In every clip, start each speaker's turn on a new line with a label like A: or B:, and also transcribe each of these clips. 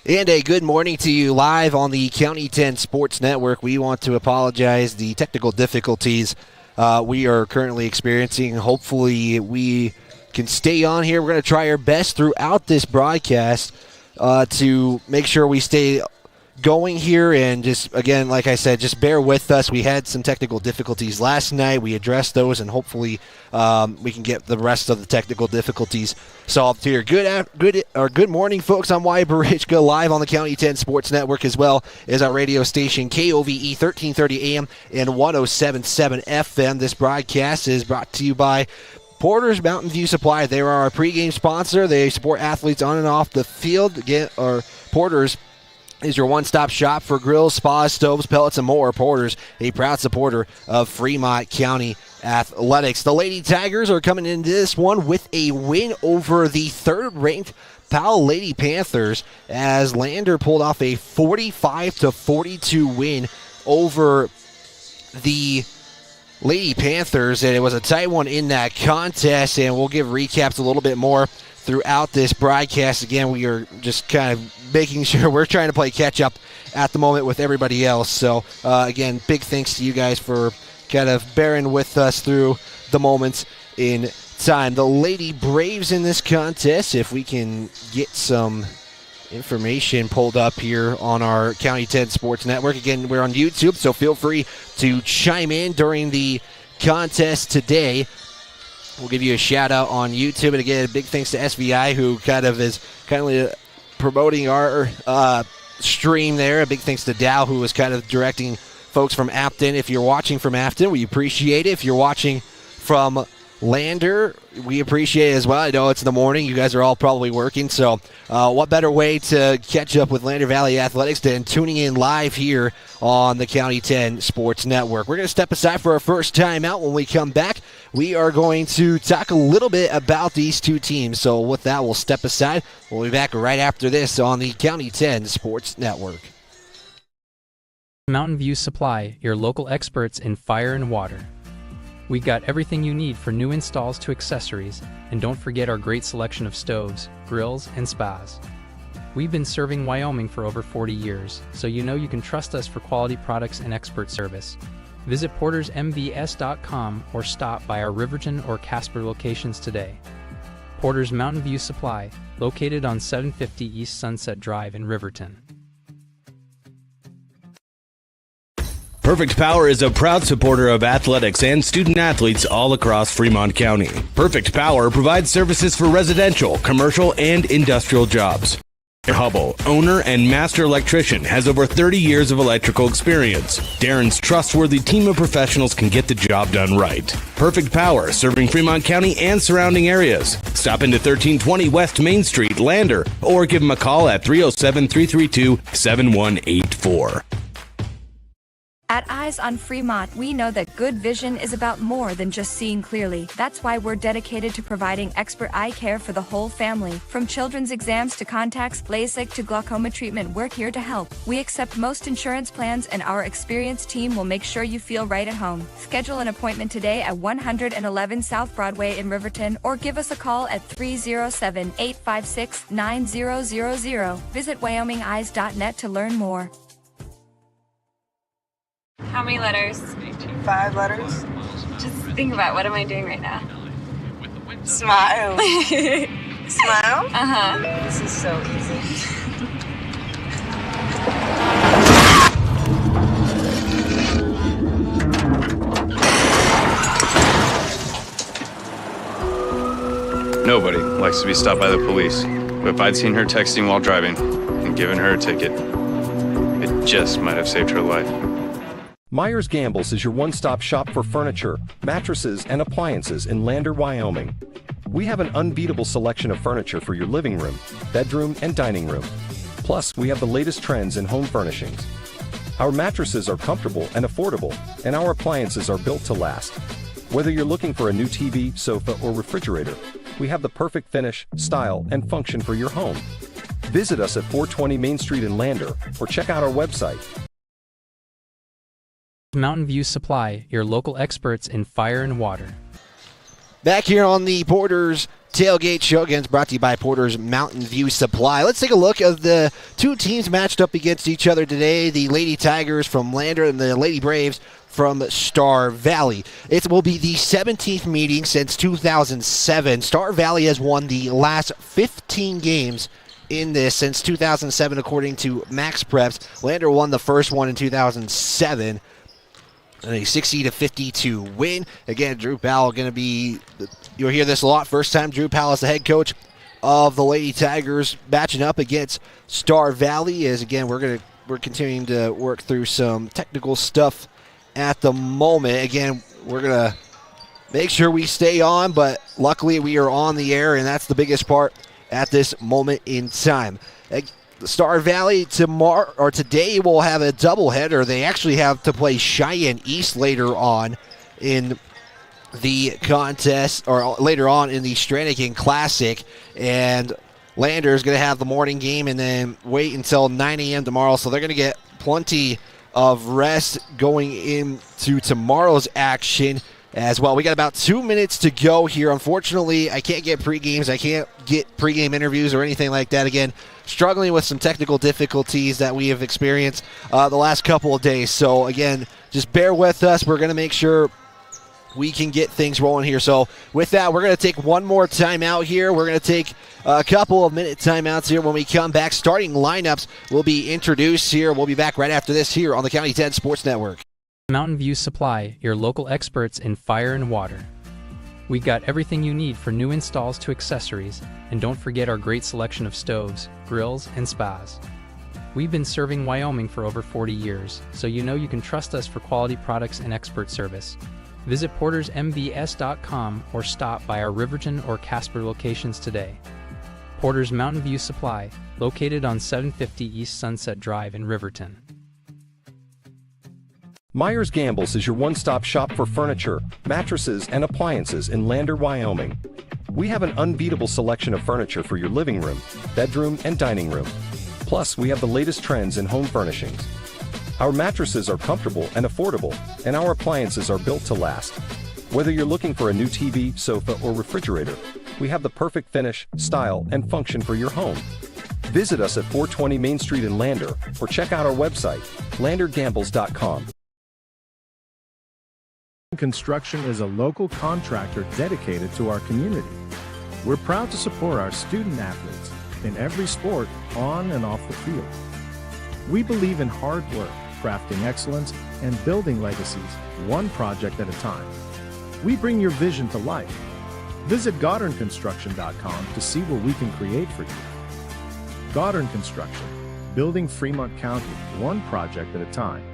A: And a good morning to you live on the County 10 Sports Network. We want to apologize the technical difficulties we are currently experiencing. Hopefully we can stay on here. We're going to try our best throughout this broadcast to make sure we stay going here, and just, again, like I said, just bear with us. We had some technical difficulties last night. We addressed those, and hopefully we can get the rest of the technical difficulties solved here. Good morning, folks. I'm Wyatt Barichka, live on the County 10 Sports Network, as well as our radio station, KOVE 1330 AM and 107.7 FM. This broadcast is brought to you by Porter's Mountain View Supply. They are our pregame sponsor. They support athletes on and off the field. Porter's is your one-stop shop for grills, spas, stoves, pellets, and more. Porter's, a proud supporter of Fremont County athletics. The Lady Tigers are coming into this one with a win over the third-ranked Powell Lady Panthers, as Lander pulled off a 45-42 win over the Lady Panthers, and it was a tight one in that contest, and we'll give recaps a little bit more throughout this broadcast. Again, we are just kind of making sure we're trying to play catch-up at the moment with everybody else. So, again, big thanks to you guys for kind of bearing with us through the moments in time. The Lady Braves in this contest, if we can get some information pulled up here on our County 10 Sports Network. Again, we're on YouTube, so feel free to chime in during the contest today. We'll give you a shout-out on YouTube. And, again, big thanks to SVI, who kind of is kindly promoting our stream there. A big thanks to Dow, who was kind of directing folks from Afton. If you're watching from Afton, we appreciate it. If you're watching from Lander, we appreciate it as well. I know it's in the morning. You guys are all probably working. So what better way to catch up with Lander Valley Athletics than tuning in live here on the County 10 Sports Network. We're going to step aside for our first time out. When we come back, we are going to talk a little bit about these two teams. So with that, we'll step aside. We'll be back right after this on the County 10 Sports Network.
B: Mountain View Supply, your local experts in fire and water. We got everything you need for new installs to accessories, and don't forget our great selection of stoves, grills, and spas. We've been serving Wyoming for over 40 years, so you know you can trust us for quality products and expert service. Visit portersmbs.com or stop by our Riverton or Casper locations today. Porter's Mountain View Supply, located on 750 East Sunset Drive in Riverton.
C: Perfect Power is a proud supporter of athletics and student athletes all across Fremont County. Perfect Power provides services for residential, commercial, and industrial jobs. Hubble, owner and master electrician, has over 30 years of electrical experience. Darren's trustworthy team of professionals can get the job done right. Perfect Power, serving Fremont County and surrounding areas. Stop into 1320 West Main Street, Lander, or give them a call at 307-332-7184.
D: At Eyes on Fremont, we know that good vision is about more than just seeing clearly. That's why we're dedicated to providing expert eye care for the whole family. From children's exams to contacts, LASIK to glaucoma treatment, we're here to help. We accept most insurance plans, and our experienced team will make sure you feel right at home. Schedule an appointment today at 111 South Broadway in Riverton, or give us a call at 307-856-9000. Visit WyomingEyes.net to learn more.
E: How many letters?
F: 5 letters.
E: Just think about, what am I doing right now?
F: Smile. Smile?
E: Uh-huh.
F: This is so easy.
G: Nobody likes to be stopped by the police, but if I'd seen her texting while driving and given her a ticket, it just might have saved her life.
H: Myers Gambles is your one-stop shop for furniture, mattresses, and appliances in Lander, Wyoming. We have an unbeatable selection of furniture for your living room, bedroom, and dining room. Plus, we have the latest trends in home furnishings. Our mattresses are comfortable and affordable, and our appliances are built to last. Whether you're looking for a new TV, sofa, or refrigerator, we have the perfect finish, style, and function for your home. Visit us at 420 Main Street in Lander, or check out our website.
B: Mountain View Supply, your local experts in fire and water.
A: Back here on the Porter's Tailgate Show. Again, it's brought to you by Porter's Mountain View Supply. Let's take a look at the two teams matched up against each other today. The Lady Tigers from Lander and the Lady Braves from Star Valley. It will be the 17th meeting since 2007. Star Valley has won the last 15 games in this since 2007, according to Max Preps. Lander won the first one in 2007. A 60-52 win. Again, Drew Powell going to be, you'll hear this a lot, first time Drew Powell is the head coach of the Lady Tigers matching up against Star Valley. As again, we're continuing to work through some technical stuff at the moment. Again, we're going to make sure we stay on, but luckily we are on the air, and that's the biggest part at this moment in time. Star Valley today will have a doubleheader. They actually have to play Cheyenne East later on in the contest, or later on in the Strannigan Classic, and Lander is going to have the morning game and then wait until 9 a.m. tomorrow, so they're going to get plenty of rest going into tomorrow's action as well. We got about 2 minutes to go here. Unfortunately, I can't get pre-games. I can't get pre-game interviews or anything like that. Again, struggling with some technical difficulties that we have experienced the last couple of days. So, again, just bear with us. We're going to make sure we can get things rolling here. So, with that, we're going to take one more timeout here. We're going to take a couple of minute timeouts here. When we come back, starting lineups will be introduced here. We'll be back right after this here on the County 10 Sports Network.
B: Mountain View Supply, your local experts in fire and water. We got everything you need for new installs to accessories, and don't forget our great selection of stoves, grills, and spas. We've been serving Wyoming for over 40 years, so you know you can trust us for quality products and expert service. Visit portersmbs.com or stop by our Riverton or Casper locations today. Porter's Mountain View Supply, located on 750 East Sunset Drive in Riverton.
H: Myers Gambles is your one-stop shop for furniture, mattresses, and appliances in Lander, Wyoming. We have an unbeatable selection of furniture for your living room, bedroom, and dining room. Plus, we have the latest trends in home furnishings. Our mattresses are comfortable and affordable, and our appliances are built to last. Whether you're looking for a new TV, sofa, or refrigerator, we have the perfect finish, style, and function for your home. Visit us at 420 Main Street in Lander, or check out our website, landergambles.com.
I: Construction is a local contractor dedicated to our community. We're proud to support our student athletes in every sport, on and off the field. We believe in hard work, crafting excellence, and building legacies, one project at a time. We bring your vision to life. Visit GoddardConstruction.com to see what we can create for you. Goddard Construction, building Fremont County, one project at a time.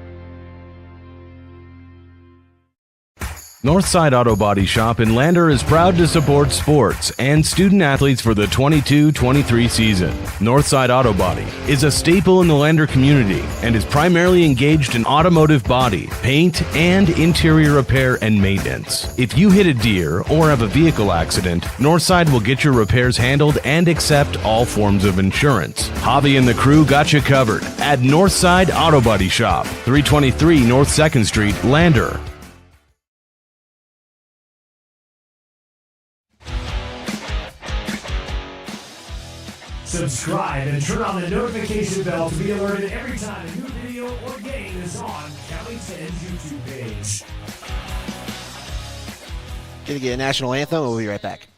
C: Northside Auto Body Shop in Lander is proud to support sports and student athletes for the 22-23 season. Northside Auto Body is a staple in the Lander community and is primarily engaged in automotive body, paint, and interior repair and maintenance. If you hit a deer or have a vehicle accident, Northside will get your repairs handled and accept all forms of insurance. Javi and the crew got you covered at Northside Auto Body Shop, 323 North 2nd Street, Lander.
J: Subscribe and turn on the notification bell to be alerted every time a new video or game is on County 10's YouTube page.
A: Gonna get a national anthem. We'll be right back.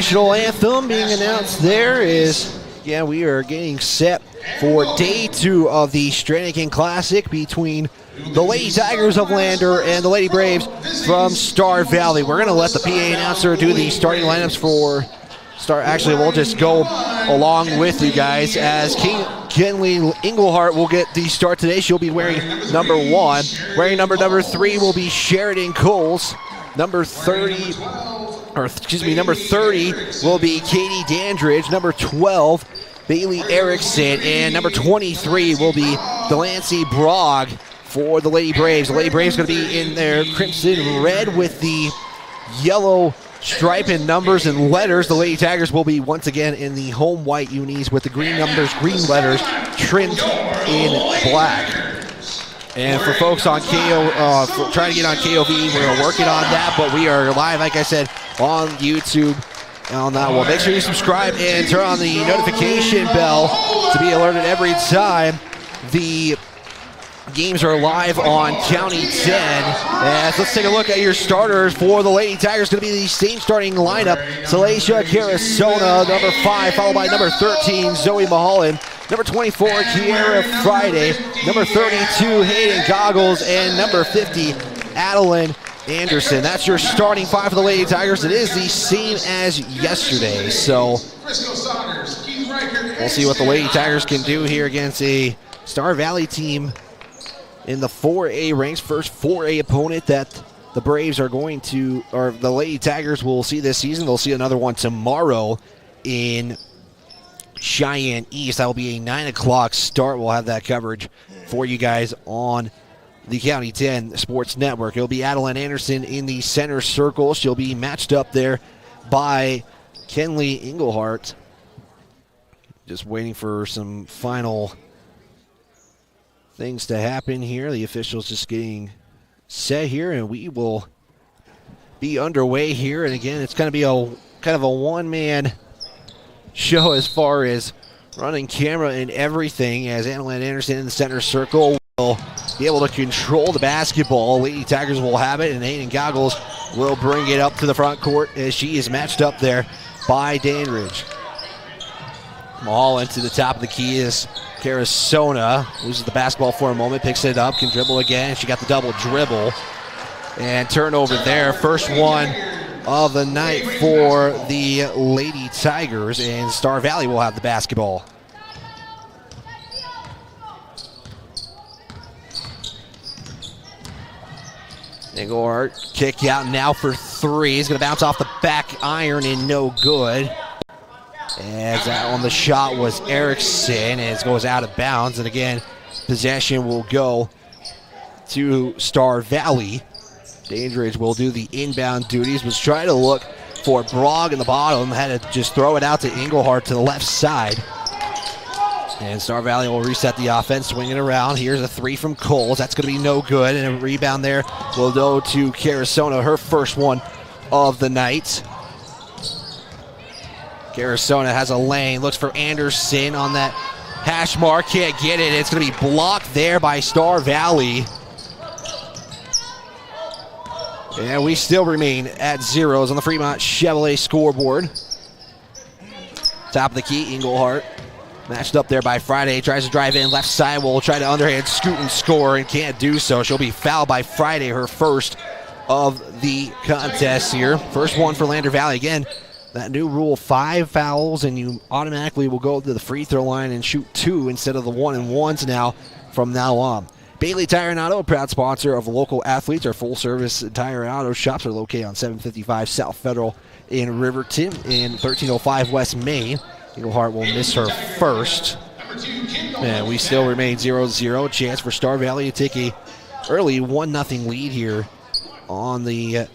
A: national anthem being announced there is, we are getting set for day 2 of the Strannigan Classic between the Lady Tigers of Lander and the Lady Braves from Star Valley. We're going to let the PA announcer do the starting lineups for Actually, we'll just go along with you guys as Kenley Englehart will get the start today. She'll be wearing number 1. Wearing number 3 will be Sheridan Coles. Number 30 will be Katie Dandridge. Number 12, Bailey Erickson. And number 23 will be Delancey Brogg for the Lady Braves. The Lady Braves going to be in their crimson red with the yellow stripe and numbers and letters. The Lady Tigers will be once again in the home white unis with the green numbers, green letters trimmed in black. And for folks on trying to get on KOV, we're working on that, but we are live, like I said, on YouTube on that one. Make sure you subscribe and turn on the notification bell to be alerted every time the games are live on County 10. And let's take a look at your starters for the Lady Tigers. Going to be the same starting lineup. Salacia Carasona, number 5, followed by number 13, Zoe Mulholland. Number 24, Kiera Friday. Number 32, Hayden Goggles. And number 50, Adeline Anderson. That's your starting 5 for the Lady Tigers. It is the same as yesterday. So we'll see what the Lady Tigers can do here against a Star Valley team in the 4A ranks. First 4A opponent that the Braves are going to, or the Lady Tigers will see this season. They'll see another one tomorrow in Cheyenne East. That will be a 9 o'clock start. We'll have that coverage for you guys on the County 10 Sports Network. It'll be Adeline Anderson in the center circle. She'll be matched up there by Kenley Englehart. Just waiting for some final things to happen here. The officials just getting set here, and we will be underway here. And again, it's going to be a kind of a one-man show as far as running camera and everything, as Adeline Anderson in the center circle will be able to control the basketball. Lady Tigers will have it, and Hayden Goggles will bring it up to the front court as she is matched up there by Dandridge. Mulholland to the top of the key is Carasona. Loses the basketball for a moment, picks it up, can dribble again. She got the double dribble. And turnover there. First one of the night for the Lady Tigers, and Star Valley will have the basketball. Englehart kick out now for 3. He's going to bounce off the back iron and no good. As on the shot was Erickson, as it goes out of bounds. And again, possession will go to Star Valley. Dandridge will do the inbound duties. Was trying to look for Brogg in the bottom. Had to just throw it out to Englehart to the left side. And Star Valley will reset the offense, swing it around. Here's a 3 from Coles. That's going to be no good. And a rebound there will go to Carasona, her first one of the night. Carasona has a lane, looks for Anderson on that hash mark, can't get it. It's going to be blocked there by Star Valley. And we still remain at zeros on the Fremont Chevrolet scoreboard. Top of the key, Englehart. Matched up there by Friday, tries to drive in, left side, will try to underhand scoot and score and can't do so. She'll be fouled by Friday, her first of the contest here. First one for Lander Valley. Again, that new rule, 5 fouls, and you automatically will go to the free throw line and shoot 2 instead of the 1-and-1s now from now on. Bailey Tire and Auto, proud sponsor of local athletes. Our full-service tire and auto shops are located on 755 South Federal in Riverton and 1305 West Main. Englehart will miss her first. And we still remain 0-0. Chance for Star Valley to take a early 1-0 lead here on the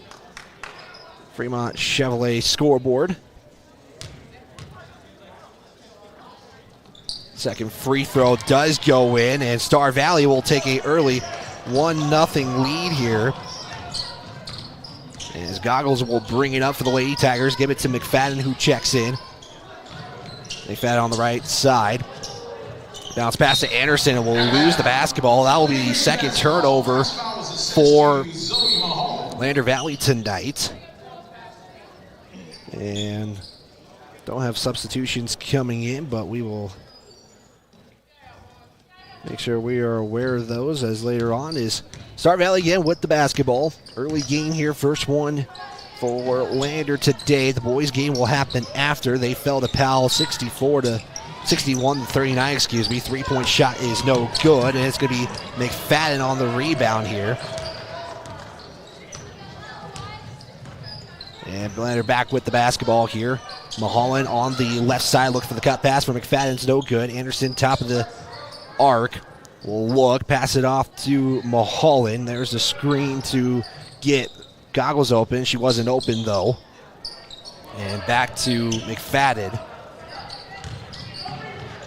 A: Fremont Chevrolet scoreboard. Second free throw does go in, and Star Valley will take a early 1-0 lead here. As Goggles will bring it up for the Lady Tigers, give it to McFadden, who checks in. McFadden on the right side. Bounce pass to Anderson, and will lose the basketball. That will be the second turnover for Lander Valley tonight. And Don't have substitutions coming in, but we will make sure we are aware of those, as later on is Star Valley again with the basketball. Early game here, first one for Lander today. The boys' game will happen after. They fell to Powell 61-39, excuse me. Three-point shot is no good, and it's going to be McFadden on the rebound here. And Lander back with the basketball here. Mulholland on the left side, look for the cut pass for McFadden's no good. Anderson top of the arc will look, pass it off to Mulholland. There's a screen to get Goggles open. She wasn't open though. And back to McFadden.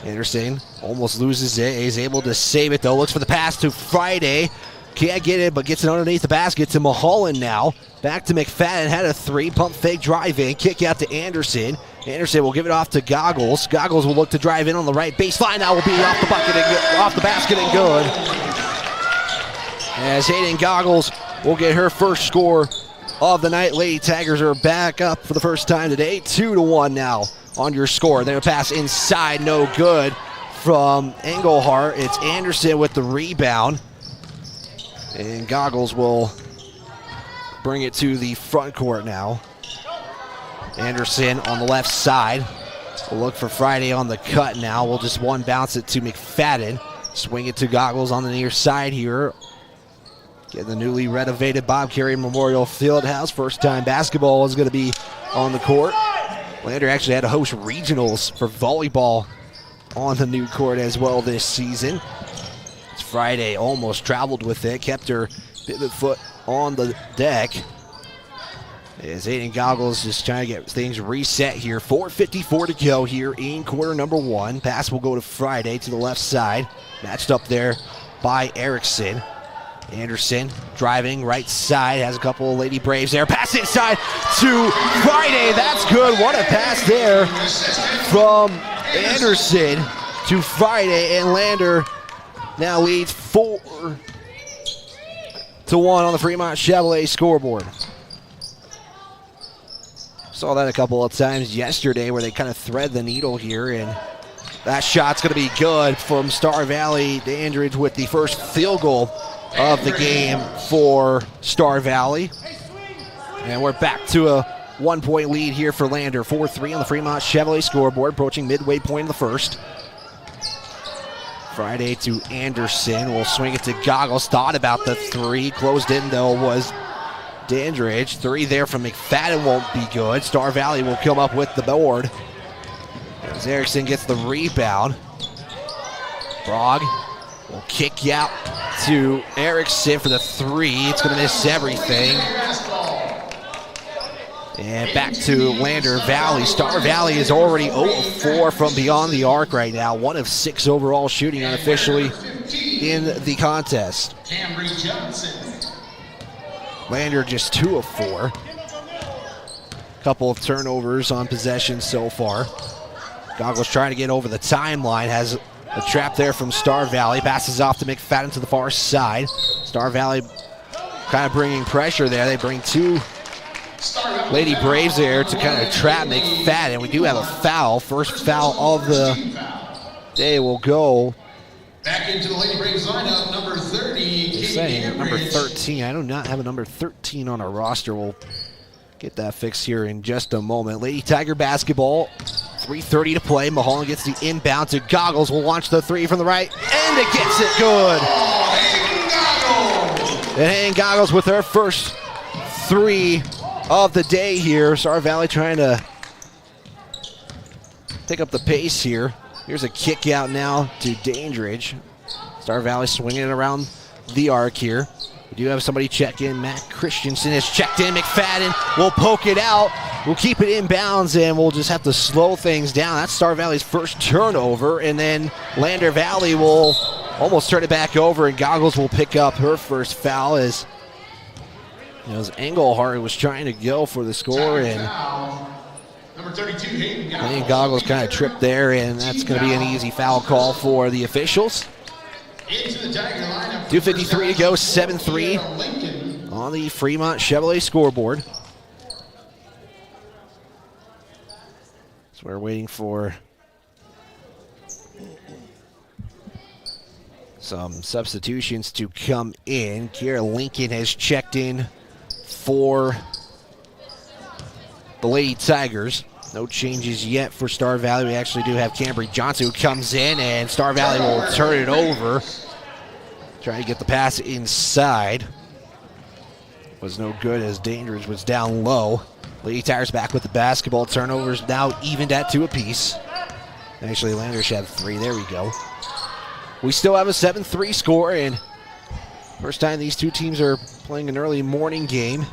A: Anderson almost loses it. Is able to save it though. Looks for the pass to Friday. Can't get it, but gets it underneath the basket to Mulholland now. Back to McFadden. Had a three. Pump fake drive in. Kick out to Anderson. Anderson will give it off to Goggles. Goggles will look to drive in on the right baseline. Now will be off the bucket and off the basket and good. As Hayden Goggles will get her first score of the night. Lady Tigers are back up for the first time today. 2-1 now on your score. Then a pass inside, no good from Engelhart. It's Anderson with the rebound. And Goggles will bring it to the front court now. Anderson on the left side. We'll look for Friday on the cut now. We'll just one bounce it to McFadden. Swing it to Goggles on the near side here. Get the newly renovated Bob Carey Memorial Fieldhouse. First time basketball is going to be on the court. Lander actually had to host regionals for volleyball on the new court as well this season. It's Friday, almost traveled with it. Kept her pivot foot on the deck. As Aiden Goggles just trying to get things reset here. 4:54 to go here in quarter number one. Pass will go to Friday to the left side. Matched up there by Erickson. Anderson driving right side. Has a couple of Lady Braves there. Pass inside to Friday. That's good. What a pass there from Anderson to Friday. And Lander now leads 4-1 on the Fremont Chevrolet scoreboard. Saw that a couple of times yesterday where they kind of thread the needle here, and that shot's going to be good from Star Valley. Dandridge with the first field goal of the game for Star Valley. And we're back to a 1-point lead here for Lander. 4-3 on the Fremont Chevrolet scoreboard, approaching midway point in the first. Friday to Anderson. We'll swing it to Goggles. Thought about the three. Closed in, though, was Dandridge. Three there from McFadden won't be good. Star Valley will come up with the board as Erickson gets the rebound. Brogg will kick out to Erickson for the three. It's going to miss everything. And back to Lander Valley. Star Valley is already 0-4 from beyond the arc right now. 1 of 6 overall shooting unofficially in the contest. Lander just 2 of 4. Couple of turnovers on possession so far. Goggles trying to get over the timeline. Has a trap there from Star Valley. Passes off to McFadden to the far side. Star Valley kind of bringing pressure there. They bring 2 Lady Braves there to kind of trap McFadden. We do have a foul. First foul of the day will go.
K: Back into the Lady Braves lineup, number 30.
A: Saying number 13. I do not have a number 13 on our roster. We'll get that fixed here in just a moment. Lady Tiger basketball. 3:30 to play. Mulholland gets the inbound to Goggles. Will launch the three from the right, and it gets it good. And Goggles with her first 3 of the day here. Star Valley trying to pick up the pace here. Here's a kick out now to Dandridge. Star Valley swinging it around the arc here. We do have somebody check in. Matt Christensen has checked in. McFadden will poke it out. We'll keep it in bounds, and we'll just have to slow things down. That's Star Valley's first turnover, and then Lander Valley will almost turn it back over, and Goggles will pick up her first foul as Engelhart was trying to go for the score, and
K: Number 32,
A: Hayden Goggles kind of tripped there, and that's going to be an easy foul call for the officials. 2:53 to go, 7-3 on the Fremont Chevrolet scoreboard. As So we're waiting for some substitutions to come in. Kiera Lincoln has checked in for the Lady Tigers. No changes yet for Star Valley. We actually do have Cambry Johnson who comes in, and Star Valley will turn it over. Trying to get the pass inside. Was no good as Dandridge was down low. Lady Tigers back with the basketball. Turnovers now evened at 2 apiece. Actually, Landers had 3. There we go. We still have a 7-3 score, and first time these two teams are playing an early morning game.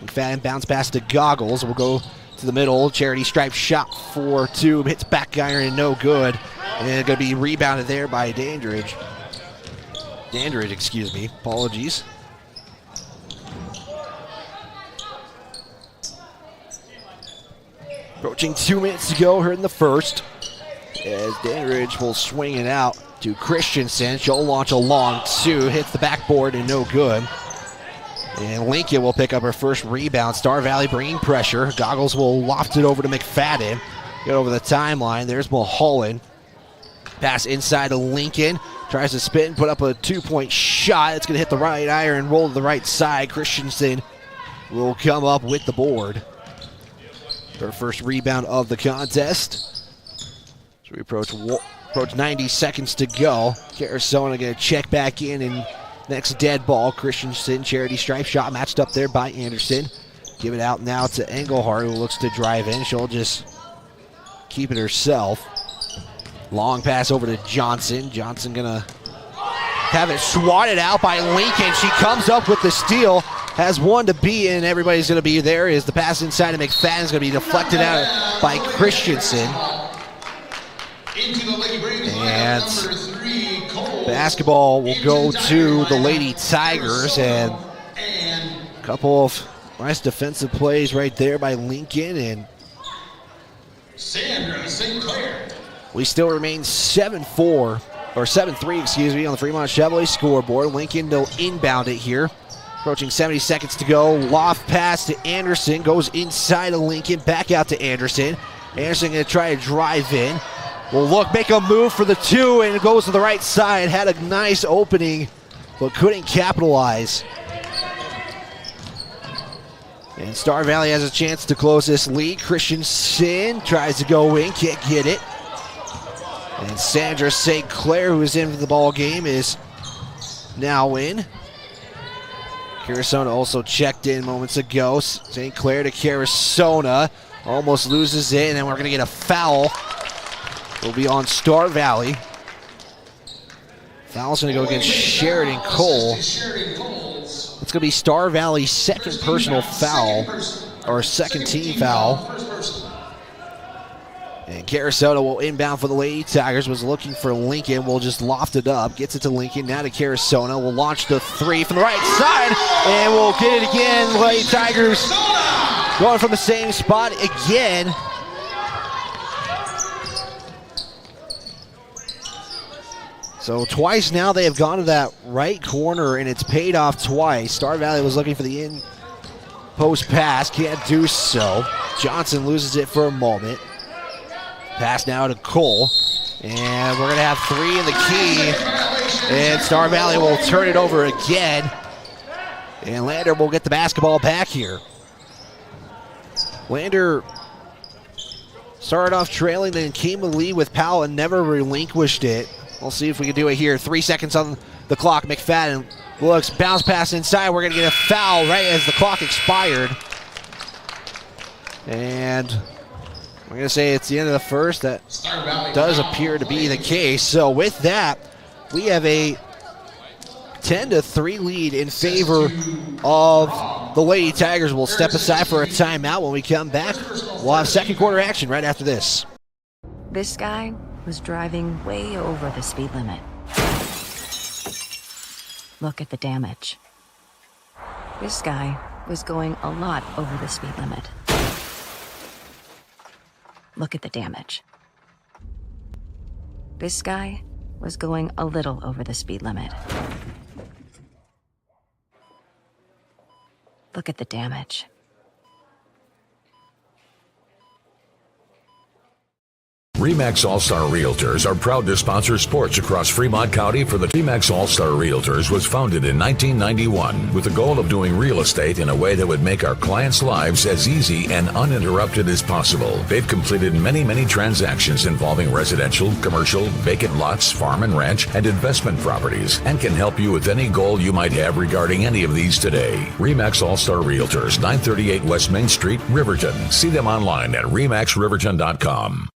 A: McFadden bounce pass to Goggles. We'll go to the middle. Charity stripe shot for 2. Hits back iron and no good. And going to be rebounded there by Dandridge. Excuse me. Apologies. Approaching 2 minutes to go here in the first. As Dandridge will swing it out to Christensen. She'll launch a long 2. Hits the backboard and no good. And Lincoln will pick up her first rebound. Star Valley bringing pressure. Goggles will loft it over to McFadden. Get over the timeline. There's Mulholland. Pass inside to Lincoln. Tries to spin, put up a 2-point shot. It's going to hit the right iron, roll to the right side. Christensen will come up with the board. Her first rebound of the contest. So we approach 90 seconds to go. Carasona going to check back in, and next dead ball. Christensen, charity stripe shot matched up there by Anderson. Give it out now to Engelhardt, who looks to drive in. She'll just keep it herself. Long pass over to Johnson. Johnson gonna have it swatted out by Lincoln. She comes up with the steal. Has one to be in. Everybody's gonna be there. Is the pass inside to McFadden is gonna be deflected out by Christensen. And basketball will go to the Lady Tigers, and a couple of nice defensive plays right there by Lincoln, and
K: Sandra St. Clair.
A: We still remain 7-4, or 7-3, excuse me, on the Fremont Chevrolet scoreboard. Lincoln will inbound it here. Approaching 70 seconds to go. Loft pass to Anderson. Goes inside of Lincoln. Back out to Anderson. Anderson going to try to drive in. Will look, make a move for the 2, and it goes to the right side. Had a nice opening, but couldn't capitalize. And Star Valley has a chance to close this lead. Christensen tries to go in, can't get it. And Sandra St. Clair, who is in for the ball game, is now in. Carasona also checked in moments ago. St. Clair to Carasona. Almost loses it, and then we're going to get a foul. It'll be on Star Valley. Foul's going to go against Sheridan Cole. It's going to be Star Valley's second personal foul, or second team foul. And Carasona will inbound for the Lady Tigers. Was looking for Lincoln. Will just loft it up. Gets it to Lincoln. Now to Carasona. Will launch the 3 from the right side. And we'll get it again. Lady Tigers going from the same spot again. So twice now they have gone to that right corner, and it's paid off twice. Star Valley was looking for the in-post pass. Can't do so. Johnson loses it for a moment. Pass now to Cole. And we're going to have 3 in the key. And Star Valley will turn it over again. And Lander will get the basketball back here. Lander started off trailing, then came to lead with Powell and never relinquished it. We'll see if we can do it here. 3 seconds on the clock. McFadden looks, bounce pass inside. We're going to get a foul right as the clock expired. And we're going to say it's the end of the first. That does appear to be the case. So with that, we have a 10-3 lead in favor of the Lady Tigers. We'll step aside for a timeout. When we come back, we'll have second quarter action right after this.
L: This guy was driving way over the speed limit. Look at the damage. This guy was going a lot over the speed limit. Look at the damage. This guy was going a little over the speed limit. Look at the damage.
M: RE/MAX All-Star Realtors are proud to sponsor sports across Fremont County for the RE/MAX All-Star Realtors was founded in 1991 with the goal of doing real estate in a way that would make our clients' lives as easy and uninterrupted as possible. They've completed many transactions involving residential, commercial, vacant lots, farm and ranch, and investment properties, and can help you with any goal you might have regarding any of these today. RE/MAX All-Star Realtors, 938 West Main Street, Riverton. See them online at remaxriverton.com.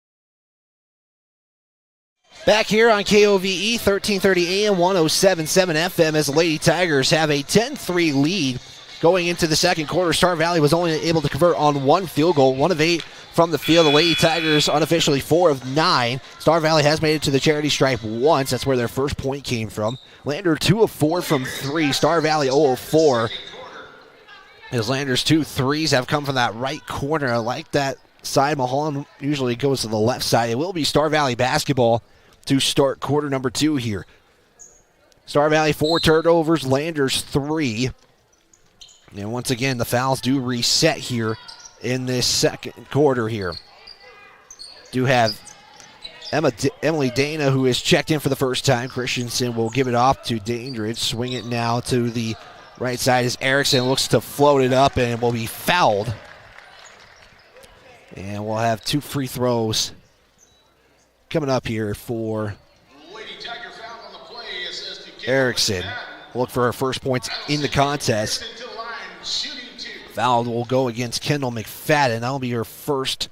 A: Back here on KOVE, 1330 AM, 107.7 FM, as the Lady Tigers have a 10-3 lead going into the second quarter. Star Valley was only able to convert on one field goal, 1 of 8 from the field. The Lady Tigers unofficially 4 of 9. Star Valley has made it to the charity stripe once. That's where their first point came from. Lander 2 of 4 from 3. Star Valley 0 of 4. As Lander's 2 threes have come from that right corner. I like that side. Mulholland usually goes to the left side. It will be Star Valley basketball to start quarter number 2 here. Star Valley 4 turnovers, Landers 3. And once again, the fouls do reset here in this second quarter here. Do have Emily Dana, who is checked in for the first time. Christensen will give it off to Dandridge. Swing it now to the right side as Erickson looks to float it up and will be fouled. And we'll have 2 free throws coming up here for Erickson. Look for her first points in the contest. Foul will go against Kendall McFadden. That'll be her first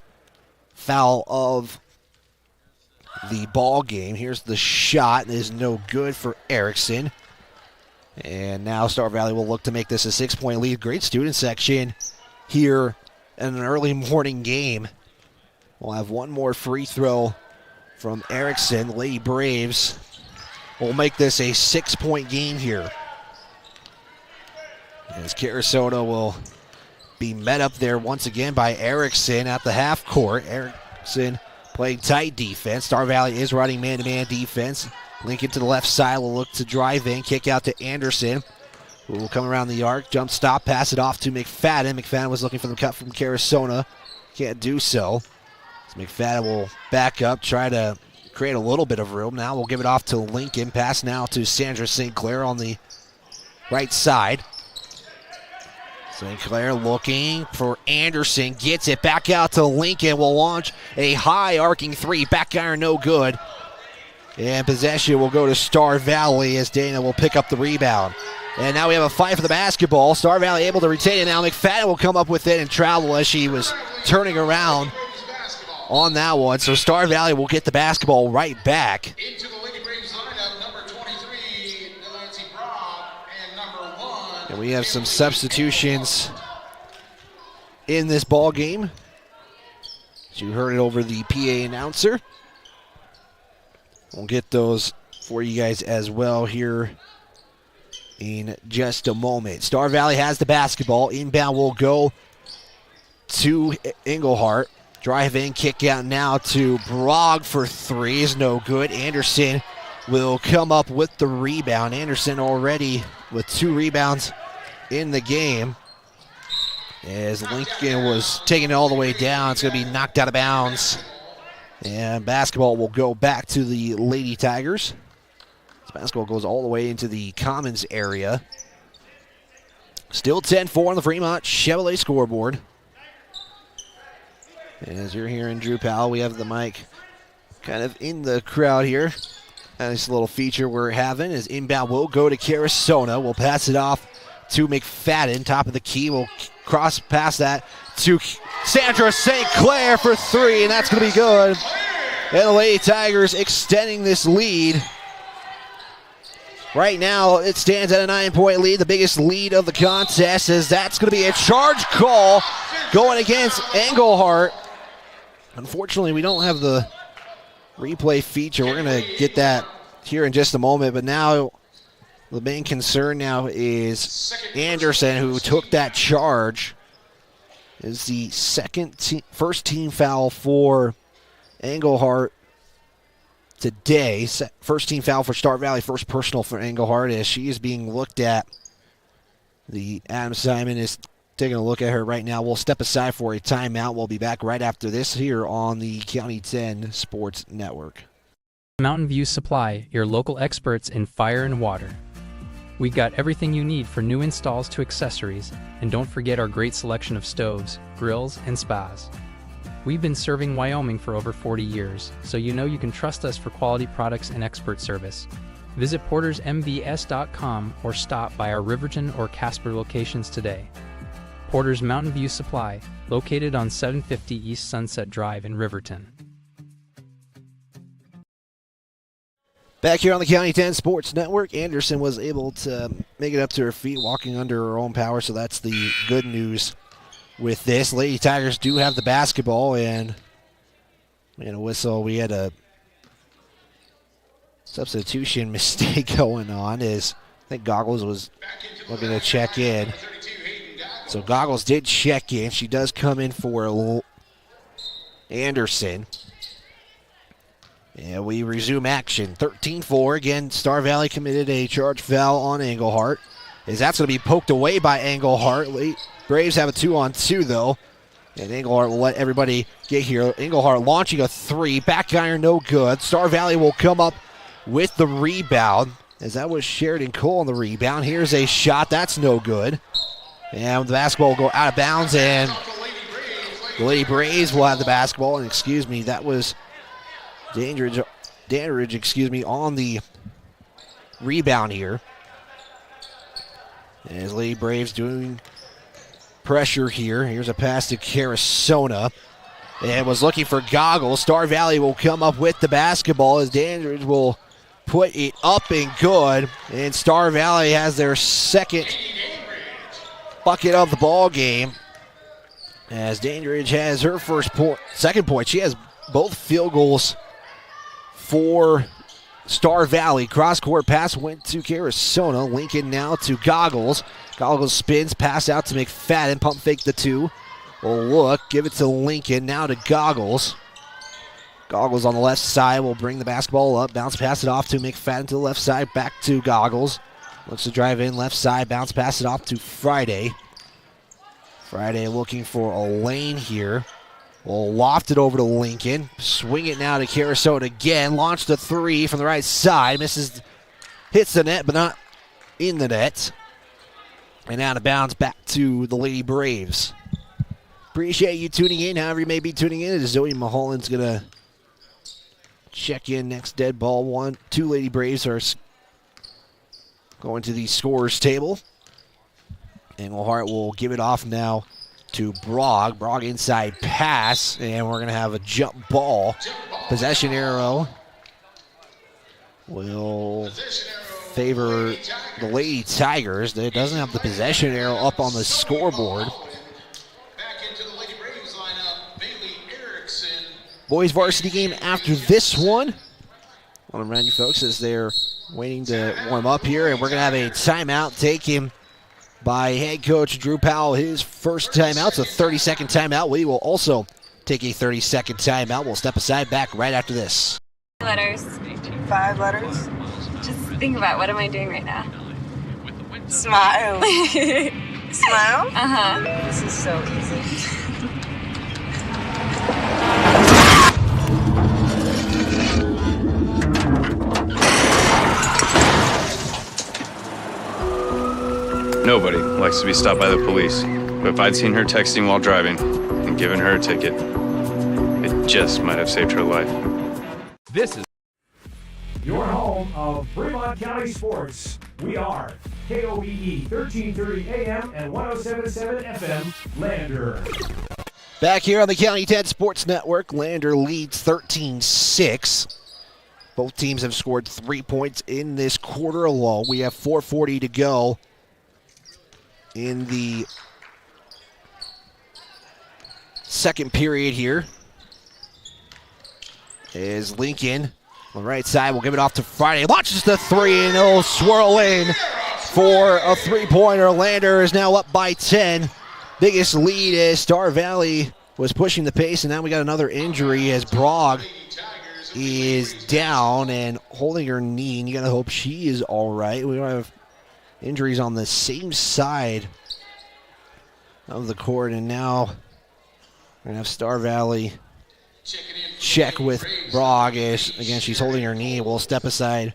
A: foul of the ball game. Here's the shot. It is no good for Erickson. And now Star Valley will look to make this a 6-point lead. Great student section here in an early morning game. We'll have one more free throw from Erickson. Lady Braves will make this a 6-point game here. As Carasona will be met up there once again by Erickson at the half court. Erickson playing tight defense. Star Valley is running man-to-man defense. Lincoln to the left side will look to drive in. Kick out to Anderson, who will come around the arc. Jump stop, pass it off to McFadden. McFadden was looking for the cut from Carasona. Can't do so. So McFadden will back up, try to create a little bit of room. Now we'll give it off to Lincoln. Pass now to Sandra St. Clair on the right side. St. Clair looking for Anderson. Gets it back out to Lincoln. Will launch a high arcing 3. Back iron no good. And possession will go to Star Valley as Dana will pick up the rebound. And now we have a fight for the basketball. Star Valley able to retain it now. McFadden will come up with it and travel as she was turning around on that one. So Star Valley will get the basketball right back.
K: Into the Lady Braves lineup, number 23, Delancey Brown, and number 1.
A: And we have some substitutions in this ball game. So you heard it over the PA announcer. We'll get those for you guys as well here in just a moment. Star Valley has the basketball. Inbound will go to Englehart. Drive in, kick out now to Brogg for 3 is no good. Anderson will come up with the rebound. Anderson already with 2 rebounds in the game. As Lincoln was taking it all the way down, it's going to be knocked out of bounds. And basketball will go back to the Lady Tigers. This basketball goes all the way into the Commons area. Still 10-4 on the Fremont Chevrolet scoreboard. As you're hearing Drew Powell, we have the mic kind of in the crowd here. Nice little feature we're having is inbound will go to Carasona. We'll pass it off to McFadden. Top of the key. We'll cross past that to Sandra St. Clair for 3, and that's going to be good. And the Lady Tigers extending this lead. Right now, it stands at a 9-point lead, the biggest lead of the contest, as that's going to be a charge call going against Englehart. Unfortunately, we don't have the replay feature. We're going to get that here in just a moment, but now the main concern now is Anderson, who took that charge. Is the first team foul for Englehart today. First team foul for Star Valley, first personal for Englehart as she is being looked at. The Adam Simon is taking a look at her right now. We'll step aside for a timeout. We'll be back right after this here on the County 10 Sports Network.
B: Mountain View Supply, your local experts in fire and water. We got everything you need for new installs to accessories, and don't forget our great selection of stoves, grills, and spas. We've been serving Wyoming for over 40 years, so you know you can trust us for quality products and expert service. Visit portersmbs.com or stop by our Riverton or Casper locations today. Porter's Mountain View Supply, located on 750 East Sunset Drive in Riverton.
A: Back here on the County 10 Sports Network, Anderson was able to make it up to her feet, walking under her own power, so that's the good news with this. Lady Tigers do have the basketball, and a whistle. We had a substitution mistake going on, as I think Goggles was looking to check in. So Goggles did check in. She does come in for Anderson. And we resume action. 13-4. Again, Star Valley committed a charge foul on Englehart. As that's going to be poked away by Englehart. Braves have a 2-on-2, though. And Englehart will let everybody get here. Englehart launching a three. Back iron, no good. Star Valley will come up with the rebound, as that was Sheridan Cole on the rebound. Here's a shot. That's no good. And the basketball will go out of bounds, and the Lady Braves will have the basketball. And that was Dandridge, on the rebound here. As Lady Braves doing pressure here. Here's a pass to Carasona. And was looking for Goggles. Star Valley will come up with the basketball as Dandridge will put it up and good. And Star Valley has their second bucket of the ball game, as Dandridge has her second point. She has both field goals for Star Valley. Cross-court pass went to Carasona. Lincoln now to Goggles. Goggles spins, pass out to McFadden. Pump fake the two. Will look, give it to Lincoln. Now to Goggles. Goggles on the left side will bring the basketball up. Bounce pass it off to McFadden to the left side. Back to Goggles. Looks to drive in left side. Bounce pass it off to Friday. Friday looking for a lane here. Will loft it over to Lincoln. Swing it now to Carasona again. Launched a three from the right side. Misses, hits the net, but not in the net. And out of bounds back to the Lady Braves. Appreciate you tuning in, however you may be tuning in. Zoe Mulholland's going to check in next. Dead ball. 2 Lady Braves are going to the scorers table. Englehart will give it off now to Brogg. Brogg inside pass, and we're going to have a jump ball. Possession arrow will favor the Lady Tigers. It doesn't have the possession arrow up on the scoreboard. Boys varsity game after this one. I want to remind you folks as they're waiting to warm up here, and we're going to have a timeout taken by head coach Drew Powell. His first timeout. It's a 30-second timeout. We will also take a 30-second timeout. We'll step aside, back right after this.
E: Letters.
F: 5 letters.
E: Just think about, what am I doing right now?
F: Smile. Smile?
E: Uh-huh.
F: This is so easy.
G: Nobody likes to be stopped by the police, but if I'd seen her texting while driving and given her a ticket, it just might have saved her life.
J: This is your home of Fremont County Sports. We are KOBE 1330 AM and 107.7 FM, Lander.
A: Back here on the County 10 Sports Network, Lander leads 13-6. Both teams have scored 3 points in this quarter alone. We have 4:40 to go in the second period here. Is Lincoln on the right side. We'll give it off to Friday. Launches the three, and it'll swirl in for a three-pointer. Lander is now up by 10. Biggest lead as Star Valley was pushing the pace, and now we got another injury as Brogg is down and holding her knee, and you got to hope she is all right. We don't have injuries on the same side of the court, and now we're going to have Star Valley check with Brog. Again, she's holding her knee. We'll step aside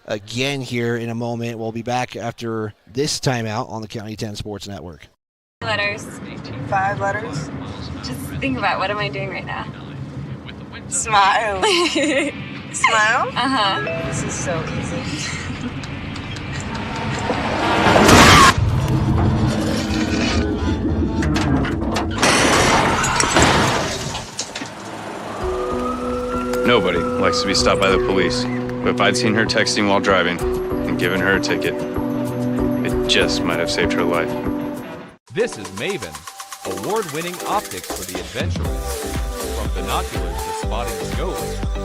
A: again here in a moment. We'll be back after this timeout on the County 10 Sports Network.
E: Letters.
F: 5 letters.
E: Just think about, what am I doing right now?
F: Smile. Smile?
E: Uh-huh.
F: This is so easy.
G: Nobody likes to be stopped by the police, but if I'd seen her texting while driving and given her a ticket, it just might have saved her life.
N: This is Maven, award-winning optics for the adventurous. From binoculars to spotting scope,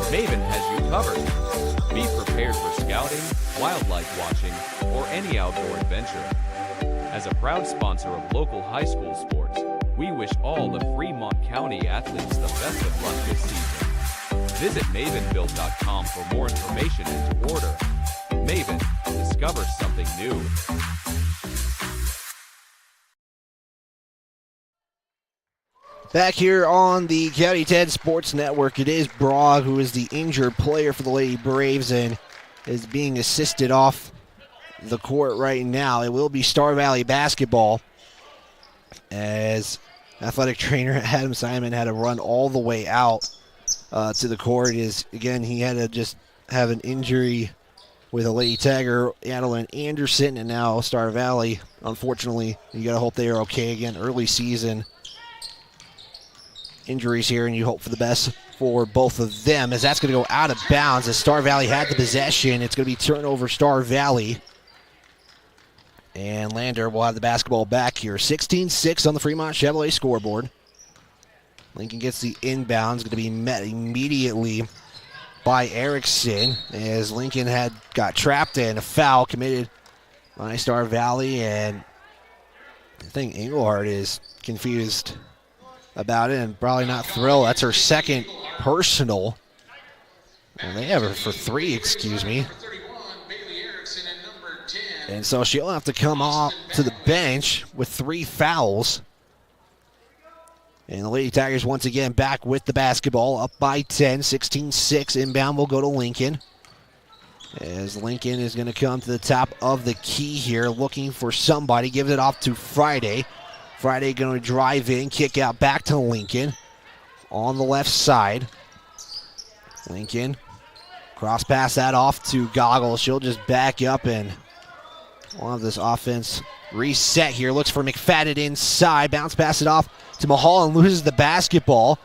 N: Maven has you covered. Be prepared for scouting, wildlife watching, or any outdoor adventure. As a proud sponsor of local high school sports, we wish all the Fremont County athletes the best of luck this season. Visit mavenbuild.com for more information and to order. Maven, discover something new.
A: Back here on the County 10 Sports Network, it is Brog who is the injured player for the Lady Braves and is being assisted off the court right now. It will be Star Valley basketball as athletic trainer Adam Simon had to run all the way out to the court. Again, he had to just have an injury with a Lady Tiger, Adeline Anderson, and now Star Valley. Unfortunately, you got to hope they are okay. Again, early season injuries here, and you hope for the best for both of them, as that's going to go out of bounds as Star Valley had the possession. It's going to be turnover Star Valley. And Lander will have the basketball back here. 16-6 on the Fremont Chevrolet scoreboard. Lincoln gets the inbound. It's going to be met immediately by Erickson as Lincoln got trapped in a foul committed by Star Valley, and I think Engelhardt is confused about it and probably not thrilled. That's her second personal. Well, they have her for 3, excuse me. And so she'll have to come off to the bench with 3 fouls. And the Lady Tigers once again back with the basketball, up by 10, 16-6. Inbound will go to Lincoln. As Lincoln is going to come to the top of the key here, looking for somebody. Gives it off to Friday. Friday going to drive in, kick out back to Lincoln on the left side. Lincoln, cross pass that off to Goggles. She'll just back up and we'll have this offense reset here. Looks for McFadden inside. Bounce pass it off to Mahal and loses the basketball.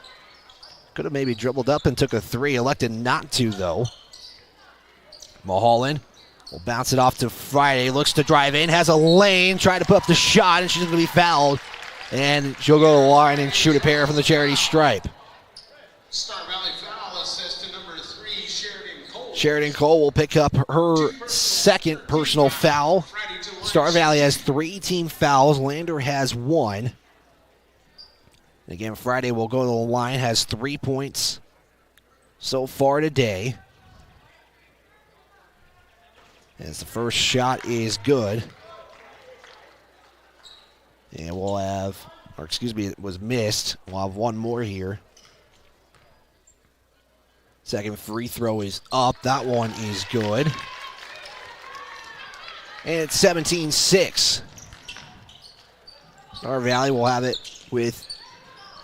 A: Could have maybe dribbled up and took a 3. Elected not to, though. Mahalan will bounce it off to Friday. Looks to drive in. Has a lane. Trying to put up the shot, and she's going to be fouled. And she'll go to the line and shoot a pair from the charity stripe.
K: Star Valley foul assist to number 3, Sheridan Cole.
A: Sheridan Cole will pick up her second personal foul. Star Valley has 3 team fouls. Lander has 1. And again, Friday will go to the line, has 3 points so far today. As the first shot is good. And we'll have, or excuse me, it was missed. We'll have 1 more here. Second free throw is up. That one is good. And it's 17-6. Star Valley will have it with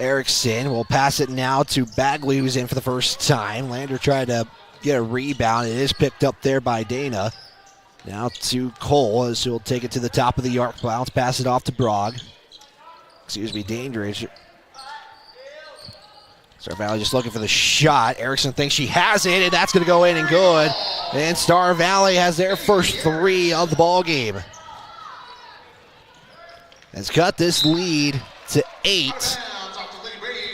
A: Erickson. We'll pass it now to Bagley, who's in for the first time. Lander tried to get a rebound. It is picked up there by Dana. Now to Cole, as he'll take it to the top of the arc. Bounce, pass it off to Brog. Excuse me, Dandridge. Star Valley just looking for the shot. Erickson thinks she has it, and that's going to go in and good. And Star Valley has their first 3 of the ball game. Has cut this lead to 8.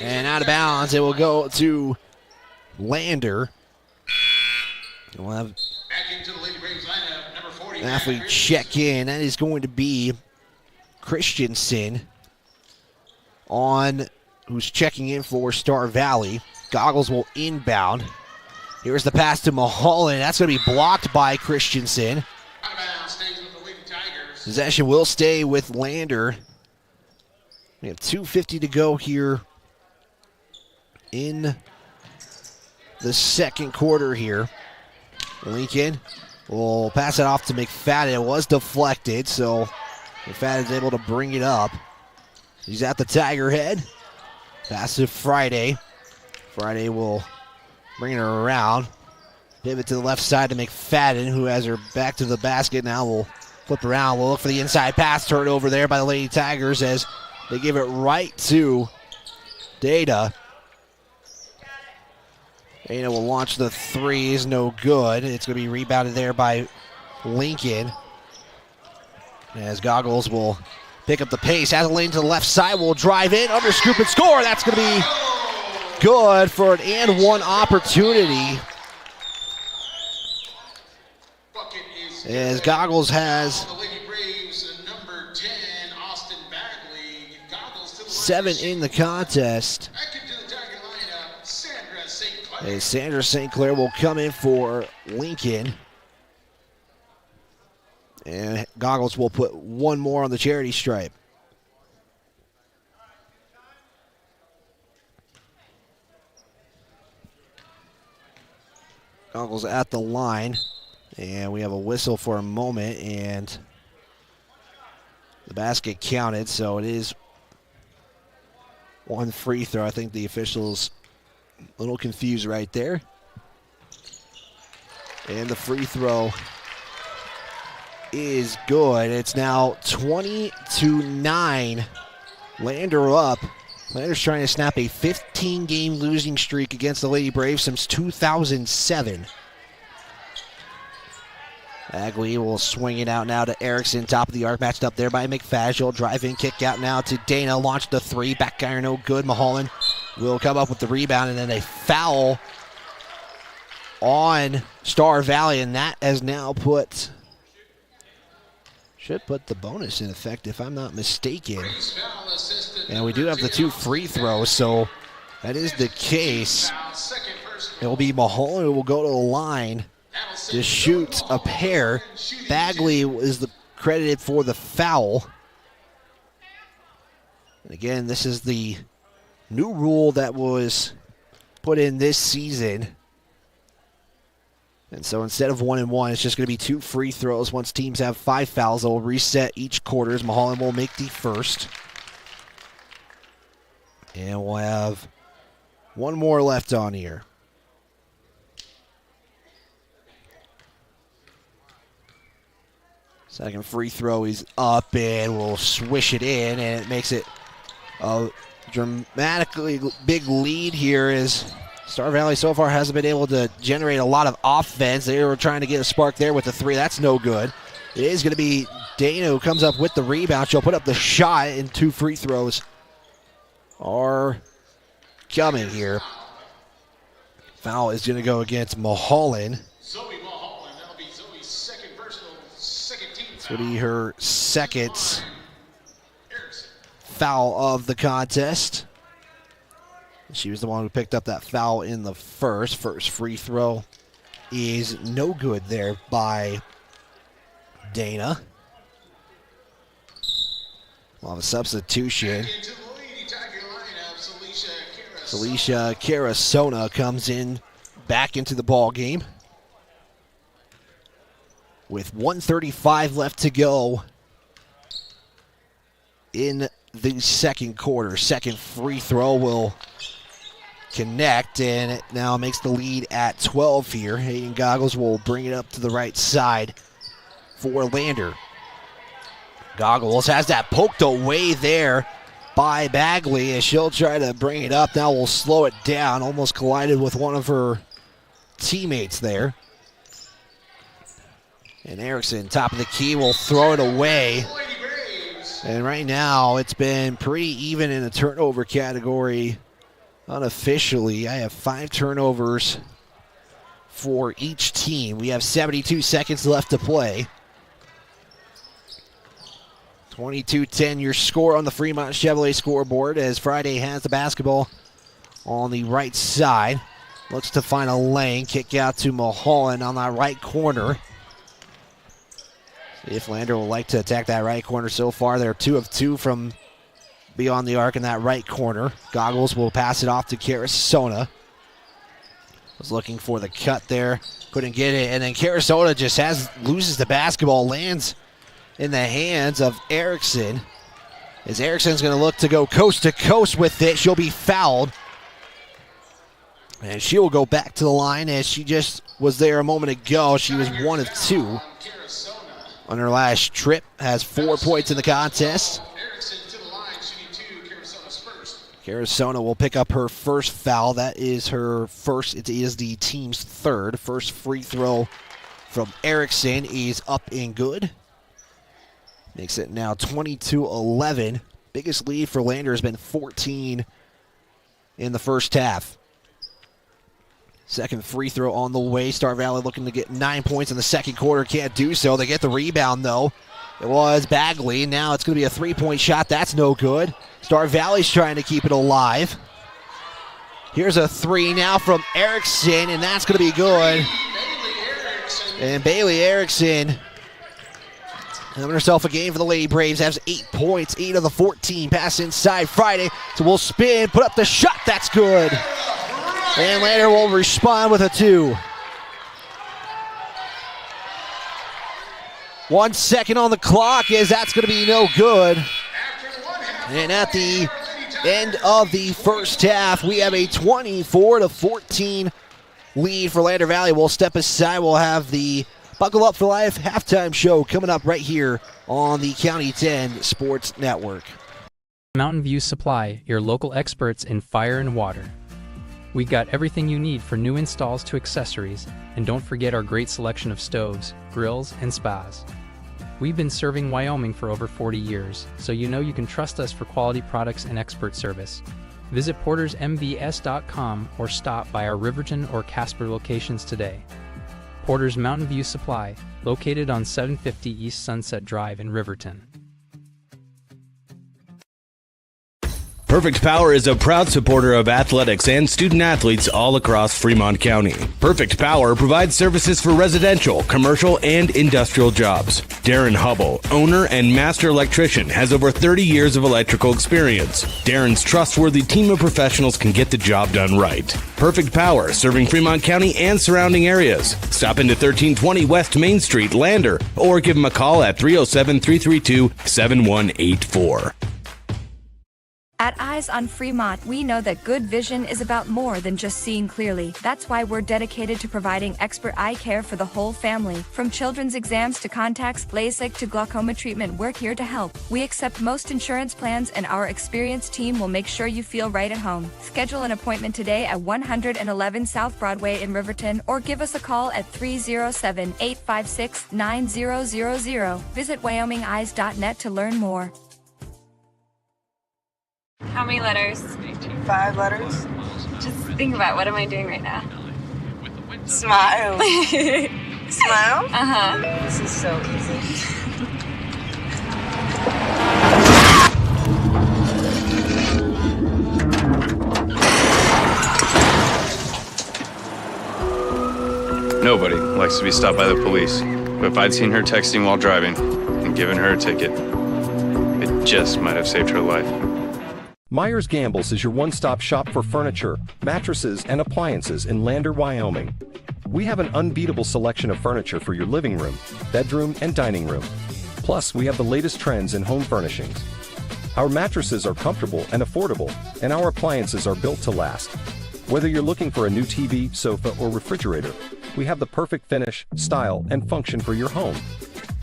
A: And out of bounds, it will go to Lander. We'll have an athlete check in. That is going to be Christensen who's checking in for Star Valley. Goggles will inbound. Here's the pass to Mahalan. That's going to be blocked by Christensen. Possession will stay with Lander. We have 2:50 to go here in the second quarter here. Lincoln will pass it off to McFadden. It was deflected, so McFadden's able to bring it up. He's at the Tiger head. Pass to Friday. Friday will bring her around. Pivot to the left side to McFadden, who has her back to the basket. Now will flip around. We'll look for the inside pass. Turnover there by the Lady Tigers as they give it right to Data. Dana will launch the three, is no good. It's going to be rebounded there by Lincoln. As Goggles will pick up the pace, has a lane to the left side, will drive in, under scoop and score. That's going to be good for an and one opportunity. As Goggles has 7 in the contest. As Sandra St. Clair will come in for Lincoln. And Goggles will put one more on the charity stripe. Goggles at the line. And we have a whistle for a moment. And the basket counted. So it is one free throw. I think the officials a little confused right there. And the free throw is good. It's now 20-9. Lander up. Lander's trying to snap a 15-game losing streak against the Lady Braves since 2007. Bagley will swing it out now to Erickson. Top of the arc, matched up there by McFadden. She'll drive in, kick out now to Dana. Launched the three. Back iron, no good. Mulholland will come up with the rebound, and then a foul on Star Valley, and that has now should put the bonus in effect if I'm not mistaken. And we do have the 2 free throws, so that is the case. It will be Mulholland who will go to the line to shoot a pair. Bagley is credited for the foul. And again, this is the new rule that was put in this season. And so instead of 1 and 1, it's just going to be 2 free throws. Once teams have 5 fouls, they'll reset each quarter. Mulholland will make the first. And we'll have one more left on here. Second free throw is up, and we'll swish it in, and it makes it a dramatically big lead here as Star Valley so far hasn't been able to generate a lot of offense. They were trying to get a spark there with the 3. That's no good. It is going to be Dana who comes up with the rebound. She'll put up the shot, and 2 free throws are coming here. Foul is going to go against Mulholland. This will be her second foul of the contest. She was the one who picked up that foul in the first. First free throw is no good there by Dana. We'll have a substitution. Alicia Carasona comes in back into the ball game with 1:35 left to go in the second quarter. Second free throw will connect, and it now makes the lead at 12 here. Hayden Goggles will bring it up to the right side for Lander. Goggles has that poked away there by Bagley as she'll try to bring it up. Now we'll slow it down. Almost collided with one of her teammates there. And Erickson, top of the key, will throw it away. And right now, it's been pretty even in the turnover category unofficially. I have 5 turnovers for each team. We have 72 seconds left to play. 22-10 your score on the Fremont Chevrolet scoreboard as Friday has the basketball on the right side. Looks to find a lane. Kick out to Mulholland on that right corner. See if Lander will like to attack that right corner. So far, they're 2 of 2 from beyond the arc in that right corner. Goggles will pass it off to Carasona. Was looking for the cut there, couldn't get it, and then Carasona just loses the basketball, lands in the hands of Erickson. As Erickson's going to look to go coast to coast with it, she'll be fouled. And she will go back to the line as she just was there a moment ago. She was 1 of 2 on her last trip, has 4 points in the contest. Carasona will pick up her first foul. That is her first. It is the team's third. First free throw from Erickson is up and good. Makes it now 22-11. Biggest lead for Lander has been 14 in the first half. Second free throw on the way. Star Valley looking to get 9 points in the second quarter. Can't do so. They get the rebound, though. It was Bagley. Now it's going to be a three-point shot. That's no good. Star Valley's trying to keep it alive. Here's a three now from Erickson, and that's going to be good. And Bailey Erickson having herself a game for the Lady Braves. Has 8 points, 8 of the 14. Pass inside Friday. So we'll spin, put up the shot. That's good. And Lander will respond with a 2. 1 second on the clock, as that's going to be no good. And at the end of the first half, we have a 24-14 lead for Lander Valley. We'll step aside. We'll have the Buckle Up for Life halftime show coming up right here on the County 10 Sports Network.
B: Mountain View Supply, your local experts in fire and water. We got everything you need for new installs to accessories, and don't forget our great selection of stoves, grills, and spas. We've been serving Wyoming for over 40 years, so you know you can trust us for quality products and expert service. Visit portersmbs.com or stop by our Riverton or Casper locations today. Porter's Mountain View Supply, located on 750 East Sunset Drive in Riverton.
C: Perfect Power is a proud supporter of athletics and student athletes all across Fremont County. Perfect Power provides services for residential, commercial, and industrial jobs. Darren Hubble, owner and master electrician, has over 30 years of electrical experience. Darren's trustworthy team of professionals can get the job done right. Perfect Power, serving Fremont County and surrounding areas. Stop into 1320 West Main Street, Lander, or give him a call at 307-332-7184.
D: At Eyes on Fremont, we know that good vision is about more than just seeing clearly. That's why we're dedicated to providing expert eye care for the whole family. From children's exams to contacts, LASIK to glaucoma treatment, we're here to help. We accept most insurance plans, and our experienced team will make sure you feel right at home. Schedule an appointment today at 111 South Broadway in Riverton, or give us a call at 307-856-9000. Visit WyomingEyes.net to learn more.
E: How many letters?
F: 5 letters.
E: Just think about, what am I doing right now?
F: Smile. Smile?
E: Uh-huh.
F: This is so easy.
G: Nobody likes to be stopped by the police, but if I'd seen her texting while driving and given her a ticket, it just might have saved her life.
H: Myers Gambles is your one-stop shop for furniture, mattresses, and appliances in Lander, Wyoming. We have an unbeatable selection of furniture for your living room, bedroom, and dining room. Plus, we have the latest trends in home furnishings. Our mattresses are comfortable and affordable, and our appliances are built to last. Whether you're looking for a new TV, sofa, or refrigerator, we have the perfect finish, style, and function for your home.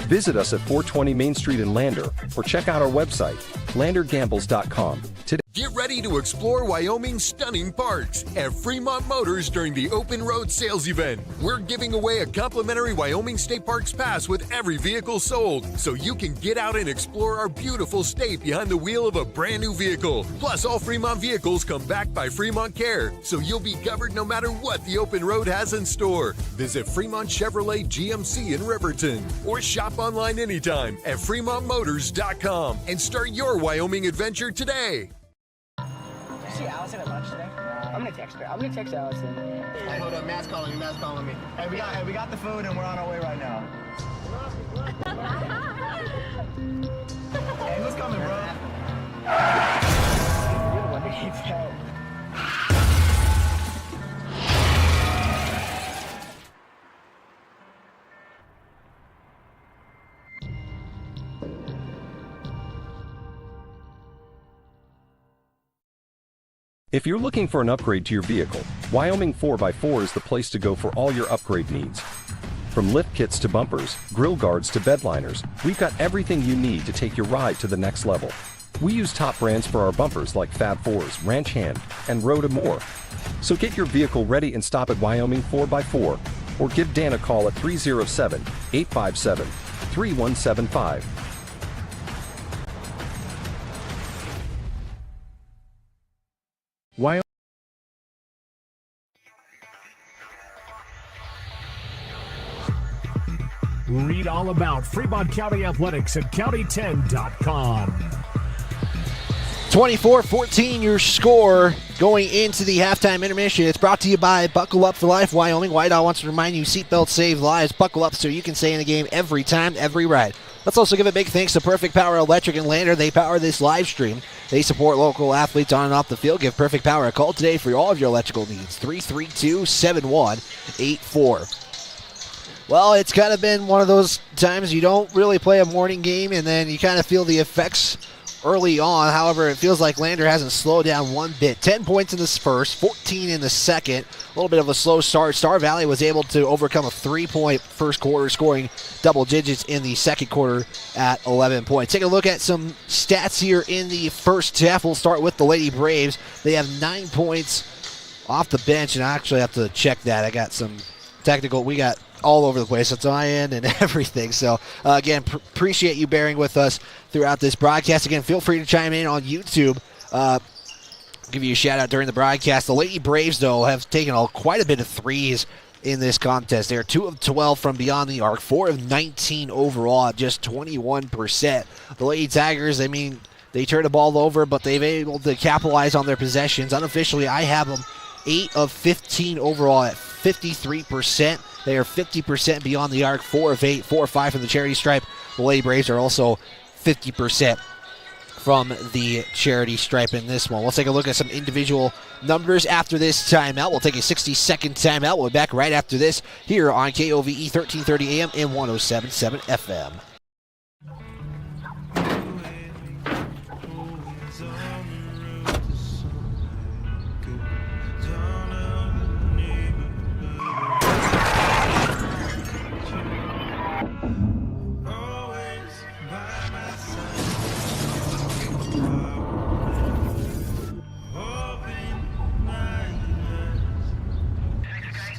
H: Visit us at 420 Main Street in Lander, or check out our website, landergambles.com. Today.
O: Get ready to explore Wyoming's stunning parks at Fremont Motors during the Open Road Sales Event. We're giving away a complimentary Wyoming State Parks pass with every vehicle sold, so you can get out and explore our beautiful state behind the wheel of a brand new vehicle. Plus, all Fremont vehicles come back by Fremont Care, so you'll be covered no matter what the Open Road has in store. Visit Fremont Chevrolet GMC in Riverton, or shop online anytime at FremontMotors.com and start your Wyoming adventure today.
P: See Allison at lunch today? I'm gonna text her. I'm gonna text Allison.
K: Hey, hold up, Matt's calling me.
P: Hey, we got the food and we're on our way right now. Hey, who's coming, bro?
H: If you're looking for an upgrade to your vehicle, Wyoming 4x4 is the place to go for all your upgrade needs. From lift kits to bumpers, grill guards to bed liners, we've got everything you need to take your ride to the next level. We use top brands for our bumpers like Fab 4s, Ranch Hand, and Road and more. So get your vehicle ready and stop at Wyoming 4x4 or give Dan a call at 307-857-3175.
I: Wyoming. Read all about Fremont County Athletics at county10.com.
A: 24-14 your score going into the halftime intermission. It's brought to you by Buckle Up for Life Wyoming. Whiteout wants to remind you seatbelts save lives. Buckle up so you can stay in the game every time, every ride. Let's also give a big thanks to Perfect Power Electric and Lander. They power this live stream. They support local athletes on and off the field. Give Perfect Power a call today for all of your electrical needs. 332-7184. Well, it's kind of been one of those times you don't really play a morning game and then you kind of feel the effects early on. However, it feels like Lander hasn't slowed down one bit. 10 points in the first, 14 in the second. A little bit of a slow start. Star Valley was able to overcome a 3-point first quarter, scoring double digits in the second quarter at 11 points. Take a look at some stats here in the first half. We'll start with the Lady Braves. They have 9 points off the bench, and I actually have to check that. I got some technical. We got all over the place. It's on end and everything. So, again, appreciate you bearing with us throughout this broadcast. Again, feel free to chime in on YouTube. Give you a shout-out during the broadcast. The Lady Braves, though, have taken quite a bit of threes in this contest. They're 2 of 12 from beyond the arc, 4 of 19 overall at just 21%. The Lady Tigers, I mean, they turn the ball over, but they've been able to capitalize on their possessions. Unofficially, I have them 8 of 15 overall at 53%. They are 50% beyond the arc, 4 of 8, 4 of 5 from the charity stripe. The Lady Braves are also 50% from the charity stripe in this one. We'll take a look at some individual numbers after this timeout. We'll take a 60-second timeout. We'll be back right after this here on KOVE 1330 AM and 107.7 FM.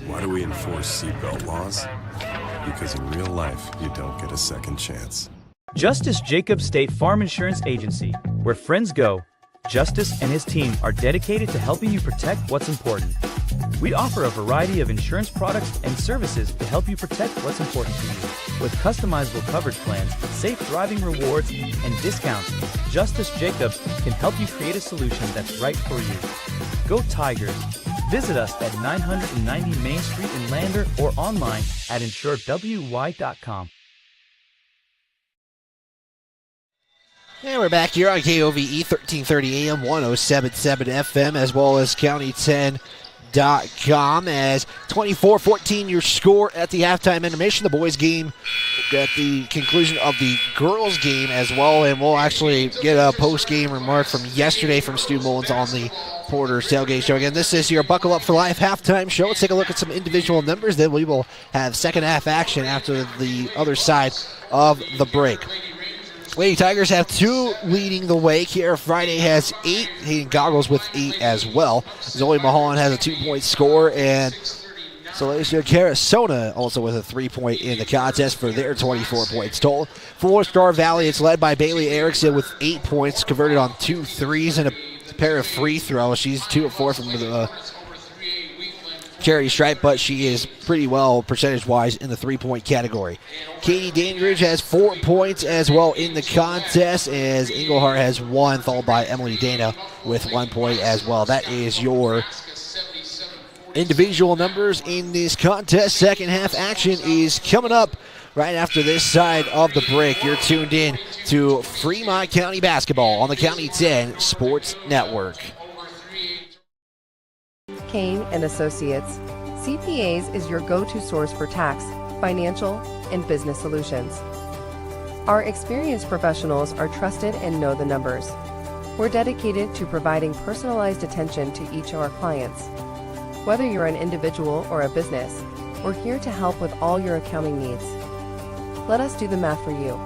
Q: Why do we enforce seatbelt laws? Because in real life, you don't get a second chance.
R: Justice Jacobs State Farm Insurance Agency, where friends go. Justice and his team are dedicated to helping you protect what's important. We offer a variety of insurance products and services to help you protect what's important to you. With customizable coverage plans, safe driving rewards, and discounts, Justice Jacobs can help you create a solution that's right for you. Go Tigers! Visit us at 990 Main Street in Lander or online at insuredwy.com.
A: And we're back here on KOVE 1330 AM, 107.7 FM, as well as county10.com. As 24-14 your score at the halftime intermission. The boys game at the conclusion of the girls game as well. And we'll actually get a post-game remark from yesterday from Stu Mullins on the Porter's Tailgate Show. Again, this is your Buckle Up for Life halftime show. Let's take a look at some individual numbers. Then we will have second half action after the other side of the break. Lady Tigers have 2 leading the way. Kiara Friday has 8. Hayden Goggles with 8 as well. Zoe Mulholland has a 2-point score, and Celestia Carasona also with a 3-point in the contest for their 24 points total. For Star Valley, it's led by Bailey Erickson with 8 points, converted on 2 threes and a pair of free throws. She's 2 of 4 from the charity stripe, but she is pretty well percentage-wise in the 3-point category. Katie Dandridge has 4 points as well in the contest, as Engelhart has 1, followed by Emily Dana with 1 point as well. That is your individual numbers in this contest. Second half action is coming up right after this side of the break. You're tuned in to Fremont County Basketball on the County 10 Sports Network.
S: Kane and Associates. CPAs is your go-to source for tax, financial, and business solutions. Our experienced professionals are trusted and know the numbers. We're dedicated to providing personalized attention to each of our clients. Whether you're an individual or a business, we're here to help with all your accounting needs. Let us do the math for you.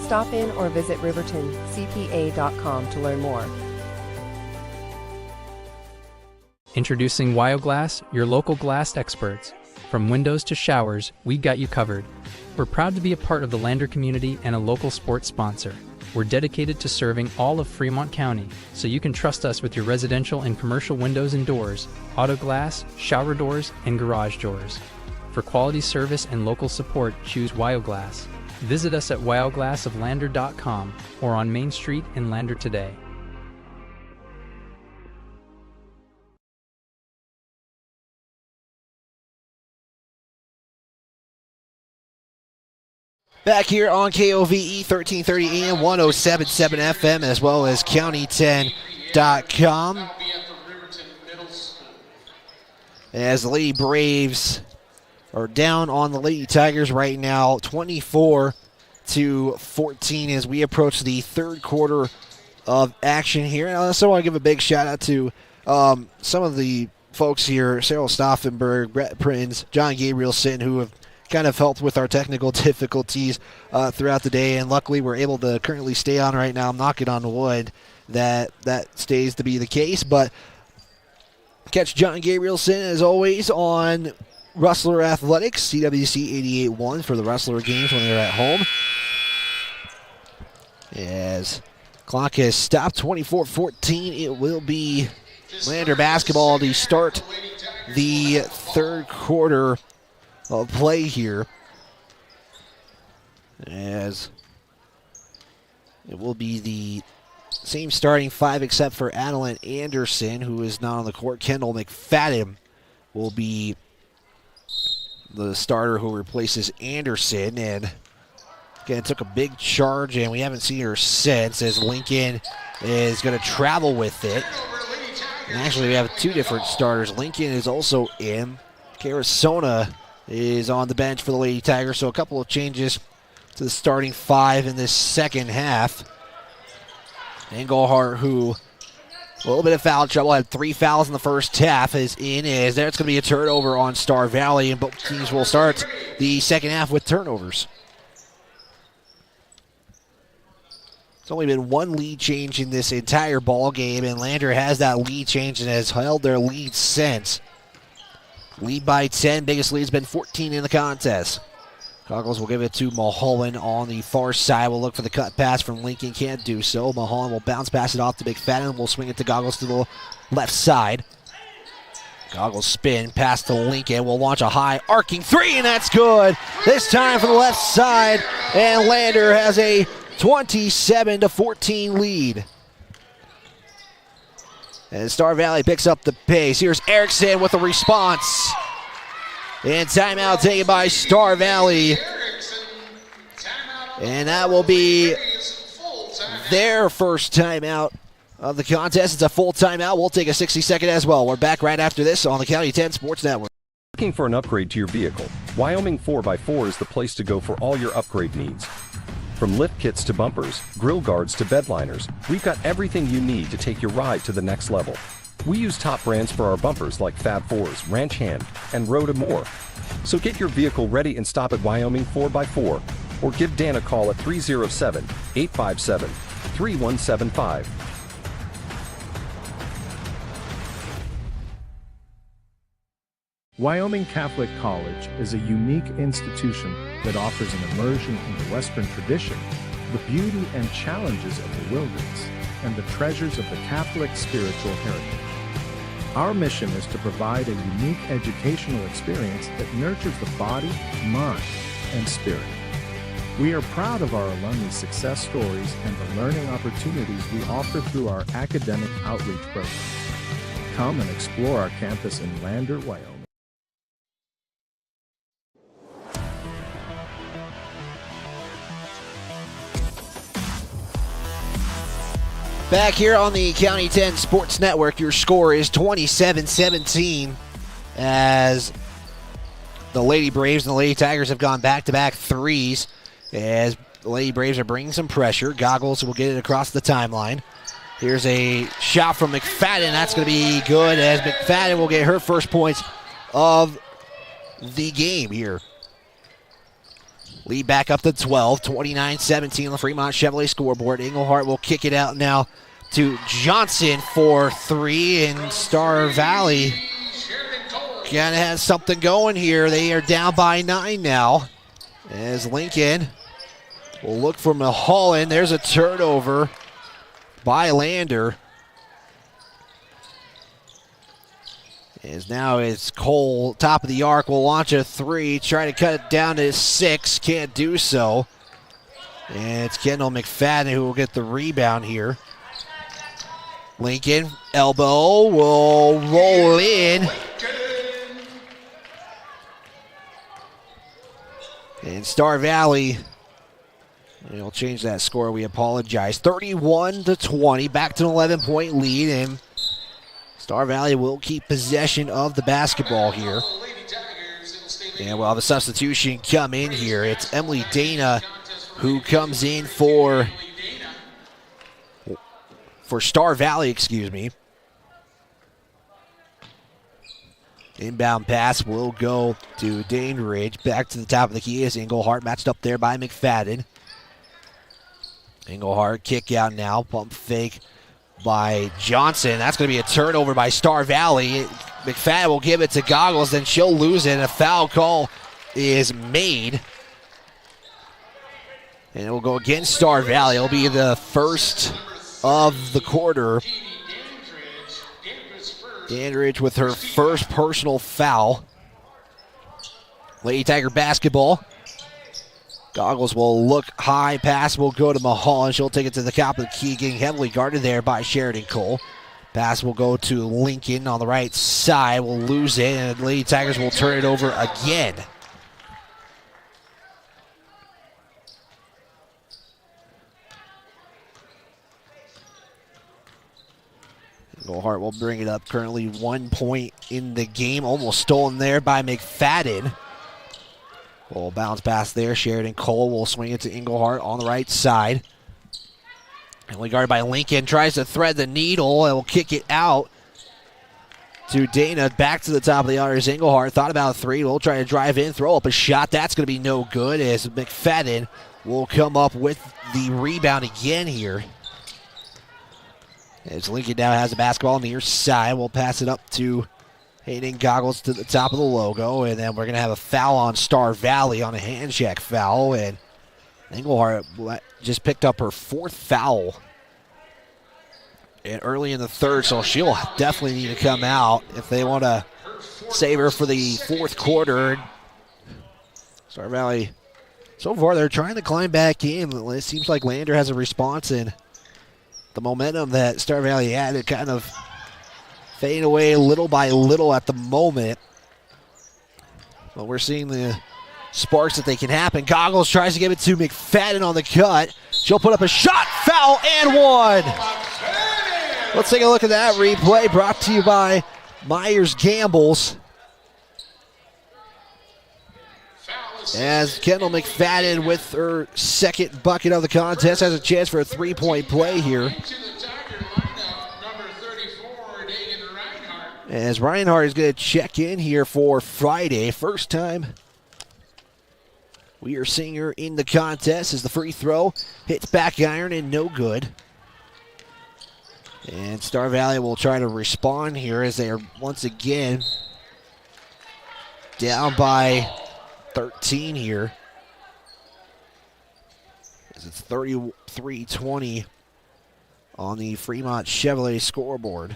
S: Stop in or visit rivertoncpa.com to learn more.
B: Introducing WyoGlass, your local glass experts. From windows to showers, we got you covered. We're proud to be a part of the Lander community and a local sports sponsor. We're dedicated to serving all of Fremont County, so you can trust us with your residential and commercial windows and doors, auto glass, shower doors, and garage doors. For quality service and local support, choose WyoGlass. Visit us at wyoglassoflander.com or on Main Street in Lander today.
A: Back here on KOVE 1330 AM, 107.7 FM, as well as county10.com. As the Lady Braves are down on the Lady Tigers right now, 24-14 as we approach the third quarter of action here. And I also want to give a big shout out to some of the folks here, Cyril Stauffenberg, Brett Prinz, John Gabrielson, who have kind of helped with our technical difficulties throughout the day, and luckily we're able to currently stay on right now. I'm knocking on wood that stays to be the case, but catch John Gabrielson as always on Rustler Athletics, CWC 88.1 for the Rustler games when they're at home. As clock has stopped, 24-14, it will be Lander basketball to start the third quarter of play here, as it will be the same starting five except for Adeline Anderson, who is not on the court. Kendall McFadden will be the starter who replaces Anderson, and again took a big charge, and we haven't seen her since, as Lincoln is going to travel with it. And actually we have two different starters. Lincoln is also in. Carasona is on the bench for the Lady Tigers, so a couple of changes to the starting five in this second half. Engelhart, who a little bit of foul trouble, had 3 fouls in the first half, is in. Is there? It's going to be a turnover on Star Valley, and both teams will start the second half with turnovers. It's only been one lead change in this entire ball game, and Lander has that lead change and has held their lead since. Lead by 10. Biggest lead's been 14 in the contest. Goggles will give it to Mulholland on the far side. We'll look for the cut pass from Lincoln. Can't do so. Mulholland will bounce pass it off to McFadden. We'll swing it to Goggles to the left side. Goggles spin. Pass to Lincoln. Will launch a high arcing three, and that's good. This time from the left side. And Lander has a 27-14 lead. And Star Valley picks up the pace. Here's Erickson with a response. And timeout taken by Star Valley. And that will be their first timeout of the contest. It's a full timeout. We'll take a 60-second as well. We're back right after this on the County 10 Sports Network.
H: Looking for an upgrade to your vehicle? Wyoming 4x4 is the place to go for all your upgrade needs. From lift kits to bumpers, grill guards to bed liners, we've got everything you need to take your ride to the next level. We use top brands for our bumpers like Fab 4s, Ranch Hand, and Road and more. So get your vehicle ready and stop at Wyoming 4x4, or give Dan a call at 307-857-3175.
I: Wyoming Catholic College is a unique institution that offers an immersion in the Western tradition, the beauty and challenges of the wilderness, and the treasures of the Catholic spiritual heritage. Our mission is to provide a unique educational experience that nurtures the body, mind, and spirit. We are proud of our alumni success stories and the learning opportunities we offer through our academic outreach programs. Come and explore our campus in Lander, Wyoming.
A: Back here on the County 10 Sports Network, your score is 27-17 as the Lady Braves and the Lady Tigers have gone back-to-back threes as the Lady Braves are bringing some pressure. Goggles will get it across the timeline. Here's a shot from McFadden. That's going to be good as McFadden will get her first points of the game here. Lead back up to 12, 29-17 on the Fremont Chevrolet scoreboard. Englehart will kick it out now to Johnson for three, and Star Valley kind of has something going here. They are down by 9 now as Lincoln will look for Mulholland. There's a turnover by Lander. As now it's Cole, top of the arc, will launch a three, try to cut it down to 6, can't do so. And it's Kendall McFadden who will get the rebound here. Lincoln, elbow, will roll in. And Star Valley, we'll change that score, we apologize. 31-20, back to an 11-point lead, and Star Valley will keep possession of the basketball here. And we'll have a substitution come in here. It's Emily Dana who comes in for Star Valley, excuse me. Inbound pass will go to Dandridge. Back to the top of the key is Englehart, matched up there by McFadden. Englehart kick out now, pump fake by Johnson. That's going to be a turnover by Star Valley. McFadden will give it to Goggles, then she'll lose it, and a foul call is made. And it will go against Star Valley. It'll be the first of the quarter. Dandridge with her first personal foul. Lady Tiger basketball. Goggles will look high. Pass will go to Mulholland. She'll take it to the top of the key, getting heavily guarded there by Sheridan Cole. Pass will go to Lincoln on the right side. Will lose it, and Lady Tigers will turn it over again. Englehart will bring it up. Currently 1 point in the game. Almost stolen there by McFadden. Will bounce pass there. Sheridan Cole will swing it to Englehart on the right side. Heavily guarded by Lincoln. Tries to thread the needle and will kick it out to Dana. Back to the top of the arc is Englehart. Thought about a three. Will try to drive in. Throw up a shot. That's going to be no good as McFadden will come up with the rebound again here. As Lincoln now has the basketball near side. We'll pass it up to Hayden Goggles to the top of the logo. And then we're going to have a foul on Star Valley on a hand check foul. And Englehart just picked up her fourth foul and early in the third, so she'll definitely need to come out if they want to save her for the fourth quarter. Star Valley, so far they're trying to climb back in. It seems like Lander has a response, and the momentum that Star Valley had, it kind of fading away little by little at the moment. But we're seeing the sparks that they can happen. Goggles tries to give it to McFadden on the cut. She'll put up a shot, foul, and one. Let's take a look at that replay brought to you by Myers Gambles. As Kendall McFadden with her second bucket of the contest has a chance for a three-point play here. As Reinhardt is going to check in here for Friday. First time we are seeing her in the contest as the free throw hits back iron and no good. And Star Valley will try to respond here as they are once again down by 13 here. As it's 33-20 on the Fremont Chevrolet scoreboard.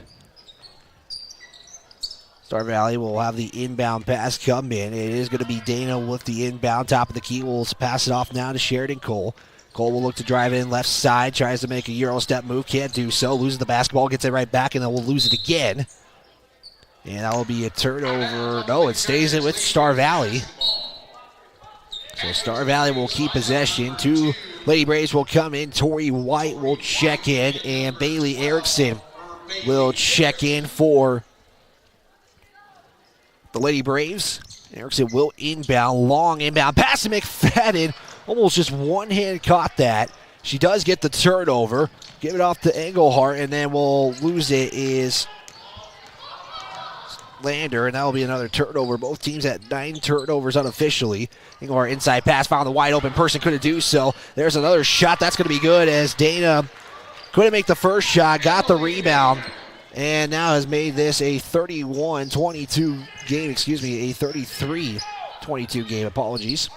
A: Star Valley will have the inbound pass come in. It is going to be Dana with the inbound. Top of the key will pass it off now to Sheridan Cole. Cole will look to drive in left side. Tries to make a Euro step move. Can't do so. Loses the basketball. Gets it right back, and then will lose it again. And that will be a turnover. No, it stays in with Star Valley. So Star Valley will keep possession. Two Lady Braves will come in. Tori White will check in, and Bailey Erickson will check in for the Lady Braves. Erickson will inbound. Long inbound pass to McFadden. Almost just one hand caught that. She does get the turnover. Give it off to Engelhart, and then we'll lose it is Lander, and that will be another turnover. Both teams at 9 turnovers unofficially. Engelhart inside pass, found the wide open person, couldn't do so. There's another shot. That's going to be good as Dana couldn't make the first shot, got the rebound, and now has made this a 31-22 game, excuse me, a 33-22 game, apologies.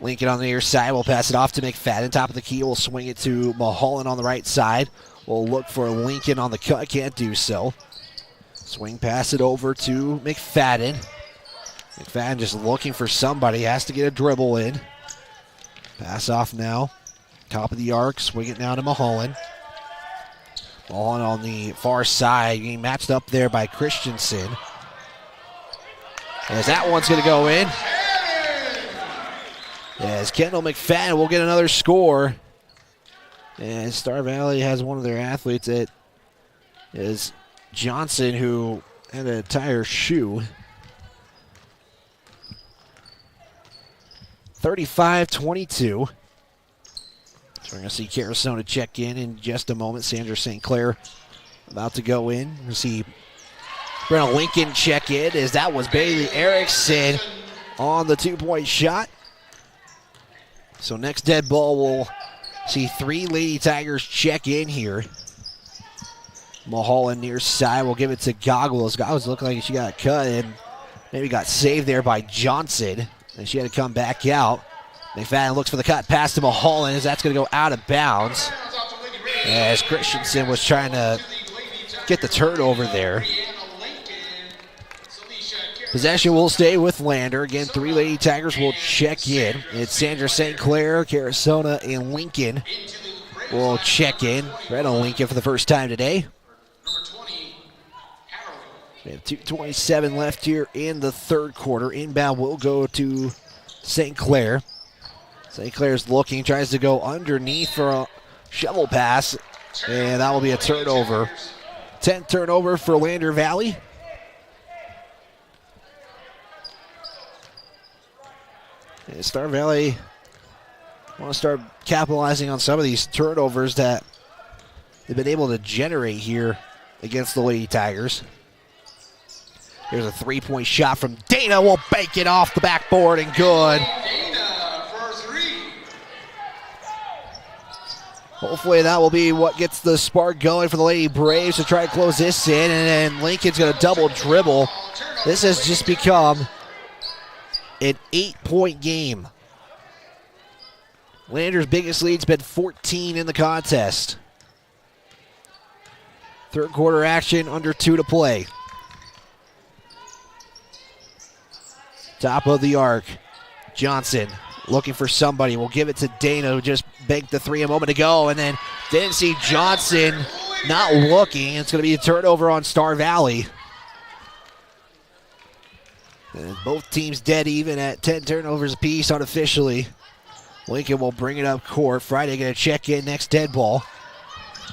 A: Lincoln on the near side will pass it off to McFadden. Top of the key, will swing it to Mulholland on the right side. We'll look for Lincoln on the cut, can't do so. Swing pass it over to McFadden. McFadden just looking for somebody, has to get a dribble in. Pass off now. Top of the arc, swing it now to Mulholland. Mulholland on the far side, being matched up there by Christensen. As that one's going to go in. As Kendall McFadden will get another score. And Star Valley has one of their athletes that is Johnson, who had a tire shoe. 35-22. So we're going to see Carasona check in just a moment. Sandra St. Clair about to go in. We'll see Brenna Lincoln check in as that was Bailey Erickson on the 2-point shot. So next dead ball, we'll see 3 Lady Tigers check in here. Mulholland near side will give it to Goggles. Goggles looked like she got cut and maybe got saved there by Johnson. And she had to come back out. McFadden looks for the cut pass to Mulholland as that's going to go out of bounds. As Christensen was trying to get the turnover there. Possession will stay with Lander. Again, 3 Lady Tigers will check in. It's Sandra St. Clair, Carasona, and Lincoln will check in. Brenna Lincoln for the first time today. We have 2:27 left here in the third quarter. Inbound will go to St. Clair. St. Clair's looking, tries to go underneath for a shovel pass, and that will be a turnover. 10th turnover for Lander Valley. And Star Valley want to start capitalizing on some of these turnovers that they've been able to generate here against the Lady Tigers. Here's a 3-point shot from Dana. Will bank it off the backboard and good. Hopefully that will be what gets the spark going for the Lady Braves to try to close this in. And then Lincoln's going to double dribble. This has just become an 8-point game. Lander's biggest lead's been 14 in the contest. Third quarter action, under 2 to play. Top of the arc. Johnson looking for somebody. We'll give it to Dana, who just banked the 3 a moment ago, and then didn't see Johnson not looking. It's going to be a turnover on Star Valley. And both teams dead even at 10 turnovers apiece unofficially. Lincoln will bring it up court. Friday going to check in next dead ball.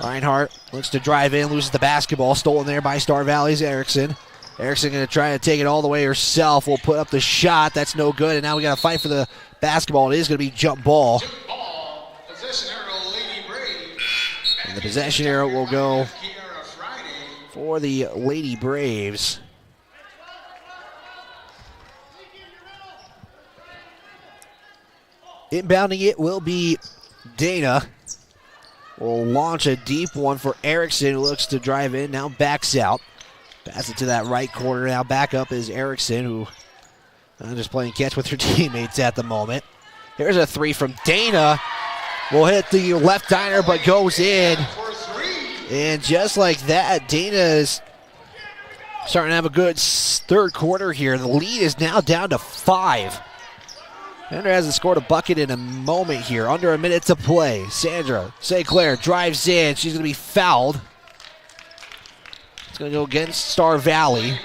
A: Reinhardt looks to drive in, loses the basketball. Stolen there by Star Valley's Erickson. Erickson going to try to take it all the way herself. Will put up the shot. That's no good. And now we got to fight for the basketball. It is going to be jump ball. And the possession arrow will go for the Lady Braves. Inbounding it will be Dana. Will launch a deep one for Erickson, who looks to drive in, now backs out. Pass it to that right corner. Now back up is Erickson, who just playing catch with her teammates at the moment. Here's a 3 from Dana. Will hit the left diner, but goes in. And just like that, Dana is starting to have a good third quarter here. The lead is now down to 5. Lander hasn't scored a bucket in a moment here. Under a minute to play. Sandra St. Clair drives in. She's going to be fouled. It's going to go against Star Valley.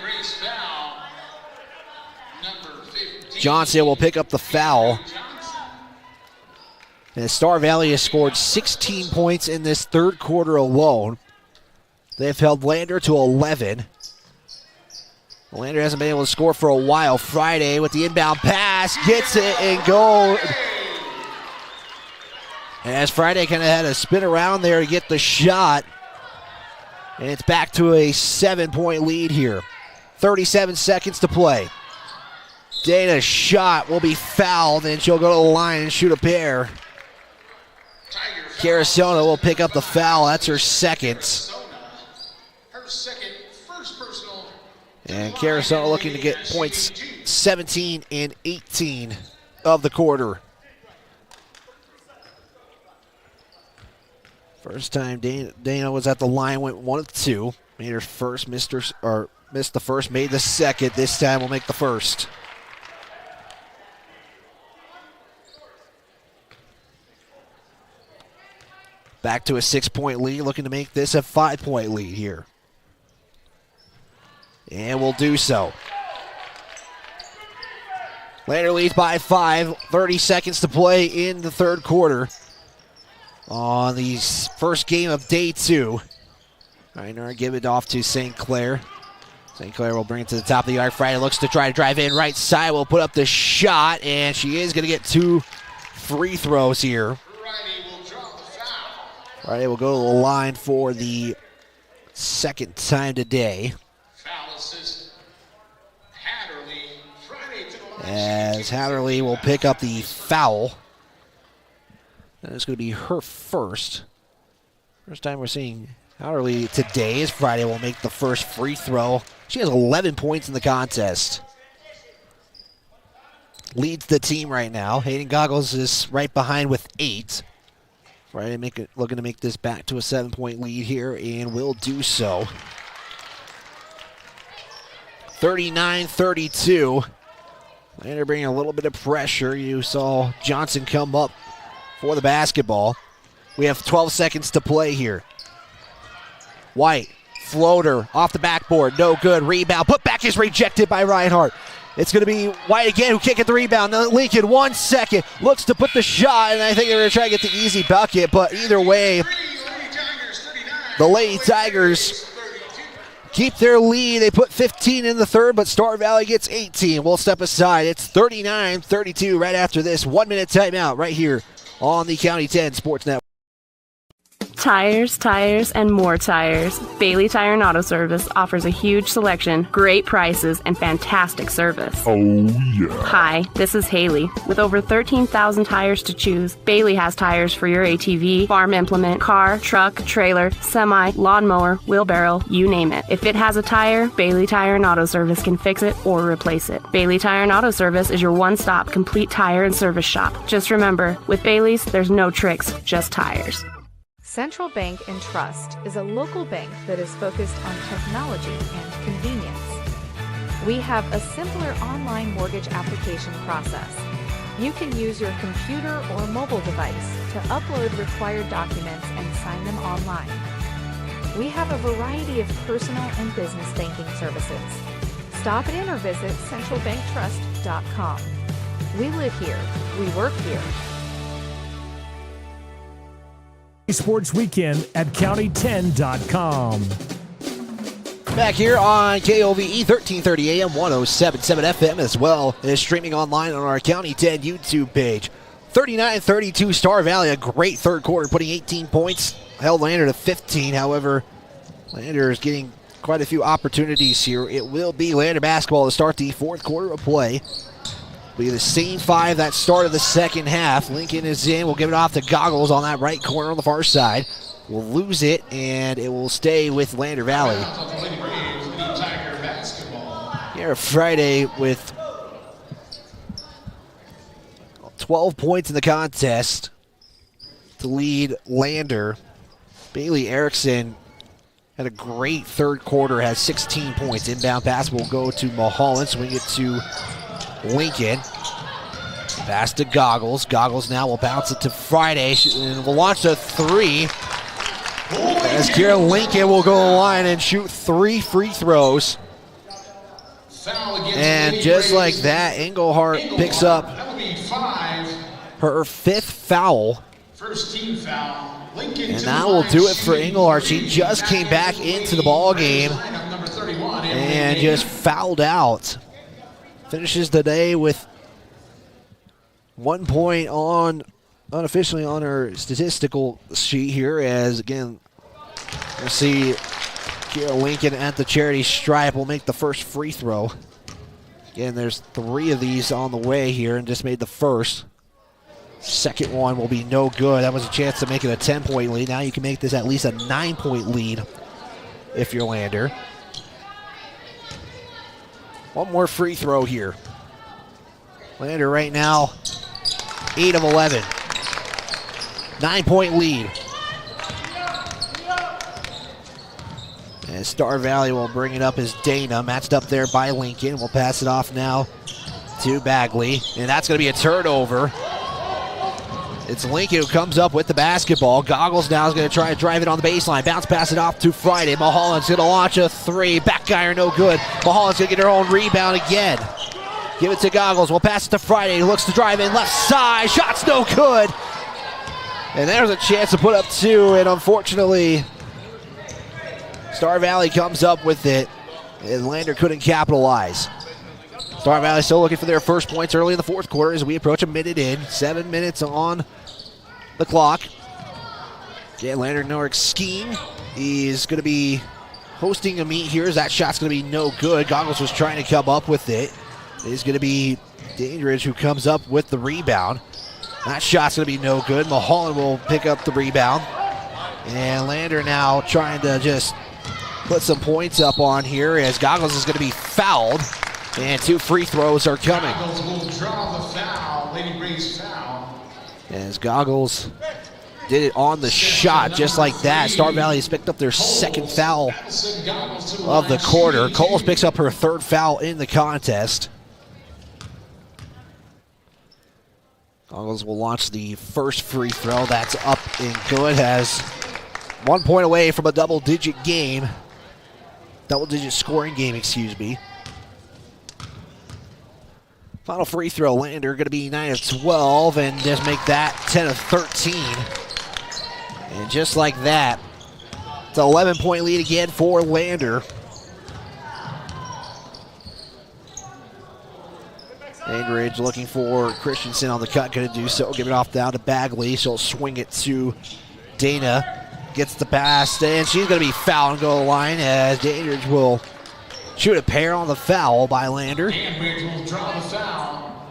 A: Johnson will pick up the foul. And Star Valley has scored 16 points in this third quarter alone. They've held Lander to 11. Lander hasn't been able to score for a while. Friday with the inbound pass, gets it and goal. As Friday kind of had to spin around there to get the shot. And it's back to a 7-point lead here. 37 seconds to play. Dana's shot will be fouled, and she'll go to the line and shoot a pair. Carasona will pick up the foul. That's her second. And Carasona looking to get points 17 and 18 of the quarter. First time Dana was at the line, went 1 of 2. Made her first, missed the first, made the second. This time will make the first. Back to a 6-point lead, looking to make this a 5-point lead here. And will do so. Lander leads by 5, 30 seconds to play in the third quarter. On the first game of day 2. Reiner give it off to St. Clair. St. Clair will bring it to the top of the arc. Friday looks to try to drive in right side. Will put up the shot, and she is going to get 2 free throws here. Friday will go to the line for the second time today. As Hatterley will pick up the foul. That is going to be her first. First time we're seeing Hatterley today, as Friday will make the first free throw. She has 11 points in the contest. Leads the team right now. Hayden Goggles is right behind with 8. Friday looking to make this back to a 7-point lead here, and will do so. 39-32. Lander bringing a little bit of pressure. You saw Johnson come up for the basketball. We have 12 seconds to play here. White, floater, off the backboard, no good. Rebound, put back is rejected by Reinhardt. It's going to be White again who can't get the rebound. Now Lincoln, 1 second, looks to put the shot, and I think they're going to try to get the easy bucket, but either way, the Lady Tigers keep their lead. They put 15 in the third, but Star Valley gets 18. We'll step aside. It's 39-32 right after this 1-minute timeout right here on the County 10 Sports Network.
T: Tires, tires, and more tires. Bailey Tire and Auto Service offers a huge selection, great prices, and fantastic service.
U: Oh, yeah.
T: Hi, this is Haley. With over 13,000 tires to choose, Bailey has tires for your ATV, farm implement, car, truck, trailer, semi, lawnmower, wheelbarrow, you name it. If it has a tire, Bailey Tire and Auto Service can fix it or replace it. Bailey Tire and Auto Service is your one-stop complete tire and service shop. Just remember, with Bailey's, there's no tricks, just tires.
V: Central Bank and Trust is a local bank that is focused on technology and convenience. We have a simpler online mortgage application process. You can use your computer or mobile device to upload required documents and sign them online. We have a variety of personal and business banking services. Stop in or visit centralbanktrust.com. We live here. We work here.
J: Sports Weekend at county10.com.
A: Back here on KOVE 1330 AM, 107.7 FM, as well as streaming online on our County 10 YouTube page. 39-32 Star Valley, a great third quarter, putting 18 points, held Lander to 15. However, Lander is getting quite a few opportunities here. It will be Lander basketball to start the fourth quarter of play. Be the same 5 that started the second half. Lincoln is in. We'll give it off to Goggles on that right corner on the far side. We'll lose it, and it will stay with Lander Valley. Here Friday with 12 points in the contest to lead Lander. Bailey Erickson had a great third quarter, has 16 points. Inbound pass will go to Mulholland, swing it to Lincoln. Pass to Goggles. Goggles now will bounce it to Friday and will launch a 3. As Kira Lincoln will go to the line and shoot 3 free throws. And just like that, Engelhart picks up her 5th foul.
K: First team foul.
A: And that will do it for Engelhart. She just came back into the ball game and just fouled out. Finishes the day with 1 point on unofficially on our statistical sheet here, as again, we'll see Kira Lincoln at the charity stripe will make the first free throw. Again, there's 3 of these on the way here and just made the first. Second one will be no good. That was a chance to make it a 10-point lead. Now you can make this at least a 9-point lead if you're Lander. One more free throw here. Lander right now, 8 of 11. 9-point lead. And Star Valley will bring it up as Dana, matched up there by Lincoln. We'll pass it off now to Bagley, and that's going to be a turnover. It's Lincoln who comes up with the basketball. Goggles now is going to try to drive it on the baseline. Bounce pass it off to Friday. Mulholland's going to launch a 3. Back iron, no good. Mulholland's going to get her own rebound again. Give it to Goggles. We'll pass it to Friday. He looks to drive in left side. Shot's no good. And there's a chance to put up 2, and unfortunately, Star Valley comes up with it, and Lander couldn't capitalize. Star Valley still looking for their first points early in the fourth quarter as we approach a minute in. 7 minutes on the clock. Again, Lander Norrick's scheme is going to be hosting a meet here as that shot's going to be no good. Goggles was trying to come up with it. It is going to be Dandridge who comes up with the rebound. That shot's going to be no good. Mulholland will pick up the rebound. And Lander now trying to just put some points up on here as Goggles is going to be fouled. And 2 free throws are coming.
K: Goggles will draw the foul. Lady Gray's foul.
A: As Goggles did it on the shot just like that. Star Valley has picked up their second foul of the quarter. Coles picks up her 3rd foul in the contest. Goggles will launch the first free throw. That's up and good. Has 1 point away from a double-digit game. Double-digit scoring game, excuse me. Final free throw, Lander going to be 9 of 12 and just make that 10 of 13. And just like that, it's an 11-point lead again for Lander. Dandridge looking for Christensen on the cut, going to do so. Give it off down to Bagley. She'll swing it to Dana. Gets the pass, and she's going to be fouled and go to the line as Dandridge will shoot a pair on the foul by Lander.
K: Dandridge will draw the foul.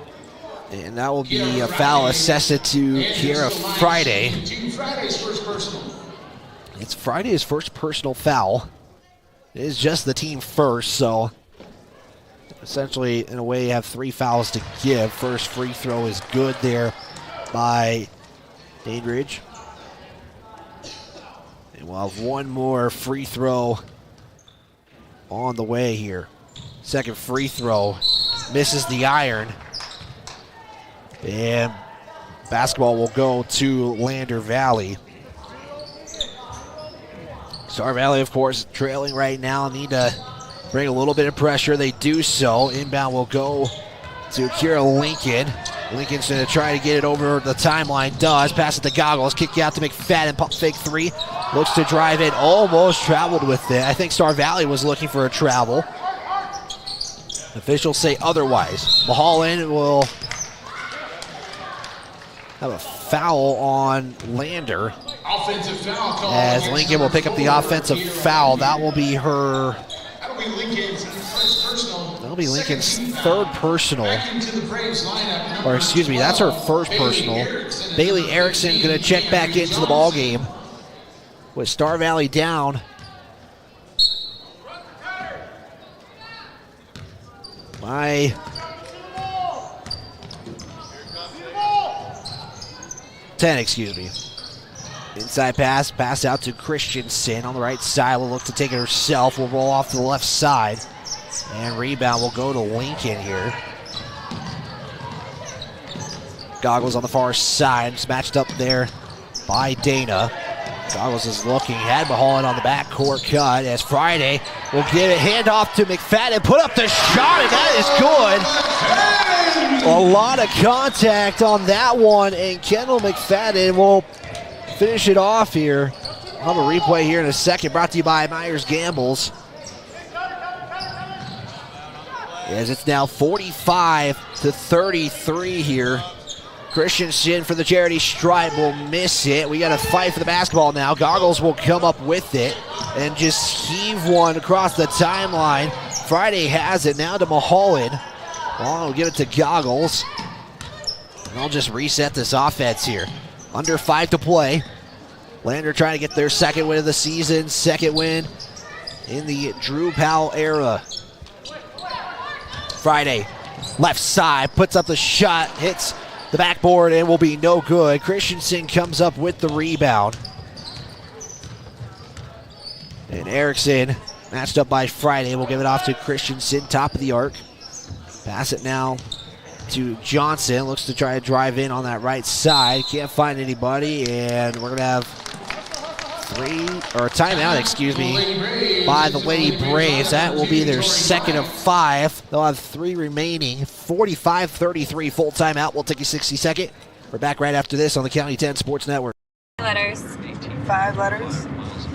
A: And that will be a foul assessed to Kiera Friday.
K: Friday's first personal.
A: It's Friday's first personal foul. It is just the team first, so essentially, in a way, you have 3 fouls to give. First free throw is good there by Dandridge. And we'll have 1 more free throw on the way here. Second free throw misses the iron. And basketball will go to Lander Valley. Star Valley, of course, trailing right now. Need to bring a little bit of pressure. They do so. Inbound will go to Kira Lincoln. Lincoln's going to try to get it over the timeline. Does. Pass it to Goggles. Kick out to McFadden. Pump fake 3. Looks to drive it. Almost traveled with it. I think Star Valley was looking for a travel. Officials say otherwise. Mulholland will have a foul on Lander.
K: Offensive foul call.
A: As Lincoln will pick up the offensive foul. That will be her.
K: That'll be Lincoln's first personal.
A: That'll be Lincoln's 3rd personal.
K: Back into the Braves lineup.
A: Or excuse me, that's her first personal. Bailey Erickson going to check back into the ball game with Star Valley down. By 10, excuse me. Inside pass out to Christensen on the right side. Will look to take it herself. Will roll off to the left side. And rebound will go to Lincoln here. Goggles on the far side. It's matched up there by Dana. Goggles is looking. Had Mulholland on the backcourt cut as Friday will give it handoff to McFadden. Put up the shot, and that is good. A lot of contact on that one, and Kendall McFadden will finish it off here. I'll have a replay here in a second, brought to you by Myers Gambles. As it's now 45-33 here Christensen for the charity stripe will miss it. We got to fight for the basketball now. Goggles will come up with it and just heave one across the timeline. Friday has it now to Mulholland. Well, we'll give it to Goggles. And I'll just reset this offense here. Under 5 to play. Lander trying to get their second win of the season. Second win in the Drew Powell era. Friday, left side, puts up the shot, hits the backboard, and will be no good. Christensen comes up with the rebound. And Erickson, matched up by Friday, will give it off to Christensen, top of the arc. Pass it now to Johnson. Looks to try to drive in on that right side. Can't find anybody, and we're going to have timeout, by the Lady Braves. That will be their second of 5. They'll have 3 remaining. 45-33 full timeout. We'll take a 60-second. We're back right after this on the County 10 Sports Network.
E: Letters.
F: 5 letters.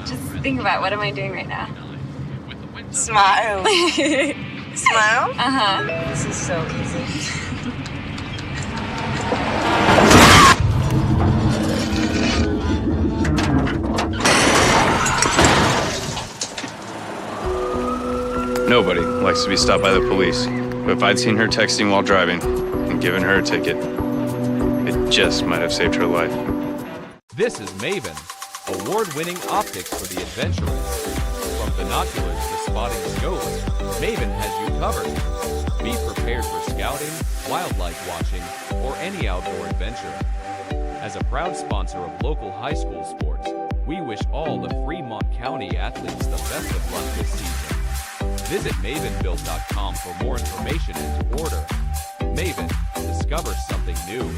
E: Just think about, what am I doing right now?
F: Smile. Smile?
E: Uh-huh.
F: This is so easy.
G: Nobody likes to be stopped by the police, but if I'd seen her texting while driving and given her a ticket, it just might have saved her life.
N: This is Maven, award-winning optics for the adventurous. From binoculars to spotting scopes, Maven has you covered. Be prepared for scouting, wildlife watching, or any outdoor adventure. As a proud sponsor of local high school sports, we wish all the Fremont County athletes the best of luck this season. Visit mavenbuild.com for more information and to order. Maven, discover something new.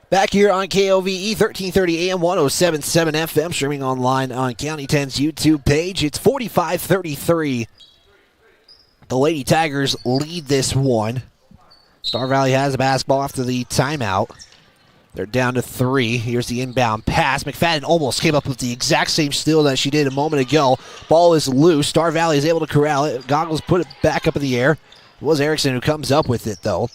A: Back here on KOVE 1330 AM 107.7 FM, streaming online on County 10's YouTube page. It's 45-33. The Lady Tigers lead this one. Star Valley has a basketball after the timeout. They're down to 3. Here's the inbound pass. McFadden almost came up with the exact same steal that she did a moment ago. Ball is loose. Star Valley is able to corral it. Goggles put it back up in the air. It was Erickson who comes up with it, though.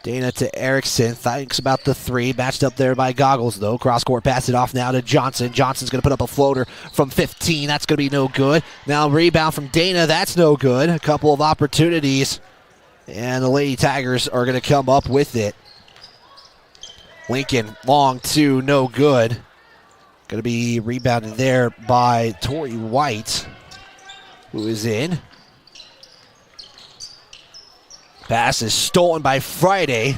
A: Dana to Erickson. Thinks about the 3. Matched up there by Goggles, though. Cross-court pass it off now to Johnson. Johnson's going to put up a floater from 15. That's going to be no good. Now rebound from Dana. That's no good. A couple of opportunities. And the Lady Tigers are going to come up with it. Lincoln, long 2, no good. Going to be rebounded there by Tori White, who is in. Pass is stolen by Friday.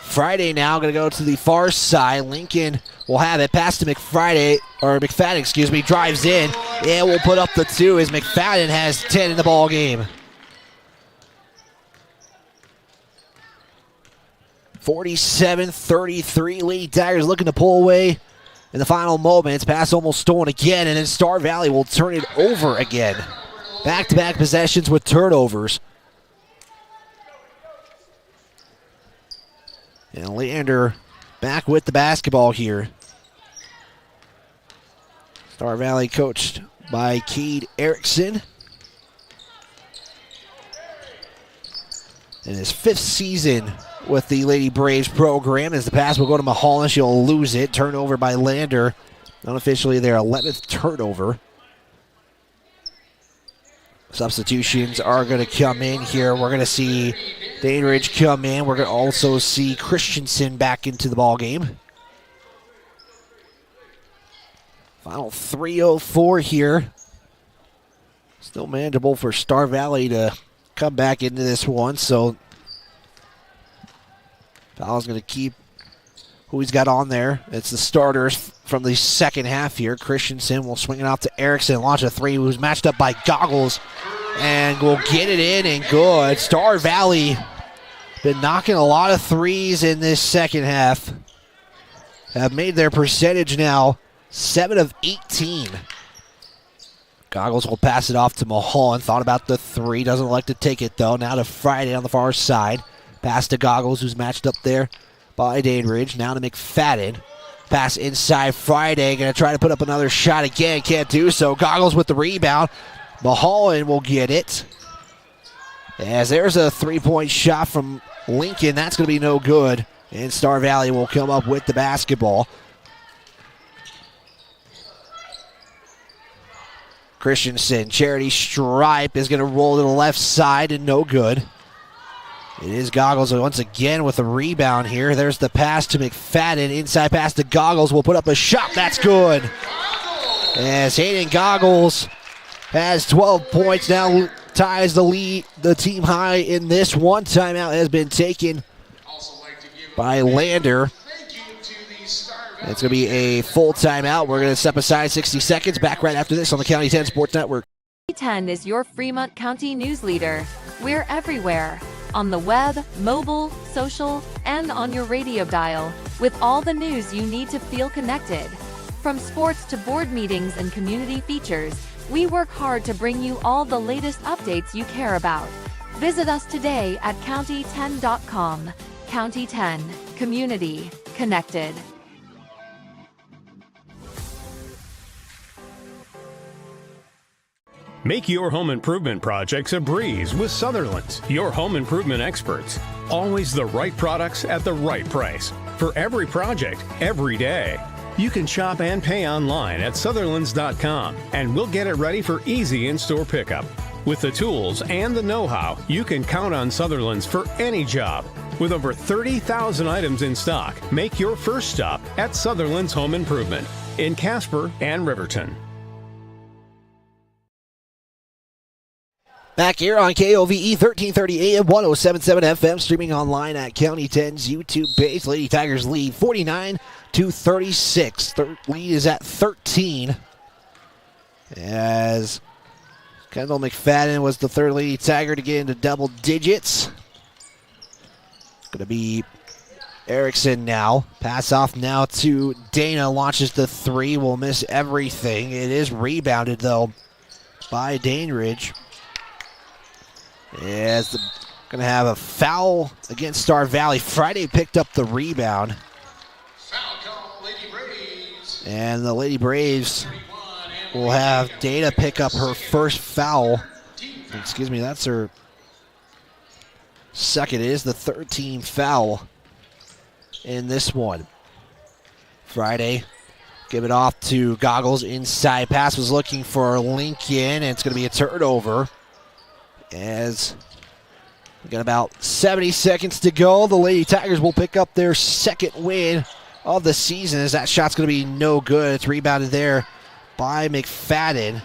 A: Friday now going to go to the far side. Lincoln will have it. Pass to McFadden, drives in. And will put up the 2 as McFadden has 10 in the ball game. 47-33. Lady Tigers looking to pull away in the final moments. Pass almost stolen again, and then Star Valley will turn it over again. Back-to-back possessions with turnovers. And Leander back with the basketball here. Star Valley coached by Cade Erickson. In his 5th season with the Lady Braves program, as the pass will go to Mulholland. She'll lose it. Turnover by Lander. Unofficially their 11th turnover. Substitutions are going to come in here. We're going to see Daneridge come in. We're going to also see Christensen back into the ball game. Final 3:04 here. Still manageable for Star Valley to come back into this one, so Powell's going to keep who he's got on there. It's the starters from the second half here. Christensen will swing it out to Erickson, launch a 3, who's matched up by Goggles, and will get it in and good. Star Valley been knocking a lot of 3s in this second half. Have made their percentage now 7 of 18. Goggles will pass it off to Mulholland. Thought about the 3. Doesn't like to take it, though. Now to Friday on the far side. Pass to Goggles, who's matched up there by Daneridge. Now to McFadden. Pass inside. Friday going to try to put up another shot again. Can't do so. Goggles with the rebound. Mulholland will get it. As there's a three-point shot from Lincoln. That's going to be no good. And Star Valley will come up with the basketball. Christensen, charity stripe is going to roll to the left side and no good. It is Goggles once again with a rebound here. There's the pass to McFadden. Inside pass to Goggles. Will put up a shot. That's good. As Hayden Goggles has 12 points. Now ties the lead, the team high in this one. Timeout has been taken by Lander. It's going to be a full timeout. We're going to step aside 60 seconds. Back right after this on the County 10 Sports Network.
L: County 10 is your Fremont County news leader. We're everywhere. On the web, mobile, social, and on your radio dial. With all the news you need to feel connected. From sports to board meetings and community features, we work hard to bring you all the latest updates you care about. Visit us today at county10.com. County 10. Community. Connected.
J: Make your home improvement projects a breeze with Sutherland's, your home improvement experts. Always the right products at the right price. For every project, every day. You can shop and pay online at Sutherlands.com, and we'll get it ready for easy in-store pickup. With the tools and the know-how, you can count on Sutherlands for any job. With over 30,000 items in stock, make your first stop at Sutherland's Home Improvement in Casper and Riverton.
A: Back here on KOVE 1330 AM 1077 FM, streaming online at County 10's YouTube page. Lady Tigers lead 49-36. Lead is at 13. As Kendall McFadden was the third Lady Tiger to get into double digits. It's going to be Erickson now. Pass off now to Dana. Launches the three. Will miss everything. It is rebounded, though, by Daneridge. As going to have a foul against Star Valley. Friday picked up the rebound. And the Lady Braves will have Dana pick up her first foul. Excuse me, that's her second. It is the third team foul in this one. Friday give it off to Goggles. Inside pass was looking for Lincoln, and it's going to be a turnover. As we got about 70 seconds to go, the Lady Tigers will pick up their second win of the season, as that shot's going to be no good. It's rebounded there by McFadden.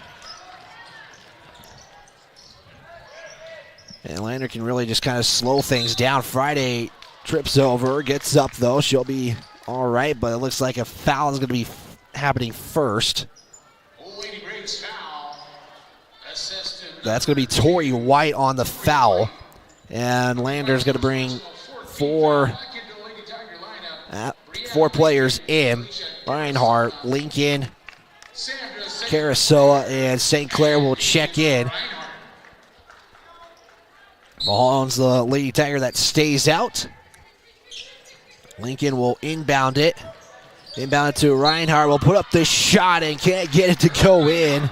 A: And Lander can really just kind of slow things down. Friday trips over, gets up though. She'll be all right, but it looks like a foul is going to be happening first. That's going to be Tori White on the foul. And Lander's going to bring four players in. Reinhardt, Lincoln, Carasoa, and St. Clair will check in. Mahomes, the Lady Tiger that stays out. Lincoln will inbound it. Inbound it to Reinhardt. Will put up the shot and can't get it to go in.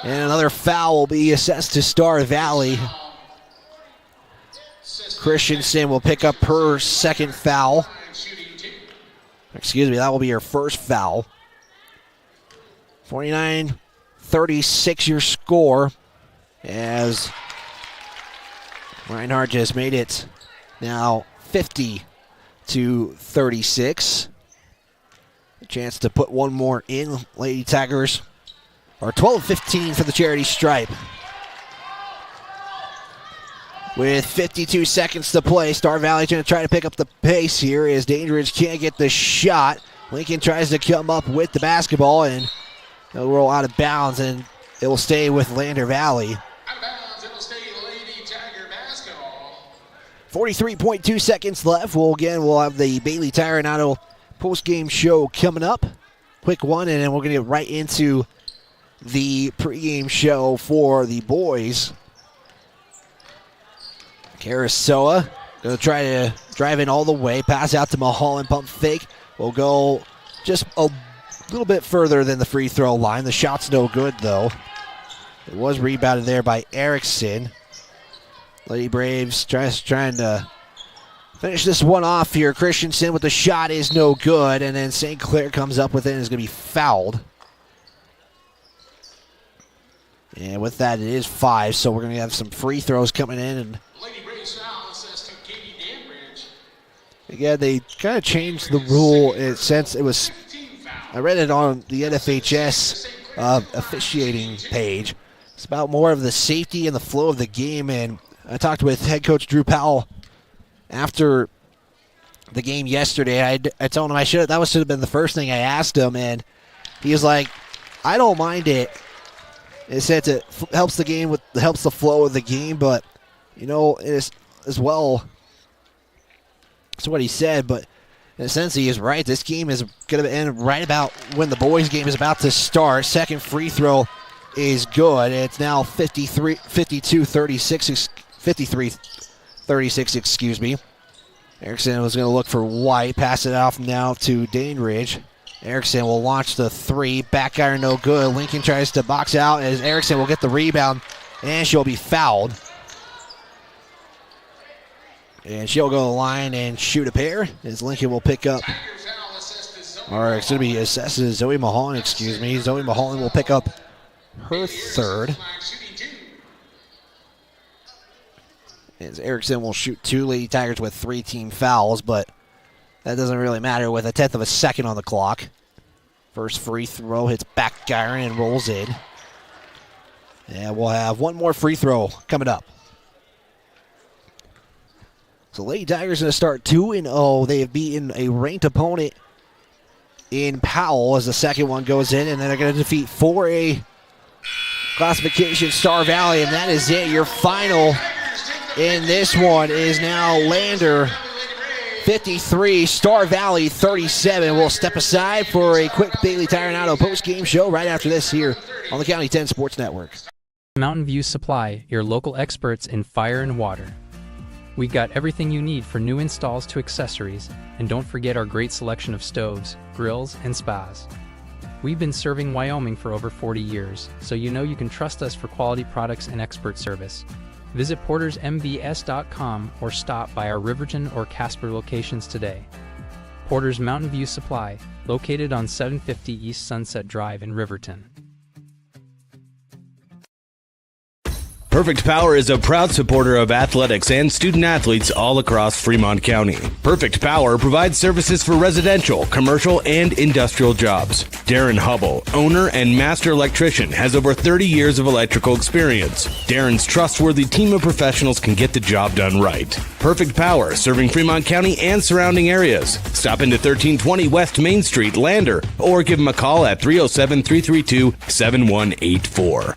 A: And another foul will be assessed to Star Valley. Christensen will pick up her second foul. Excuse me, that will be her first foul. 49-36 your score, as Reinhardt just made it now 50-36. A chance to put one more in. Lady Tigers are 12-15 for the charity stripe. With 52 seconds to play, Star Valley's going to try to pick up the pace here as Dangerous can't get the shot. Lincoln tries to come up with the basketball, and it'll roll out of bounds, and it will stay with Lander Valley. 43.2 seconds left. We'll have the Bailey Tire and Auto post-game show coming up. Quick one, and then we're going to get right into the pregame show for the boys. Carasoa going to try to drive in all the way. Pass out to Mulholland. Pump fake. Will go just a little bit further than the free throw line. The shot's no good, though. It was rebounded there by Erickson. Lady Braves trying to finish this one off here. Christensen with the shot is no good, and then St. Clair comes up with it and is going to be fouled. And with that, it is 5, so we're going to have some free throws coming in. And again, they kind of changed the rule since it was, I read it on the NFHS officiating page. It's about more of the safety and the flow of the game, and I talked with head coach Drew Powell after the game yesterday. I told him that should have been the first thing I asked him, and he was like, I don't mind it. It said it helps the game, helps the flow of the game, but it is as well. That's what he said, but in a sense he is right. This game is going to end right about when the boys' game is about to start. Second free throw is good. It's now 53-36, excuse me. Erickson was going to look for White, pass it off now to Daneridge. Erickson will launch the 3, back iron no good. Lincoln tries to box out as Erickson will get the rebound, and she'll be fouled. And she'll go to the line and shoot a pair as Lincoln will pick up. Or it's going to be assessed as Zoe Mulholland, excuse me. Zoe Mulholland will pick up her third. As Erickson will shoot 2. Lady Tigers with 3 team fouls, but that doesn't really matter with a 1/10 of a second on the clock. First free throw hits back iron and rolls in. And we'll have one more free throw coming up. So Lady Tigers going to start 2-0. They have beaten a ranked opponent in Powell as the second one goes in, and then they're going to defeat 4A classification Star Valley, and that is it. Your final in this one is now Lander 53, Star Valley 37. We'll step aside for a quick Bailey Tire and Auto post-game show right after this here on the County 10 Sports Network.
B: Mountain View Supply, your local experts in fire and water. We got everything you need for new installs to accessories, and don't forget our great selection of stoves, grills, and spas. We've been serving Wyoming for over 40 years, so you know you can trust us for quality products and expert service. Visit portersmbs.com or stop by our Riverton or Casper locations today. Porter's Mountain View Supply, located on 750 East Sunset Drive in Riverton.
C: Perfect Power is a proud supporter of athletics and student athletes all across Fremont County. Perfect Power provides services for residential, commercial, and industrial jobs. Darren Hubble, owner and master electrician, has over 30 years of electrical experience. Darren's trustworthy team of professionals can get the job done right. Perfect Power, serving Fremont County and surrounding areas. Stop into 1320 West Main Street, Lander, or give them a call at 307-332-7184.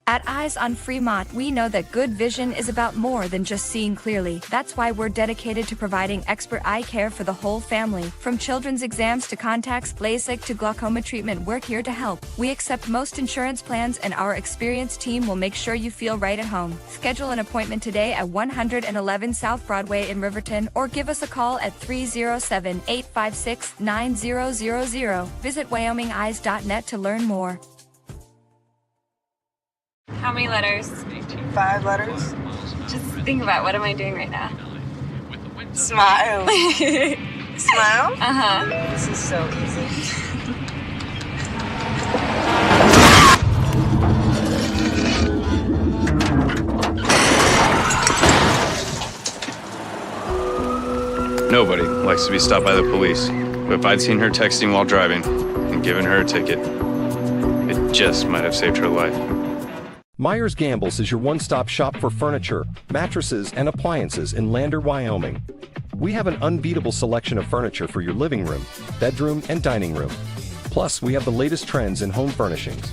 D: At Eyes on Fremont, we know that good vision is about more than just seeing clearly. That's why we're dedicated to providing expert eye care for the whole family. From children's exams to contacts, LASIK to glaucoma treatment, we're here to help. We accept most insurance plans, and our experienced team will make sure you feel right at home. Schedule an appointment today at 111 South Broadway in Riverton, or give us a call at 307-856-9000. Visit WyomingEyes.net to learn more.
E: How many letters?
F: 5 letters.
E: Just think about, what am I doing right now?
F: Smile. Smile?
E: Uh-huh.
F: This is so easy.
G: Nobody likes to be stopped by the police, but if I'd seen her texting while driving and given her a ticket, it just might have saved her life.
H: Myers Gambles is your one-stop shop for furniture, mattresses, and appliances in Lander, Wyoming. We have an unbeatable selection of furniture for your living room, bedroom, and dining room. Plus, we have the latest trends in home furnishings.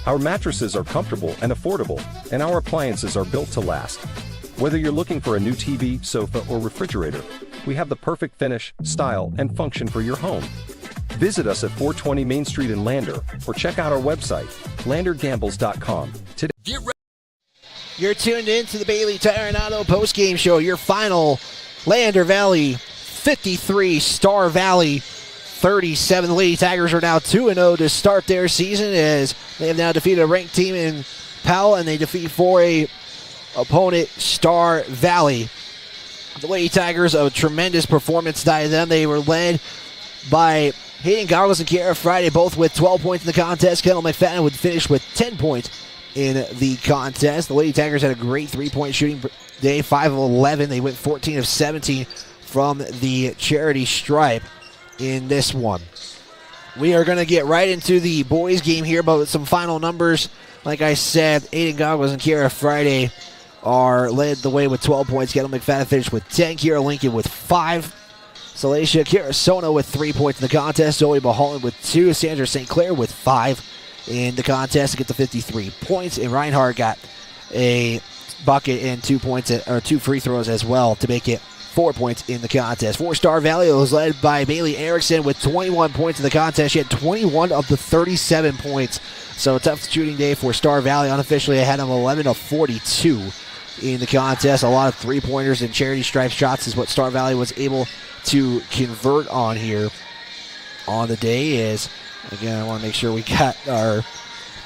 H: Our mattresses are comfortable and affordable, and our appliances are built to last. Whether you're looking for a new TV, sofa, or refrigerator, we have the perfect finish, style, and function for your home. Visit us at 420 Main Street in Lander, or check out our website, landergambles.com. Today.
A: You're tuned in to the Bailey Tire and Auto postgame show. Your final, Lander Valley 53, Star Valley 37. The Lady Tigers are now 2-0 to start their season, as they have now defeated a ranked team in Powell, and they defeat 4A opponent, Star Valley. The Lady Tigers, a tremendous performance by them. They were led by Hayden Goggles and Kiara Friday, both with 12 points in the contest. Kendall McFadden would finish with 10 points in the contest. The Lady Tigers had a great three-point shooting day, 5 of 11. They went 14 of 17 from the charity stripe in this one. We are going to get right into the boys game here, but with some final numbers. Like I said, Aiden Goggles and Kiara Friday are led the way with 12 points. Kendall McFadden finished with 10. Kiera Lincoln with 5. Salacia Kirasona with 3 points in the contest. Zoe Mulholland with 2. Sandra St. Clair with 5 in the contest to get the 53 points. And Reinhardt got a bucket and 2 points, or 2 free throws as well to make it 4 points in the contest. For Star Valley, it was led by Bailey Erickson with 21 points in the contest. She had 21 of the 37 points. So a tough shooting day for Star Valley. Unofficially, I had them 11 of 42 in the contest. A lot of three-pointers and charity stripe shots is what Star Valley was able to convert on here on the day. Is, again, I want to make sure we got our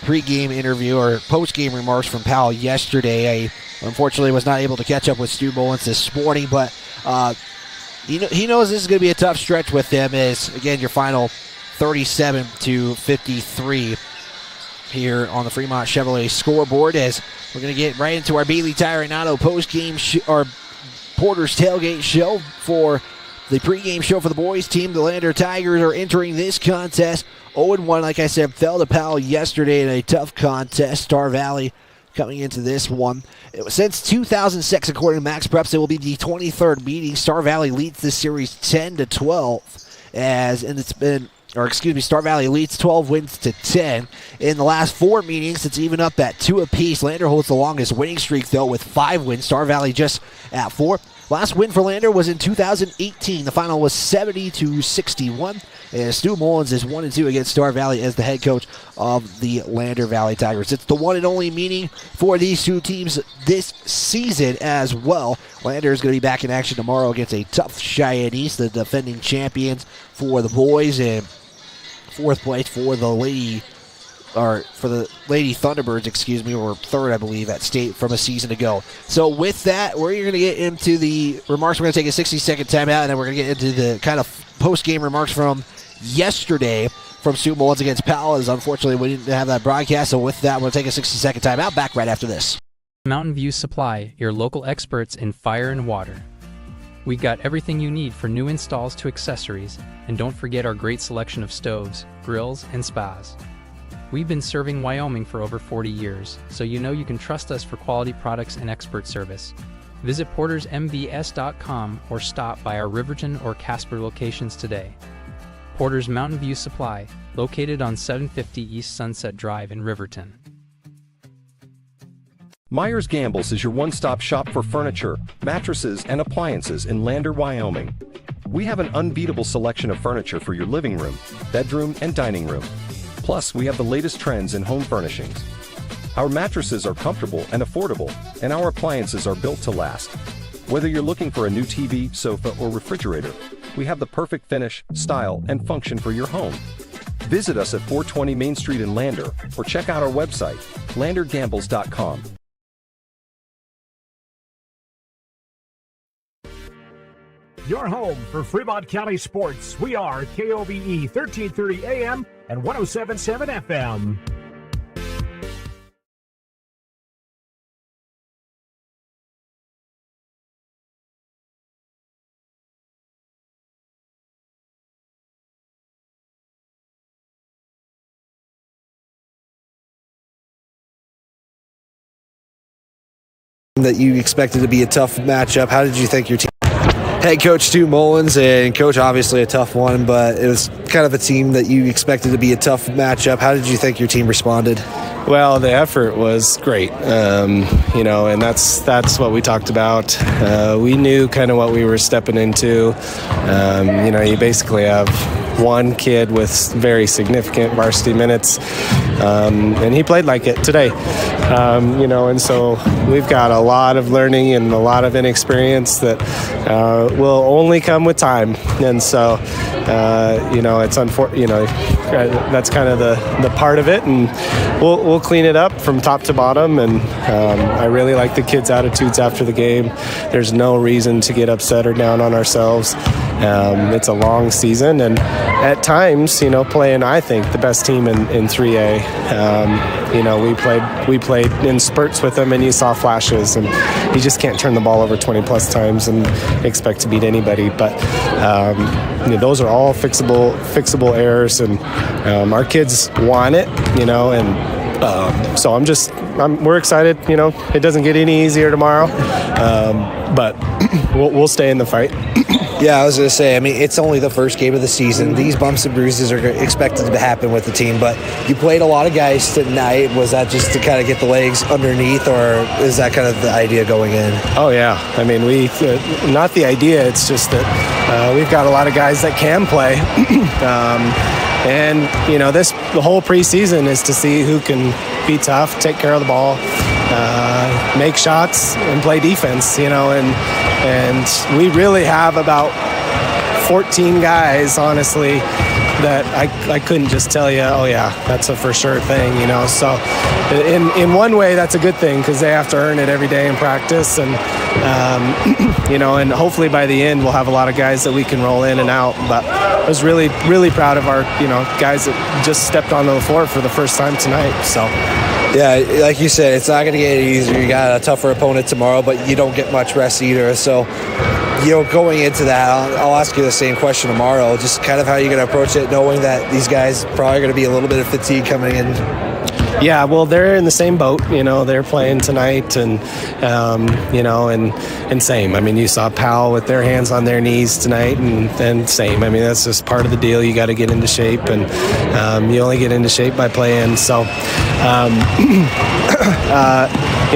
A: pregame interview or postgame remarks from Powell yesterday. I unfortunately was not able to catch up with Stu Mullins this morning, but he knows this is going to be a tough stretch with them. As, again, your final 37-53 here on the Fremont Chevrolet scoreboard, as we're going to get right into our Bailey Tire and Auto post-game or Porter's Tailgate show for the pregame show for the boys team. The Lander Tigers are entering this contest 0-1, like I said, fell to Powell yesterday in a tough contest. Star Valley coming into this one. Since 2006, according to Max Preps, it will be the 23rd meeting. Star Valley leads this series 10-12, Star Valley leads 12 wins to 10. In the last 4 meetings, it's even up at 2 apiece. Lander holds the longest winning streak, though, with 5 wins. Star Valley just at 4. Last win for Lander was in 2018. The final was 70-61. And Stu Mullins is 1-2 against Star Valley as the head coach of the Lander Valley Tigers. It's the one and only meeting for these two teams this season as well. Lander is going to be back in action tomorrow against a tough Cheyenne, the defending champions for the boys, and 4th place for the Lady Thunderbirds, or 3rd, I believe, at state from a season ago. So with that, we're going to get into the remarks. We're going to take a 60-second timeout, and then we're going to get into the kind of post-game remarks from yesterday from Stu Mullins against Powell, as unfortunately we didn't have that broadcast. So with that, we'll take a 60-second timeout. Back right after this.
B: Mountain View Supply, your local experts in fire and water. We got everything you need for new installs to accessories, and don't forget our great selection of stoves, grills, and spas. We've been serving Wyoming for over 40 years, so you know you can trust us for quality products and expert service. Visit portersmvs.com or stop by our Riverton or Casper locations today. Porter's Mountain View Supply, located on 750 East Sunset Drive in Riverton.
H: Myers Gambles is your one-stop shop for furniture, mattresses, and appliances in Lander, Wyoming. We have an unbeatable selection of furniture for your living room, bedroom, and dining room. Plus, we have the latest trends in home furnishings. Our mattresses are comfortable and affordable, and our appliances are built to last. Whether you're looking for a new TV, sofa, or refrigerator, we have the perfect finish, style, and function for your home. Visit us at 420 Main Street in Lander, or check out our website, landergambles.com.
I: Your home for Fremont County sports. We are KOVE 1330 AM and 107.7 FM.
A: That you expected to be a tough matchup. How did you think your team? Head coach Stu Mullins, and coach obviously a tough one, but it was kind of a team that you expected to be a tough matchup. How did you think your team responded?
M: Well, the effort was great, and that's what we talked about. We knew kind of what we were stepping into. You basically have one kid with very significant varsity minutes, and he played like it today. And so we've got a lot of learning and a lot of inexperience that will only come with time. And so, it's unfortunate. That's kind of the part of it, and we'll clean it up from top to bottom. And I really like the kids' attitudes after the game. There's no reason to get upset or down on ourselves. It's a long season, and at times, playing, I think, the best team in 3A. We played in spurts with them, and you saw flashes, and you just can't turn the ball over 20-plus times and expect to beat anybody. But those are all fixable errors, and our kids want it, so we're excited. It doesn't get any easier tomorrow, but we'll stay in the fight.
A: Yeah, I was going to say, it's only the first game of the season. These bumps and bruises are expected to happen with the team, but you played a lot of guys tonight. Was that just to kind of get the legs underneath, or is that kind of the idea going in?
M: Oh, yeah. We not the idea. It's just that we've got a lot of guys that can play. And, the whole preseason is to see who can be tough, take care of the ball, make shots, and play defense, and we really have about 14 guys, honestly, that I couldn't just tell you, oh, yeah, that's a for sure thing, So in one way, that's a good thing because they have to earn it every day in practice. And, and hopefully by the end, we'll have a lot of guys that we can roll in and out. But I was really, really proud of our, guys that just stepped onto the floor for the first time tonight. So.
A: Yeah, like you said, it's not going to get any easier. You got a tougher opponent tomorrow, but you don't get much rest either. So, going into that, I'll ask you the same question tomorrow. Just kind of how you're going to approach it, knowing that these guys probably going to be a little bit of fatigue coming in.
M: Yeah, well, they're in the same boat. They're playing tonight, and and same. You saw Powell with their hands on their knees tonight, and same. That's just part of the deal. You got to get into shape, and you only get into shape by playing. So,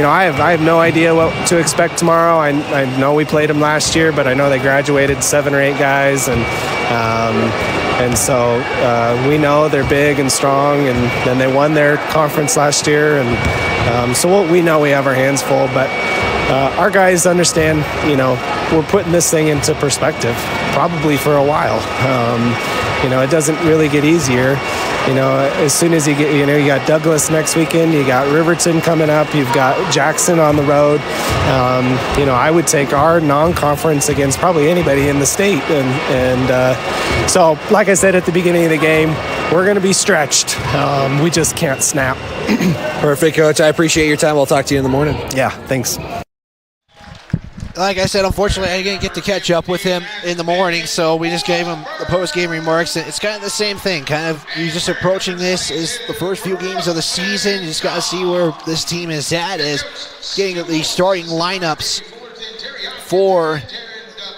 M: I have no idea what to expect tomorrow. I know we played them last year, but I know they graduated 7 or 8 guys, and so we know they're big and strong, and then they won their conference last year, and so we know we have our hands full. But our guys understand, we're putting this thing into perspective, probably for a while. It doesn't really get easier. As soon as you get, you got Douglas next weekend, you got Riverton coming up, you've got Jackson on the road. I would take our non-conference against probably anybody in the state. And so, like I said at the beginning of the game, we're going to be stretched. We just can't snap.
A: Perfect, Coach. I appreciate your time. I'll talk to you in the morning.
M: Yeah, thanks.
A: Like I said, unfortunately, I didn't get to catch up with him in the morning, so we just gave him the post-game remarks. It's kind of the same thing. You're just approaching this as the first few games of the season. You just got to see where this team is at, as getting the starting lineups for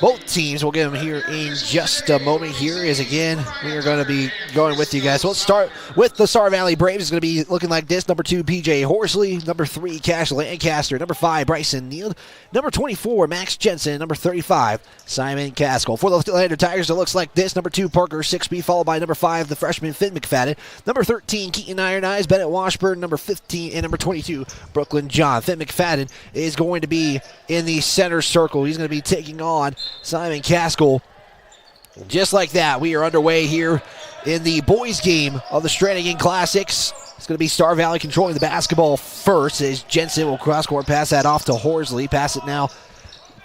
A: both teams. We'll get them here in just a moment. Here is, again, we are going to be going with you guys. So let's start with the Star Valley Braves. It's going to be looking like this. Number 2, PJ Horsley. Number 3, Cash Lancaster. Number 5, Bryson Neal. Number 24, Max Jensen. Number 35, Simon Caskell. For the Lander Tigers, it looks like this. Number 2, Parker 6B, followed by number 5, the freshman Finn McFadden. Number 13, Keaton Iron Eyes, Bennett Washburn. Number 15 and number 22, Brooklyn John. Finn McFadden is going to be in the center circle. He's going to be taking on Simon Caskell. Just like that, we are underway here in the boys' game of the Strannigan Classics. It's going to be Star Valley controlling the basketball first, as Jensen will cross-court pass that off to Horsley. Pass it now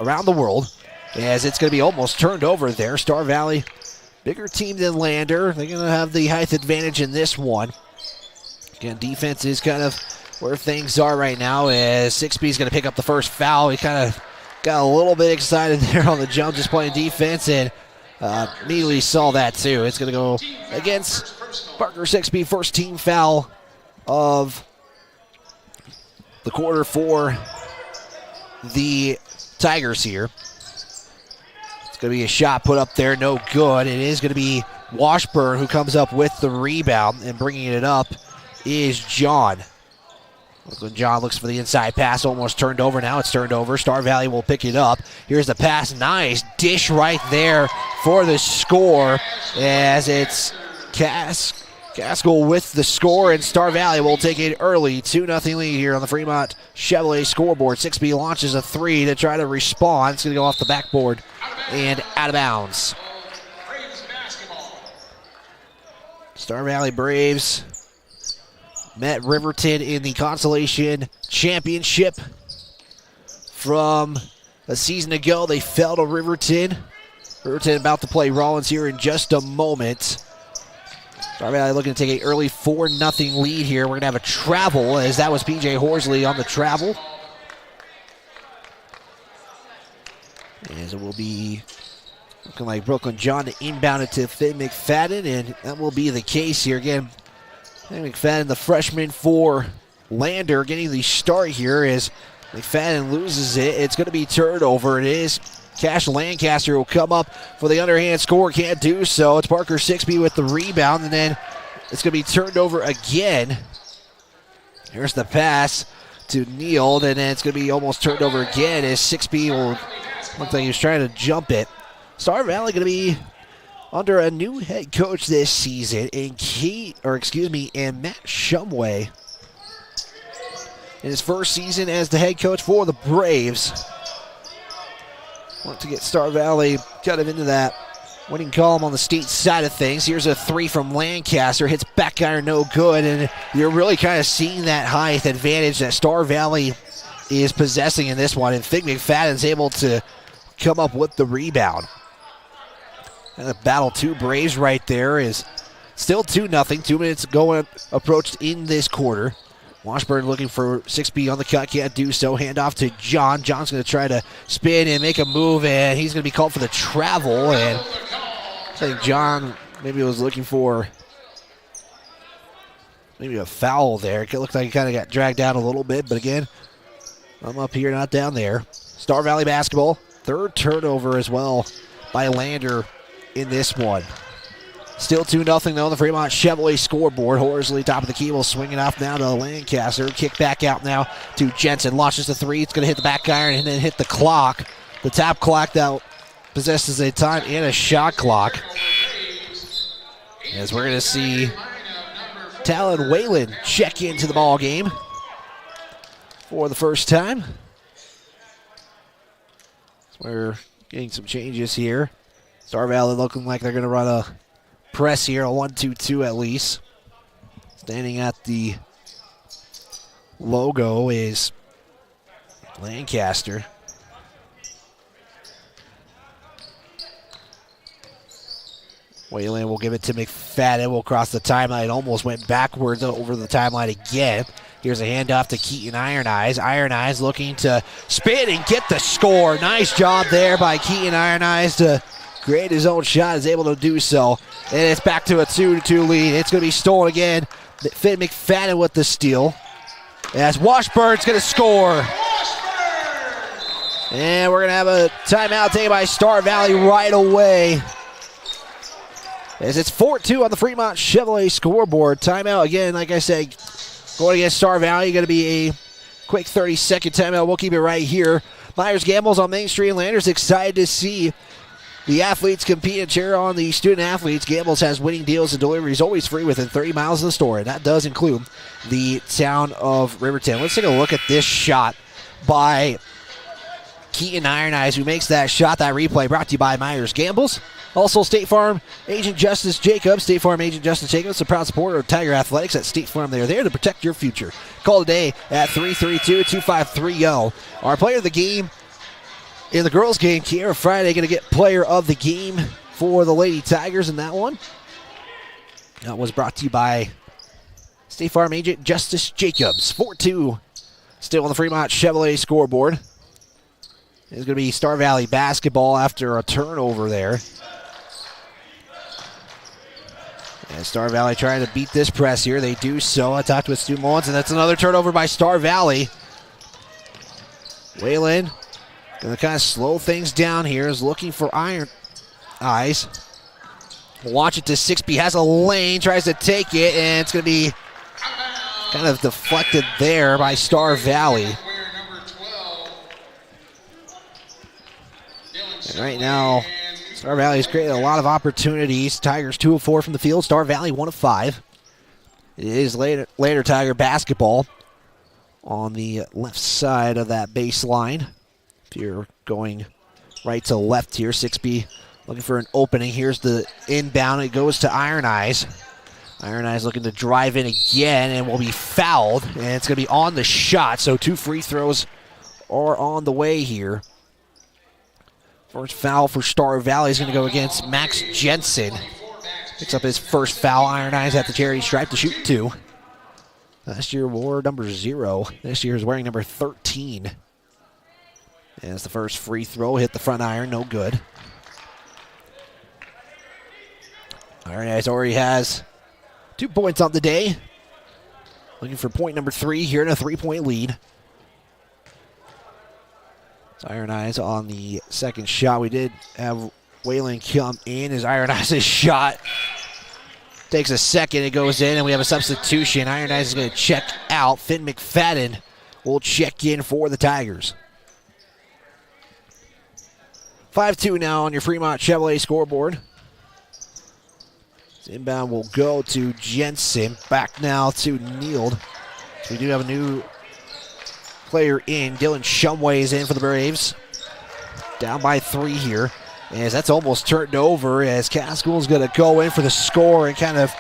A: around the world, as it's going to be almost turned over there. Star Valley, bigger team than Lander. They're going to have the height advantage in this one. Again, defense is kind of where things are right now, as 6B is going to pick up the first foul. He kind of got a little bit excited there on the jump, just playing defense, and immediately saw that too. It's going to go against Parker 6B, first team foul of the quarter for the Tigers here. It's going to be a shot put up there, no good. It is going to be Washburn who comes up with the rebound, and bringing it up is John. John looks for the inside pass, almost turned over. Now it's turned over. Star Valley will pick it up. Here's the pass. Nice dish right there for the score as it's Gaskell with the score, and Star Valley will take an early 2-0 lead here on the Fremont Chevrolet scoreboard. 6B launches a 3 to try to respond. It's going to go off the backboard and out of bounds. Star Valley Braves met Riverton in the Consolation Championship from a season ago. They fell to Riverton. Riverton about to play Rollins here in just a moment. Star Valley looking to take an early 4-0 lead here. We're going to have a travel, as that was P.J. Horsley on the travel. As it will be looking like Brooklyn John to inbound it to Finn McFadden, and that will be the case here. Again, Finn McFadden, the freshman for Lander, getting the start here as McFadden loses it. It's going to be turned over. It is Cash Lancaster will come up for the underhand score. Can't do so. It's Parker Sixby with the rebound, and then it's going to be turned over again. Here's the pass to Neal, and then it's going to be almost turned over again as Sixby will look like he was trying to jump it. Star Valley going to be under a new head coach this season, and Matt Shumway in his first season as the head coach for the Braves. Want to get Star Valley kind of into that winning column on the state side of things. Here's a 3 from Lancaster. Hits back iron, no good. And you're really kind of seeing that height advantage that Star Valley is possessing in this one. And Fig McFadden's able to come up with the rebound. And the battle 2 Braves right there is still 2-0. 2 minutes going approached in this quarter. Washburn looking for 6B on the cut, can't do so. Hand off to John. John's going to try to spin and make a move, and he's going to be called for the travel. And I think John maybe was looking for maybe a foul there. It looked like he kind of got dragged down a little bit, but again, I'm up here, not down there. Star Valley basketball, 3rd turnover as well by Lander in this one. Still 2-0 though on the Fremont Chevrolet scoreboard. Horsley top of the key will swing it off now to Lancaster. Kick back out now to Jensen. Launches the 3. It's going to hit the back iron and then hit the clock. The top clock that possesses a time and a shot clock. As we're going to see Talon Whalen check into the ball game for the first time. So we're getting some changes here. Star Valley looking like they're going to run a press here, a 1-2-2 at least. Standing at the logo is Lancaster. Wayland will give it to McFadden. Will cross the timeline. Almost went backwards over the timeline again. Here's a handoff to Keaton Iron Eyes. Iron Eyes looking to spin and get the score. Nice job there by Keaton Iron Eyes to create his own shot. Is able to do so. And it's back to a 2-2 lead. It's going to be stolen again. Finn McFadden with the steal. As Washburn's going to score. And we're going to have a timeout taken by Star Valley right away. As it's 4-2 on the Fremont Chevrolet scoreboard. Timeout again, like I said, going against Star Valley. Going to be a quick 30-second timeout. We'll keep it right here. Myers Gambles on Main Street. Landers excited to see the athletes compete and cheer on the student athletes. Gambles has winning deals and deliveries always free within 30 miles of the store, and that does include the town of Riverton. Let's take a look at this shot by Keaton Iron Eyes, who makes that shot. That replay brought to you by Myers Gambles. Also, State Farm Agent Justice Jacobs. State Farm Agent Justice Jacobs, a proud supporter of Tiger Athletics at State Farm. They are there to protect your future. Call today at 332-2530. Our player of the game in the girls' game, Kiera Friday, going to get player of the game for the Lady Tigers in that one. That was brought to you by State Farm Agent Justice Jacobs. 4-2 still on the Fremont Chevrolet scoreboard. It's going to be Star Valley basketball after a turnover there. And Star Valley trying to beat this press here. They do so. I talked with Stu Mullins, and that's another turnover by Star Valley. Wayland going to kind of slow things down here. Is looking for Iron Eyes. Launch it to 6B. Has a lane. Tries to take it. And it's going to be kind of deflected there by Star Valley. And right now, Star Valley's created a lot of opportunities. Tigers 2 of 4 from the field. Star Valley 1 of 5. It is later Tiger basketball on the left side of that baseline. If you're going right to left here, 6B looking for an opening. Here's the inbound. It goes to Iron Eyes. Iron Eyes looking to drive in again and will be fouled. And it's going to be on the shot. So 2 free throws are on the way here. First foul for Star Valley is going to go against Max Jensen. Picks up his first foul. Iron Eyes at the charity stripe to shoot 2. Last year wore number 0. This year is wearing number 13. As the first free throw hit the front iron, no good. Iron Eyes already has 2 points on the day. Looking for point number 3 here in a 3-point lead. Iron Eyes on the second shot. We did have Whalen come in as Iron Eyes' shot takes a second. It goes in, and we have a substitution. Iron Eyes is going to check out. Finn McFadden will check in for the Tigers. 5-2 now on your Fremont Chevrolet scoreboard. This inbound will go to Jensen. Back now to Neild. So we do have a new player in. Dylan Shumway is in for the Braves. Down by 3 here. As that's almost turned over as Caskell's going to go in for the score and kind of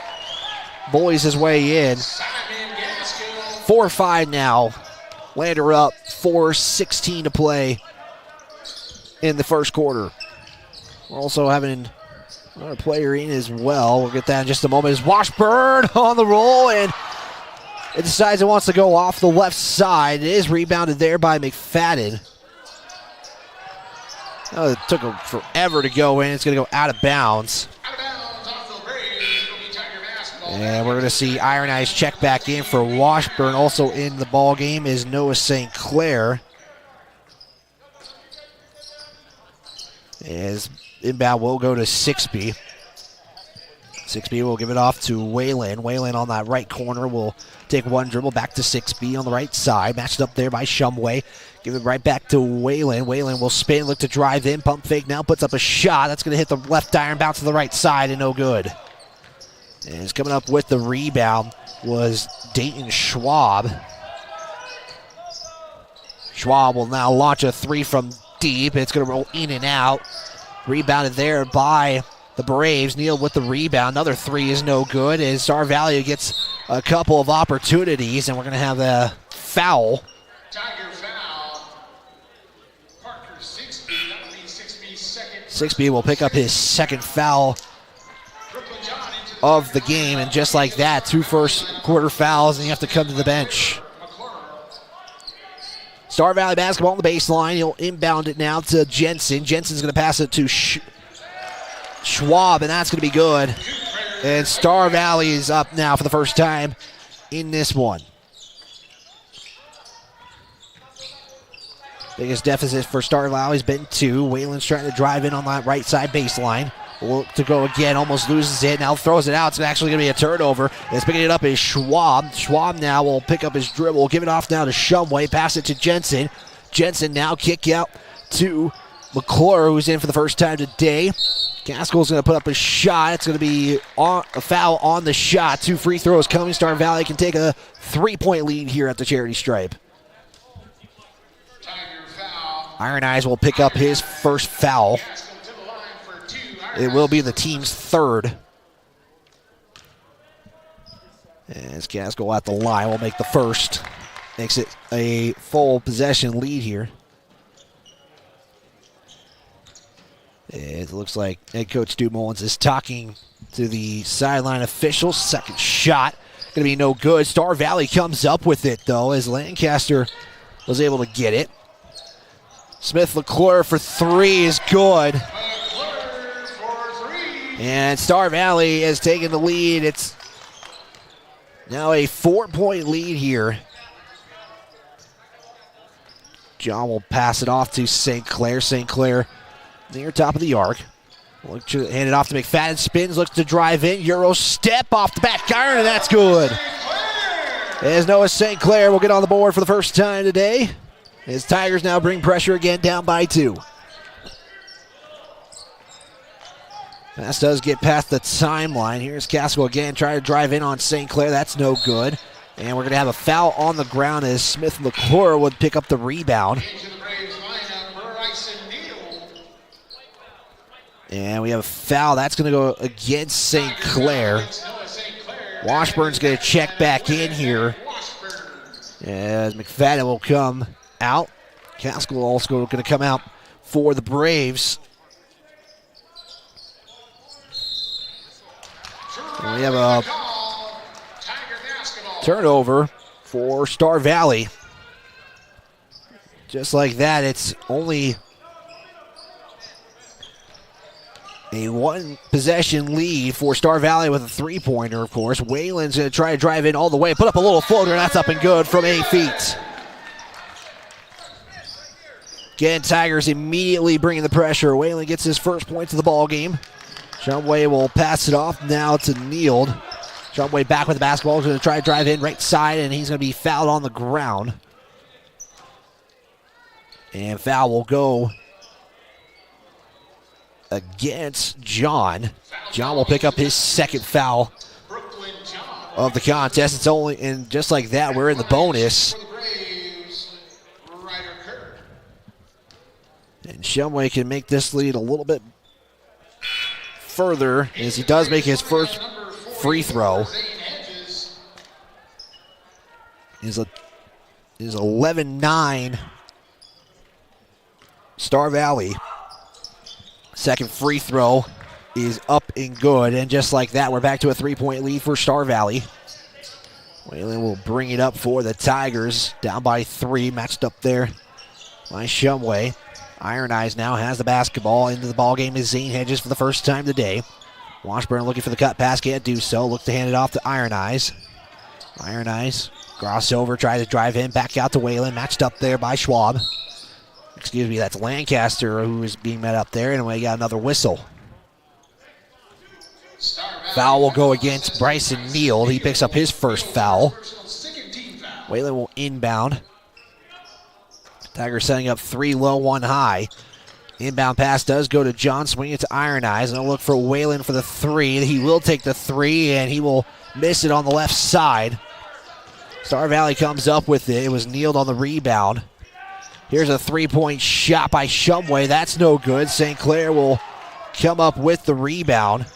A: bullies his way in. 4-5 now. Lander up, 4:16 to play in the first quarter. We're also having another player in as well. We'll get that in just a moment. As Washburn on the roll, and it decides it wants to go off the left side. It is rebounded there by McFadden. Oh, it took him forever to go in. It's going to go out of bounds. And we're going to see Iron Eyes check back in for Washburn. Also in the ball game is Noah St. Clair. As inbound will go to 6B. 6B will give it off to Whalen. Whalen on that right corner will take one dribble back to 6B on the right side. Matched up there by Shumway. Give it right back to Whalen. Whalen will spin, look to drive in. Pump fake now, puts up a shot. That's going to hit the left iron, bounce to the right side, and no good. And it's coming up with the rebound was Dayton Schwab. Schwab will now launch a 3 from deep. It's going to roll in and out. Rebounded there by the Braves. Neal with the rebound. Another 3 is no good as Star Valley gets a couple of opportunities, and we're going to have a foul.
K: Tiger foul. Parker 6B. That'll be 6B's second.
A: 6B will pick up his second foul of the game, and just like that, 2 first quarter fouls, and you have to come to the bench. Star Valley basketball on the baseline. He'll inbound it now to Jensen. Jensen's going to pass it to Schwab, and that's going to be good. And Star Valley is up now for the first time in this one. Biggest deficit for Star Valley has been 2. Whalen's trying to drive in on that right side baseline. Will to go again, almost loses it. Now throws it out. It's actually going to be a turnover. It's picking it up is Schwab. Schwab now will pick up his dribble. Give it off now to Shumway. Pass it to Jensen. Jensen now kick out to McClure, who's in for the first time today. Gaskell's going to put up a shot. It's going to be a foul on the shot. 2 free throws coming. Star Valley can take a 3-point lead here at the charity stripe. Iron Eyes will pick up his first foul. It will be the team's 3rd. As Gaskell at the line will make the first. Makes it a full possession lead here. It looks like head coach Stu Mullins is talking to the sideline officials. Second shot going to be no good. Star Valley comes up with it, though, as Lancaster was able to get it. Smith LeClaire for 3 is good. And Star Valley has taken the lead. It's now a 4-point lead here. John will pass it off to St. Clair. St. Clair near top of the arc. Look to hand it off to McFadden. Spins, looks to drive in. Euro step off the back iron, and that's good. As Noah St. Clair will get on the board for the first time today. As Tigers now bring pressure again, down by 2. Pass does get past the timeline. Here's Casco again, trying to drive in on St. Clair. That's no good. And we're going to have a foul on the ground as Smith McClure would pick up the rebound. And we have a foul. That's going to go against St. Clair. Washburn's going to check back in here as McFadden will come out. Casco also going to come out for the Braves. And we have a turnover for Star Valley. Just like that, it's only a one-possession lead for Star Valley with a three-pointer, of course. Wayland's going to try to drive in all the way, put up a little floater, and that's up and good from 8 feet. Again, Tigers immediately bringing the pressure. Wayland gets his first points of the ball game. Shumway will pass it off now to Neild. Shumway back with the basketball. He's going to try to drive in right side, and he's going to be fouled on the ground. And foul will go against John. John will pick up his second foul of the contest. It's only, and just like that, we're in the bonus. And Shumway can make this lead a little bit further as he does make his first free throw. Is 11-9 Star Valley. Second free throw is up and good, and just like that, we're back to a 3-point lead for Star Valley. Wayland will bring it up for the Tigers, down by 3, matched up there by Shumway. Iron Eyes now has the basketball. Into the ball game is Zane Hedges for the first time today. Washburn looking for the cut pass, can't do so. Looks to hand it off to Iron Eyes. Iron Eyes crossover, try to drive in, back out to Wayland, matched up there by Schwab. Excuse me, that's Lancaster who is being met up there, and we got another whistle. Foul will go against Bryson Neild. He picks up his first foul. Wayland will inbound. Tigers setting up 3 low, 1 high. Inbound pass does go to John, swinging it to Iron Eyes, and they'll look for Wayland for the 3. He will take the 3, and he will miss it on the left side. Star Valley comes up with it. It was Neild on the rebound. Here's a 3-point shot by Shumway. That's no good. St. Clair will come up with the rebound.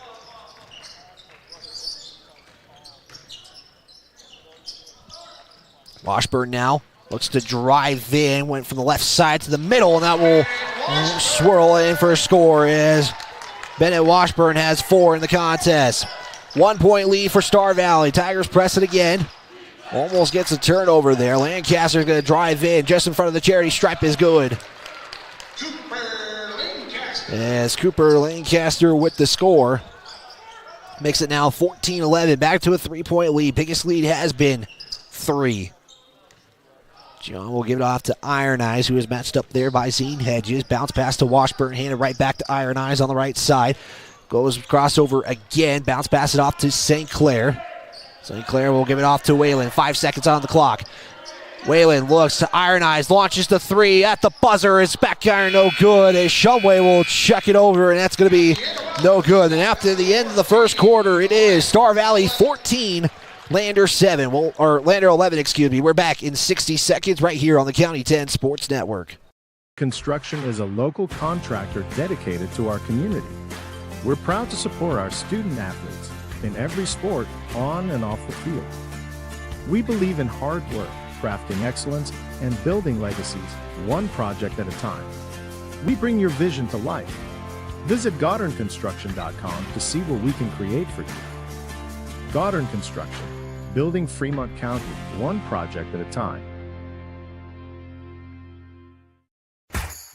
A: Washburn now looks to drive in. Went from the left side to the middle, and that will swirl in for a score as Bennett Washburn has 4 in the contest. 1-point lead for Star Valley. Tigers press it again. Almost gets a turnover there. Lancaster's going to drive in just in front of the charity stripe is good. As Cooper Lancaster with the score. Makes it now 14-11. Back to a 3-point lead. Biggest lead has been 3. John will give it off to Iron Eyes, who is matched up there by Zane Hedges. Bounce pass to Washburn, handed right back to Iron Eyes on the right side. Goes crossover again. Bounce pass it off to St. Clair. St. Clair will give it off to Wayland. 5 seconds on the clock. Wayland looks to Iron Eyes, launches the 3 at the buzzer. It's back iron, no good. As Shumway will check it over, and that's going to be no good. And after the end of the first quarter, it is Star Valley 14, Lander 7, or Lander 11, excuse me. We're back in 60 seconds right here on the County 10 Sports Network.
I: Construction is a local contractor dedicated to our community. We're proud to support our student athletes in every sport, on and off the field. We believe in hard work, crafting excellence, and building legacies, one project at a time. We bring your vision to life. Visit GoddardConstruction.com to see what we can create for you. Goddard Construction, building Fremont County, one project at a time.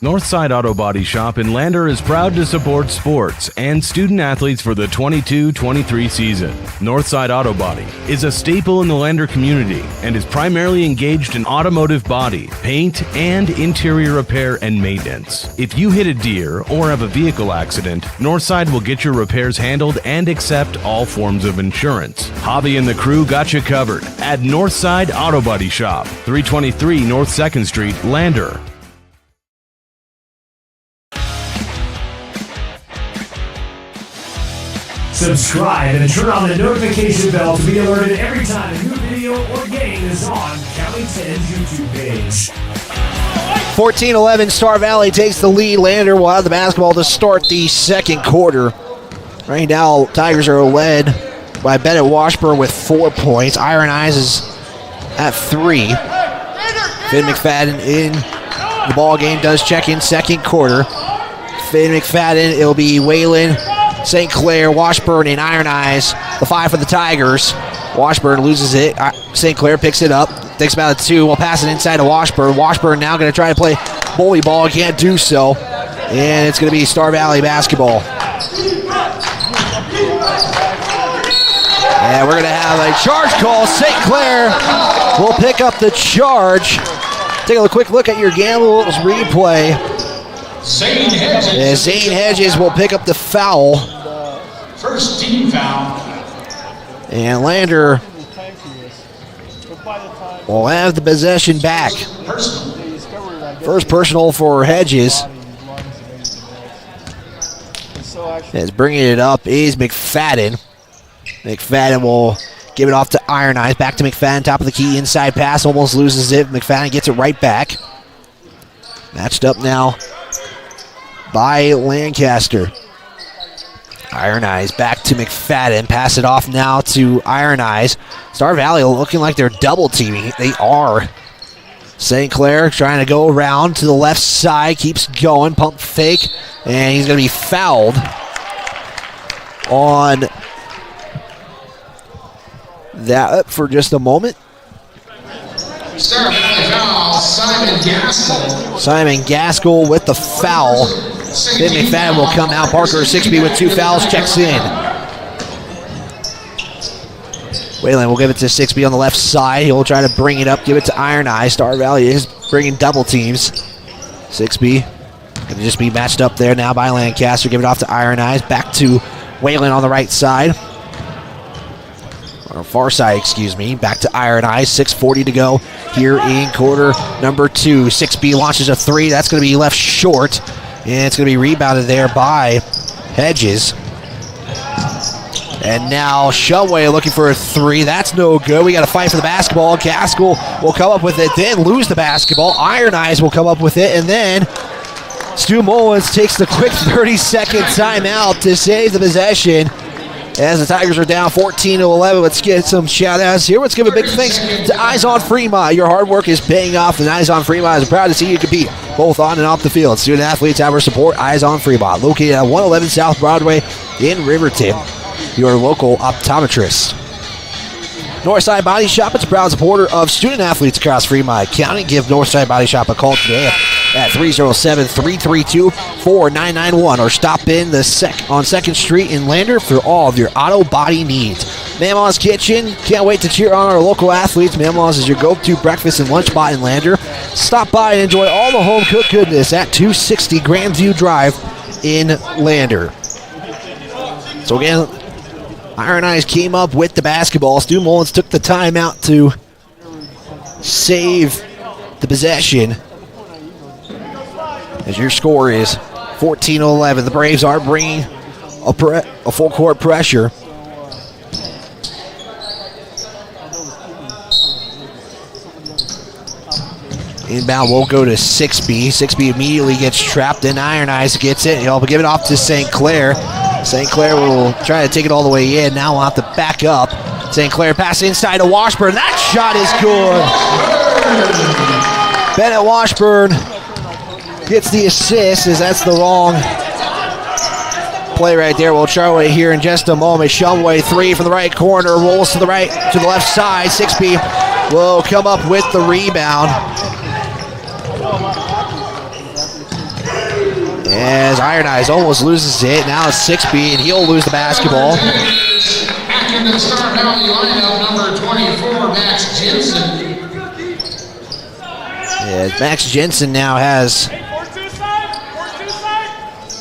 C: Northside Auto Body Shop in Lander is proud to support sports and student athletes for the 22-23 season. Northside Auto Body is a staple in the Lander community and is primarily engaged in automotive body, paint, and interior repair and maintenance. If you hit a deer or have a vehicle accident, Northside will get your repairs handled and accept all forms of insurance. Hobby and the crew got you covered at Northside Auto Body Shop, 323 North 2nd Street, Lander.
O: Subscribe and turn on the notification bell to be alerted every time a new video or game is on County 10's YouTube page.
A: 14-11, Star Valley takes the lead. Lander will have the basketball to start the second quarter. Right now, Tigers are led by Bennett Washburn with 4 points. Iron Eyes is at 3. Finn McFadden in the ball game does check in second quarter. Finn McFadden, it'll be Waylon, St. Clair, Washburn, and Iron Eyes. The 5 for the Tigers. Washburn loses it. St. Clair picks it up. Thinks about it too. We'll pass it inside to Washburn. Washburn now going to try to play bully ball. Can't do so. And it's going to be Star Valley basketball. And we're going to have a charge call. St. Clair will pick up the charge. Take a quick look at your Gambles replay.
K: Zane Hedges.
A: And Zane Hedges will pick up the foul.
K: First team foul.
A: And Lander will have the possession back. First personal for Hedges. As bringing it up is McFadden. McFadden will give it off to Iron Eyes. Back to McFadden, top of the key, inside pass, almost loses it. McFadden gets it right back. Matched up now by Lancaster. Iron Eyes back to McFadden. Pass it off now to Iron Eyes. Star Valley looking like they're double teaming. They are. St. Clair trying to go around to the left side. Keeps going. Pump fake. And he's going to be fouled on that for just a moment.
K: Star Valley foul, Simon Gaskell.
A: Simon Gaskell with the foul. Then McFadden will come out. Parker 6B with 2 fouls, checks in. Wayland will give it to 6B on the left side. He'll try to bring it up, give it to Iron Eye. Star Valley is bringing double teams. 6B going to just be matched up there now by Lancaster. Give it off to Iron Eyes. Back to Wayland on the right side. Or far side, excuse me. Back to Iron Eyes. 6:40 to go here in quarter number 2. 6B launches a 3. That's going to be left short. And it's going to be rebounded there by Hedges. And now Shumway looking for a 3. That's no good. We got to fight for the basketball. Gaskell will come up with it, then lose the basketball. Iron Eyes will come up with it, and then Stu Mullins takes the quick 30-second timeout to save the possession. As the Tigers are down 14-11, let's get some shout-outs here. Let's give a big thanks to Eyes on Fremont. Your hard work is paying off, and Eyes on Fremont is proud to see you compete both on and off the field. Student athletes have our support. Eyes on Fremont, located at 111 South Broadway in Riverton. Your local optometrist. Northside Body Shop, it's a proud supporter of student athletes across Fremont County. Give Northside Body Shop a call today at 307-332-4991 or stop in on 2nd Street in Lander for all of your auto body needs. Mamaw's Kitchen, can't wait to cheer on our local athletes. Mamaw's is your go-to breakfast and lunch spot in Lander. Stop by and enjoy all the home-cooked goodness at 260 Grandview Drive in Lander. So again, Iron Eyes came up with the basketball. Stu Mullins took the timeout to save the possession. As your score is 14-11. The Braves are bringing a full court pressure. Inbound will go to 6B. 6B immediately gets trapped in. Iron Eyes gets it. He'll give it off to St. Clair. St. Clair will try to take it all the way in. Now we'll have to back up. St. Clair pass inside to Washburn. That shot is good. Bennett Washburn gets the assist, as that's the wrong play right there. We'll try away here in just a moment. Shumway 3 from the right corner, rolls to the left side. 6B will come up with the rebound. As Iron Eyes almost loses it. Now it's 6B, and he'll lose the basketball.
K: Back in the Star Valley lineup, number 24, Max Jensen.
A: Yeah, Max Jensen now has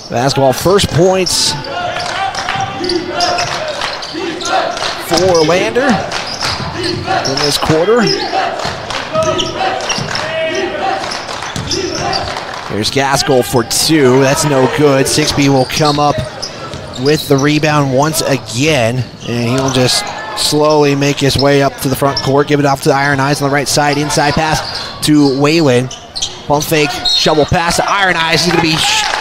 A: basketball. First points for Lander in this quarter. There's Gaskell for 2. That's no good. 6B will come up with the rebound once again, and he'll just slowly make his way up to the front court, give it off to Iron Eyes on the right side, inside pass to Whalen. Pump fake, shovel pass to Iron Eyes. He's going to be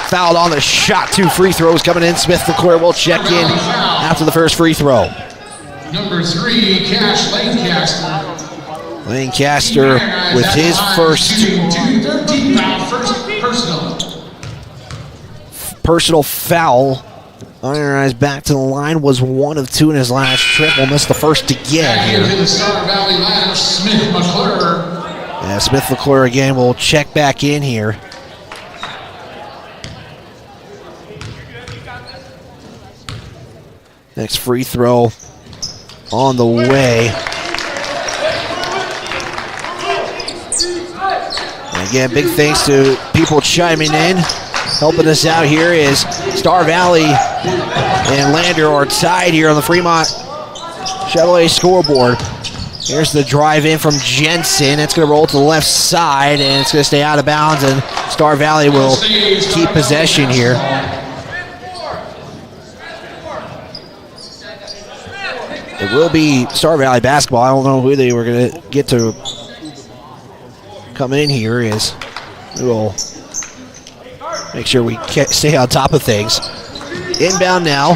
A: fouled on the shot. 2 free throws coming in. Smith LeClaire will check in after the first free throw.
K: Number 3, Cash Lancaster.
A: Lancaster with his first personal foul. Iron Eyes back to the line, was 1 of 2 in his last trip. Will miss the first again here.
K: Into the Star Valley lineup, Smith McClure.
A: Yeah, Smith LeClaire again will check back in here. Next free throw on the way. And again, big thanks to people chiming in. Helping us out here is Star Valley and Lander are tied here on the Fremont Chevrolet scoreboard. Here's the drive in from Jensen. It's going to roll to the left side, and it's going to stay out of bounds, and Star Valley will keep possession here. It will be Star Valley basketball. I don't know who they were going to get to come in here. Is we will make sure we stay on top of things. Inbound now.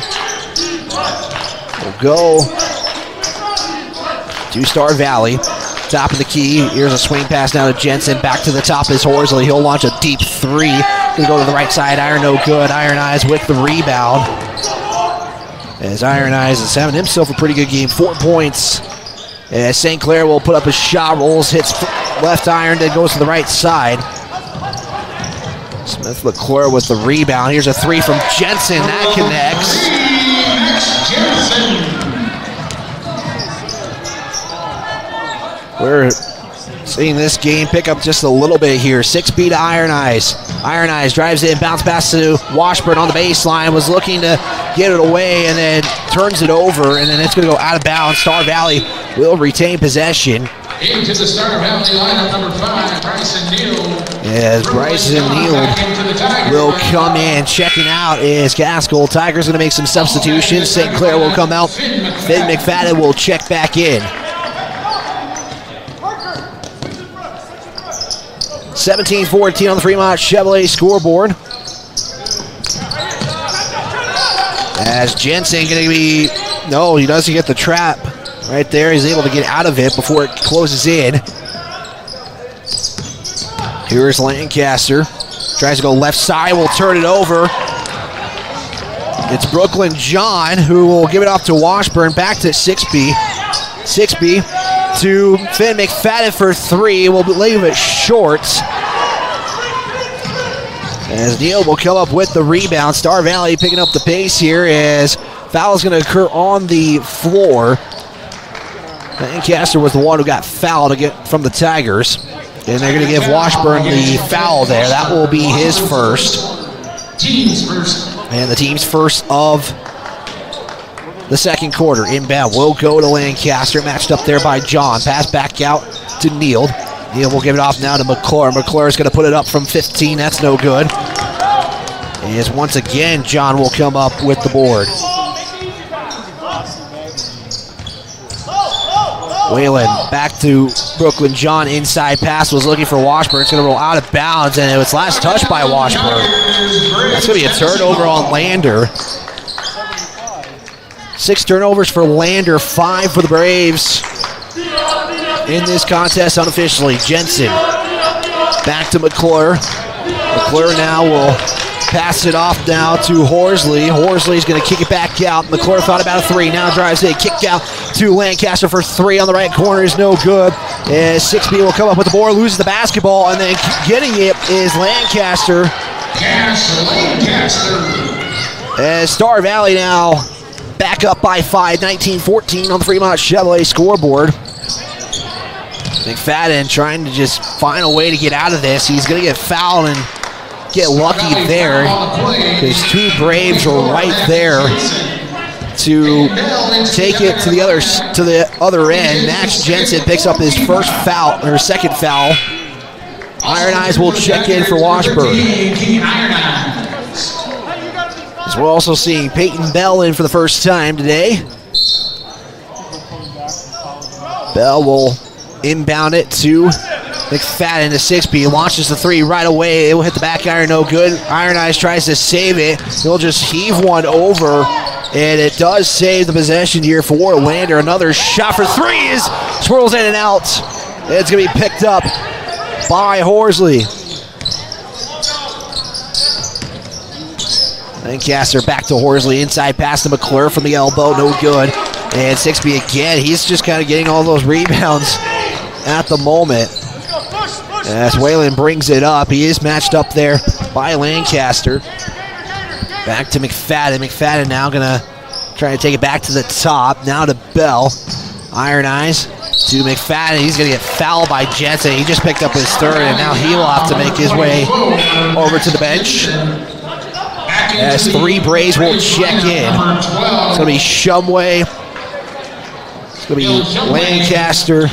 A: We'll go to Star Valley. Top of the key. Here's a swing pass now to Jensen. Back to the top is Horsley. He'll launch a deep 3. Gonna go to the right side. Iron no good. Iron Eyes with the rebound. As Iron Eyes is having himself a pretty good game. 4 points. As St. Clair will put up a shot. Rolls, hits left iron, then goes to the right side. Smith LeClaire with the rebound. Here's a 3 from Jensen. That connects. We're seeing this game pick up just a little bit here. 6-speed to Iron Eyes. Iron Eyes drives in, bounce pass to Washburn on the baseline. Was looking to get it away and then turns it over, and then it's going to go out of bounds. Star Valley will retain possession.
K: Into the Star Valley lineup, number 5, Bryson Neal.
A: As Bryson Neal will come in. Checking out is Gaskell. Tigers going to make some substitutions. St. Clair will come out. Finn McFadden will check back in. 17-14 on the Fremont Chevrolet scoreboard. As Jensen going to be, no, he doesn't get the trap right there. He's able to get out of it before it closes in. Here's Lancaster. Tries to go left side, will turn it over. It's Brooklyn John who will give it off to Washburn. Back to 6B. 6B to Finn McFadden for 3. Will leave it short. As Neal will come up with the rebound. Star Valley picking up the pace here as foul is going to occur on the floor. Lancaster was the one who got fouled to get from the Tigers. And they're going to give Washburn the foul there. That will be his first.
K: Team's first.
A: And the team's first of the second quarter. Inbound will go to Lancaster. Matched up there by John. Pass back out to Neal. Neal will give it off now to McClure. McClure is going to put it up from 15. That's no good. As once again, John will come up with the board. Whalen back to Brooklyn John. Inside pass was looking for Washburn. It's going to roll out of bounds, and it was last touched by Washburn. That's going to be a turnover on Lander. 6 turnovers for Lander, 5 for the Braves in this contest unofficially. Jensen back to McClure. McClure now will pass it off now to Horsley. Horsley's going to kick it back out. McClure thought about a 3. Now drives in. Kick out to Lancaster for 3 on the right corner is no good. As 6B will come up with the board, loses the basketball, and then getting it is Lancaster. As Star Valley now back up by 5, 19-14 on the Fremont Chevrolet scoreboard. McFadden trying to just find a way to get out of this. He's going to get fouled and get lucky there because 2 Braves were right there to take it to the other end. Max Jensen picks up his first foul, or second foul. Iron Eyes will check in for Washburn. As As we're also seeing Peyton Bell in for the first time today. Bell will inbound it to McFadden to 6B. Launches the three right away. It will hit the back iron, no good. Iron Eyes tries to save it. He'll just heave one over, and it does save the possession here for Lander. Another shot for three is swirls in and out. It's going to be picked up by Horsley. Lancaster back to Horsley. Inside pass to McClure from the elbow. No good. And 6B again. He's just kind of getting all those rebounds at the moment. As Whalen brings it up. He is matched up there by Lancaster. Back to McFadden. McFadden now going to try to take it back to the top. Now to Bell. Iron Eyes to McFadden. He's going to get fouled by Jensen. He just picked up his third, and now he will have to make his way over to the bench. As three Braves will check in. It's going to be Shumway. It's going to be Lancaster.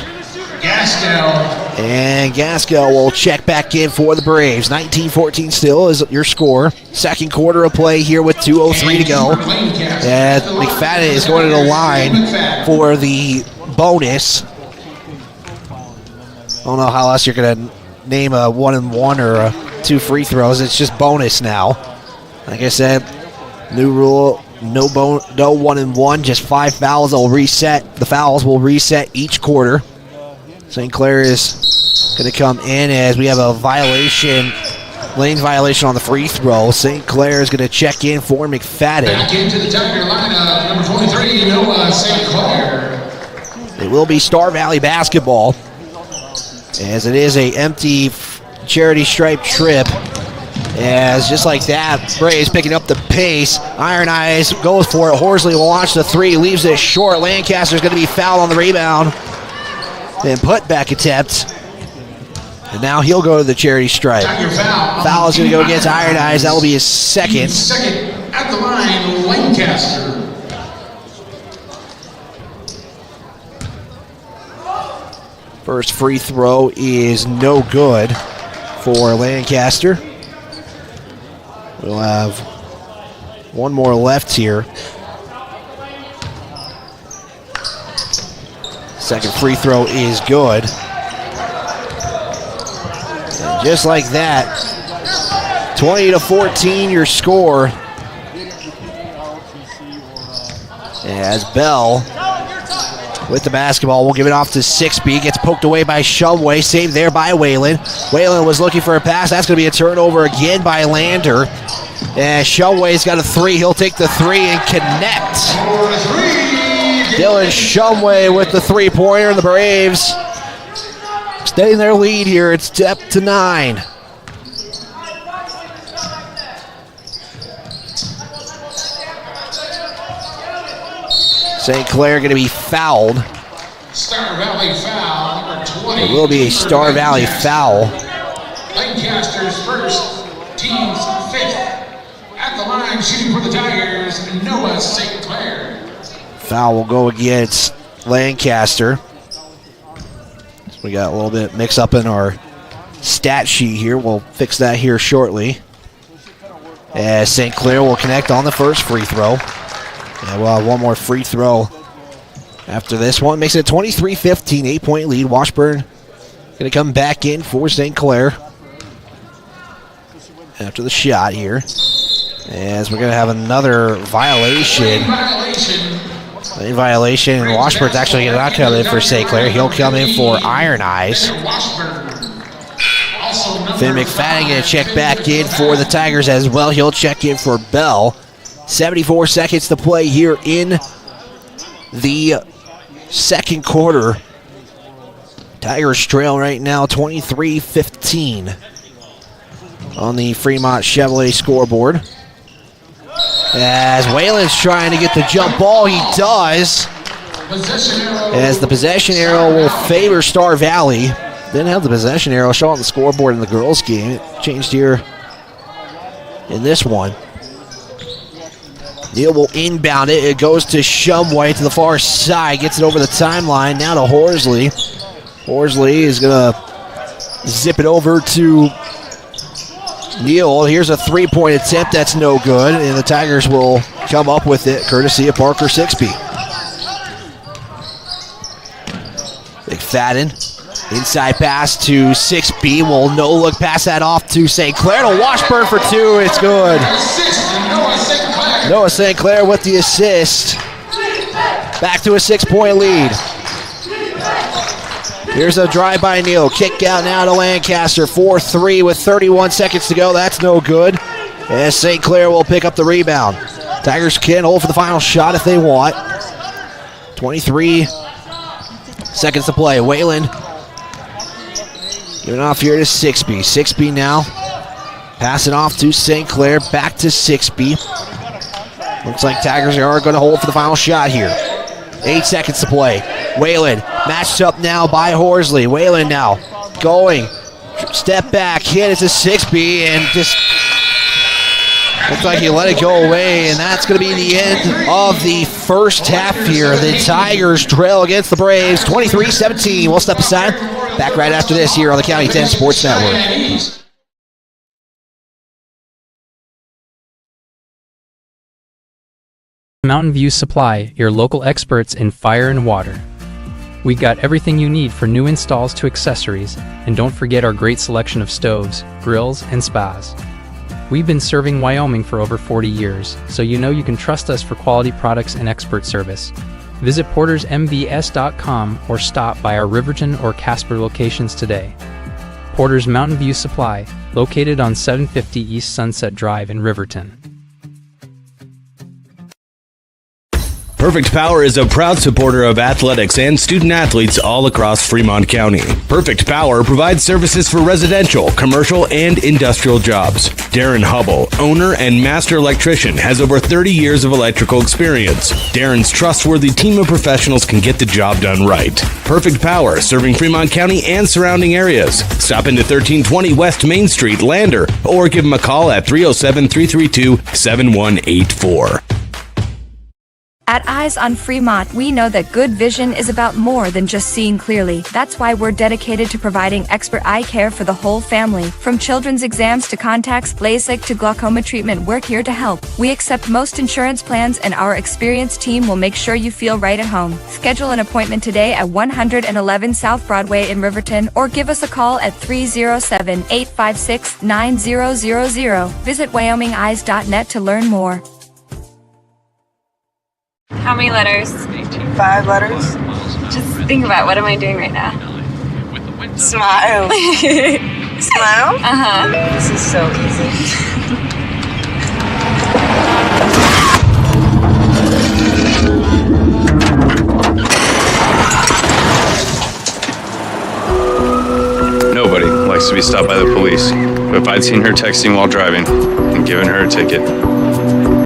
A: And Gaskell will check back in for the Braves. 19-14 still is your score. Second quarter of play here with 2:03 to go. And McFadden is going to the line for the bonus. I don't know how else you're going to name a 1-and-1 or 2 free throws. It's just bonus now. Like I said, new rule, no 1-and-1, just 5 fouls that will reset. The fouls will reset each quarter. St. Clair is going to come in as we have a violation, lane violation on the free throw. St. Clair is going to check in for McFadden.
K: Back into the Tiger lineup, number 23, Noah St. Clair.
A: It will be Star Valley basketball, as it is a empty charity stripe trip. As just like that, Braves picking up the pace. Iron Eyes goes for it. Horsley will launch the three, leaves it short. Lancaster's going to be fouled on the rebound. Then put back attempt. And now he'll go to the charity stripe. Foul is going to go against Iron Eyes. That will be his second.
K: Second at the line, Lancaster.
A: First free throw is no good for Lancaster. We'll have one more left here. Second free throw is good. And just like that, 20-14 your score. As Bell with the basketball, we'll give it off to 6B. Gets poked away by Shumway. Saved there by Whalen. Whalen was looking for a pass. That's going to be a turnover again by Lander. And Shumway's got a three. He'll take the three and connect. Dylan Shumway with the three-pointer. The Braves extending their lead here. It's up to 9. St. Clair going to be fouled.
K: Star Valley foul, number 20.
A: It will be a Star Valley foul.
K: Lancaster's first, team's fifth. At the line, shooting for the Tigers, Noah St. Clair.
A: Foul will go against Lancaster. So we got a little bit mixed up in our stat sheet here. We'll fix that here shortly. As St. Clair will connect on the first free throw. And we'll have one more free throw after this one. Makes it a 23-15, 8-point lead. Washburn going to come back in for St. Clair after the shot here. As we're going to have another violation. Lane violation, and Washburn's actually going to not come in for St. Clair. He'll come in for Iron Eyes. Finn McFadden going to check back in for the Tigers as well. He'll check in for Bell. 74 seconds to play here in the second quarter. Tigers trail right now 23-15 on the Fremont Chevrolet scoreboard. As Whalen's trying to get the jump ball, he does. As the possession arrow will favor Star Valley. Didn't have the possession arrow show on the scoreboard in the girls' game. It changed here in this one. Neal will inbound it. It goes to Shumway to the far side. Gets it over the timeline. Now to Horsley. Horsley is going to zip it over to Neal, here's a three-point attempt. That's no good, and the Tigers will come up with it, courtesy of Parker Sixby. McFadden, inside pass to 6B. Will no-look pass that off to St. Clair to Washburn for two. It's good. Noah St. Clair with the assist. Back to a 6-point lead. Here's a drive by Neal. Kick out now to Lancaster. 4-3 with 31 seconds to go. That's no good. And St. Clair will pick up the rebound. Tigers can hold for the final shot if they want. 23 seconds to play. Whalen giving off here to 6B. 6B now. Passing off to St. Clair. Back to 6B. Looks like Tigers are going to hold for the final shot here. 8 seconds to play. Whalen matched up now by Horsley. Whalen now going. Step back. Hit. It's a 6B and just looks like he let it go away. And that's going to be the end of the first half here. The Tigers trail against the Braves 23-17. We'll step aside. Back right after this here on the County 10 Sports Network.
B: Mountain View Supply, your local experts in fire and water. We got everything you need for new installs to accessories, and don't forget our great selection of stoves, grills, and spas. We've been serving Wyoming for over 40 years, so you know you can trust us for quality products and expert service. Visit portersmbs.com or stop by our Riverton or Casper locations today. Porter's Mountain View Supply, located on 750 East Sunset Drive in Riverton.
C: Perfect Power is a proud supporter of athletics and student athletes all across Fremont County. Perfect Power provides services for residential, commercial, and industrial jobs. Darren Hubble, owner and master electrician, has over 30 years of electrical experience. Darren's trustworthy team of professionals can get the job done right. Perfect Power, serving Fremont County and surrounding areas. Stop into 1320 West Main Street, Lander, or give him a call at 307-332-7184.
D: At Eyes on Fremont, we know that good vision is about more than just seeing clearly. That's why we're dedicated to providing expert eye care for the whole family. From children's exams to contacts, LASIK to glaucoma treatment, we're here to help. We accept most insurance plans, and our experienced team will make sure you feel right at home. Schedule an appointment today at 111 South Broadway in Riverton, or give us a call at 307-856-9000. Visit WyomingEyes.net to learn more.
E: How many letters?
F: 5 letters.
E: Just think about, what am I doing right now?
F: Smile. Smile?
E: Uh-huh.
F: This is so easy.
G: Nobody likes to be stopped by the police, but if I'd seen her texting while driving and given her a ticket,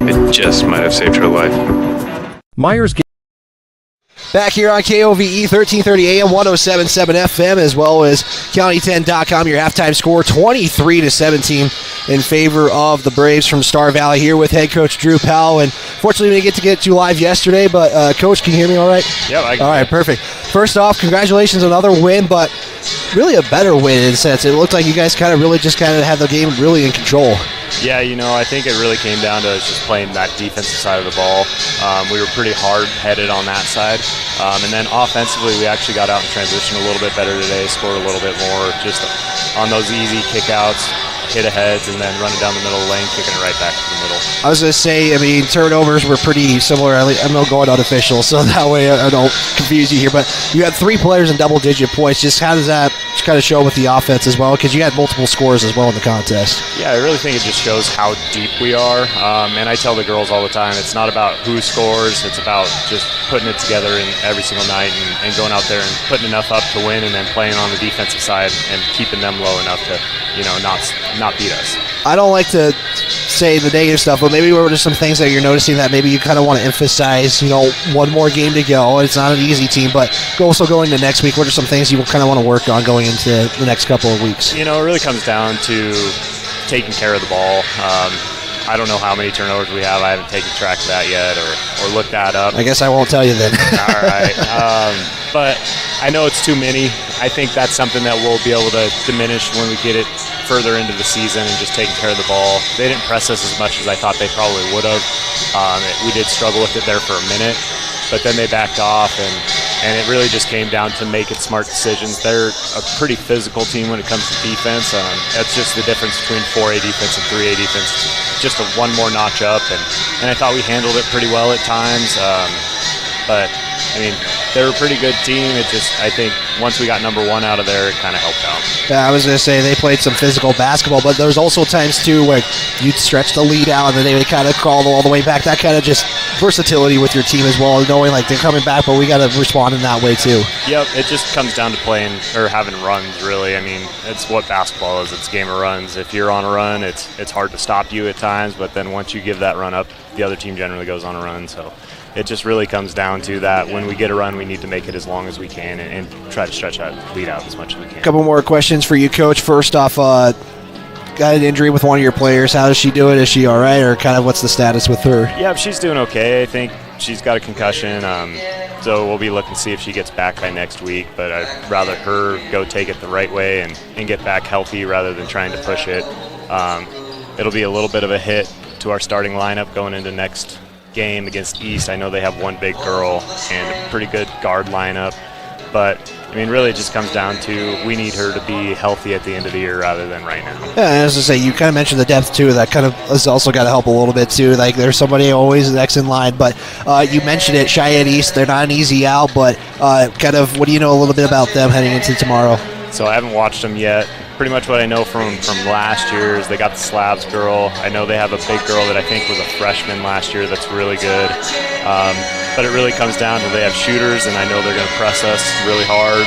G: it just might have saved her life.
H: Myers.
A: Back here on KOVE 1330 AM, 107.7 FM, as well as County10.com. Your halftime score 23-17 in favor of the Braves from Star Valley. Here with head coach Drew Powell. And fortunately, we didn't get to get you live yesterday, but coach, can you hear me all right?
P: Yeah, I can.
A: All right, perfect. First off, congratulations on another win, but really a better win in a sense. It looked like you guys had the game really in control.
P: Yeah, I think it really came down to us just playing that defensive side of the ball. We were pretty hard-headed on that side. And then offensively, we actually got out in transition a little bit better today, scored a little bit more just on those easy kickouts, hit-aheads, and then running down the middle of the lane, kicking it right back to the middle.
A: I was going to say, turnovers were pretty similar. I'm not going unofficial, so that way I don't confuse you here. But you had 3 players in double-digit points. Just how does that kind of show with the offense as well? Because you had multiple scores as well in the contest.
P: Yeah, I really think it just shows how deep we are. And I tell the girls all the time, it's not about who scores. It's about just putting it together every single night and going out there and putting enough up to win, and then playing on the defensive side and keeping them low enough to, not beat us.
A: I don't like to say the negative stuff, but maybe what are just some things that you're noticing that maybe you kind of want to emphasize? One more game to go. It's not an easy team, but also going to next week, what are some things you kind of want to work on going into the next couple of weeks?
P: It really comes down to taking care of the ball. I don't know how many turnovers we have. I haven't taken track of that yet or looked that up.
A: I guess I won't tell you then.
P: All right. But I know it's too many. I think that's something that we'll be able to diminish when we get it further into the season and just taking care of the ball. They didn't press us as much as I thought they probably would have. We did struggle with it there for a minute, but then they backed off, and it really just came down to making smart decisions. They're a pretty physical team when it comes to defense. That's just the difference between 4A defense and 3A defense. Just one more notch up, and I thought we handled it pretty well at times. But I mean, they're a pretty good team. It just, I think once we got number 1 out of there, it kind of helped out.
A: Yeah, I was going to say they played some physical basketball, but there's also times too where you'd stretch the lead out and then they would kind of crawl all the way back. That kind of just versatility with your team as well, knowing like they're coming back, but we got to respond in that way too.
P: Yep, it just comes down to playing or having runs, really. I mean, it's what basketball is. It's a game of runs. If you're on a run, it's hard to stop you at times, but then once you give that run up, the other team generally goes on a run. So it just really comes down to that. When we get a run, we need to make it as long as we can and try to stretch that lead out as much as we can.
A: A couple more questions for you, Coach. First off, got an injury with one of your players. How is she doing? Is she all right, or kind of what's the status with her?
P: Yeah, she's doing okay. I think she's got a concussion, so we'll be looking to see if she gets back by next week, but I'd rather her go take it the right way and get back healthy rather than trying to push it. It'll be a little bit of a hit to our starting lineup going into next game against East. I know they have one big girl and a pretty good guard lineup, but I mean, really it just comes down to we need her to be healthy at the end of the year rather than right now.
A: Yeah, and as I say, you kind of mentioned the depth too. That kind of has also got to help a little bit too. Like there's somebody always next in line, but you mentioned it, Cheyenne East. They're not an easy out, but kind of what do you know a little bit about them heading into tomorrow?
P: So I haven't watched them yet. Pretty much what I know from last year is they got the Slabs girl. I know they have a big girl that I think was a freshman last year that's really good. But it really comes down to they have shooters, and I know they're going to press us really hard.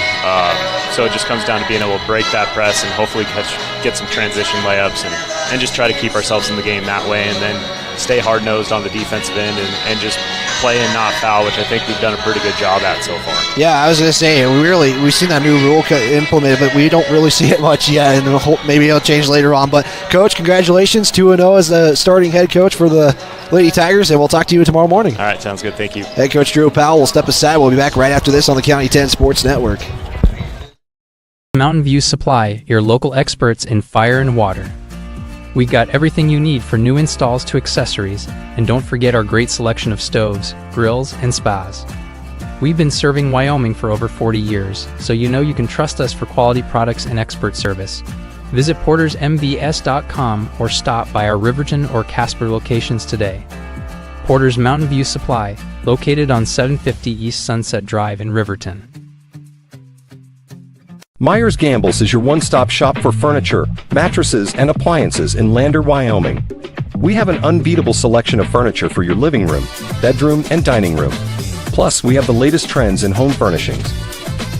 P: So it just comes down to being able to break that press and hopefully get some transition layups and just try to keep ourselves in the game that way, and then stay hard-nosed on the defensive end and just play and not foul, which I think we've done a pretty good job at so far.
A: Yeah, I was going to say, we've seen that new rule implemented, but we don't really see it much yet, and maybe it'll change later on. But, Coach, congratulations, 2-0 as the starting head coach for the Lady Tigers, and we'll talk to you tomorrow morning.
P: All right, sounds good. Thank you.
A: Head Coach Drew Powell will step aside. We'll be back right after this on the County 10 Sports Network.
B: Mountain View Supply, your local experts in fire and water. We got everything you need for new installs to accessories, and don't forget our great selection of stoves, grills, and spas. We've been serving Wyoming for over 40 years, so you know you can trust us for quality products and expert service. Visit portersmbs.com or stop by our Riverton or Casper locations today. Porter's Mountain View Supply, located on 750 East Sunset Drive in Riverton.
H: Myers Gambles is your one-stop shop for furniture, mattresses, and appliances in Lander, Wyoming. We have an unbeatable selection of furniture for your living room, bedroom, and dining room. Plus, we have the latest trends in home furnishings.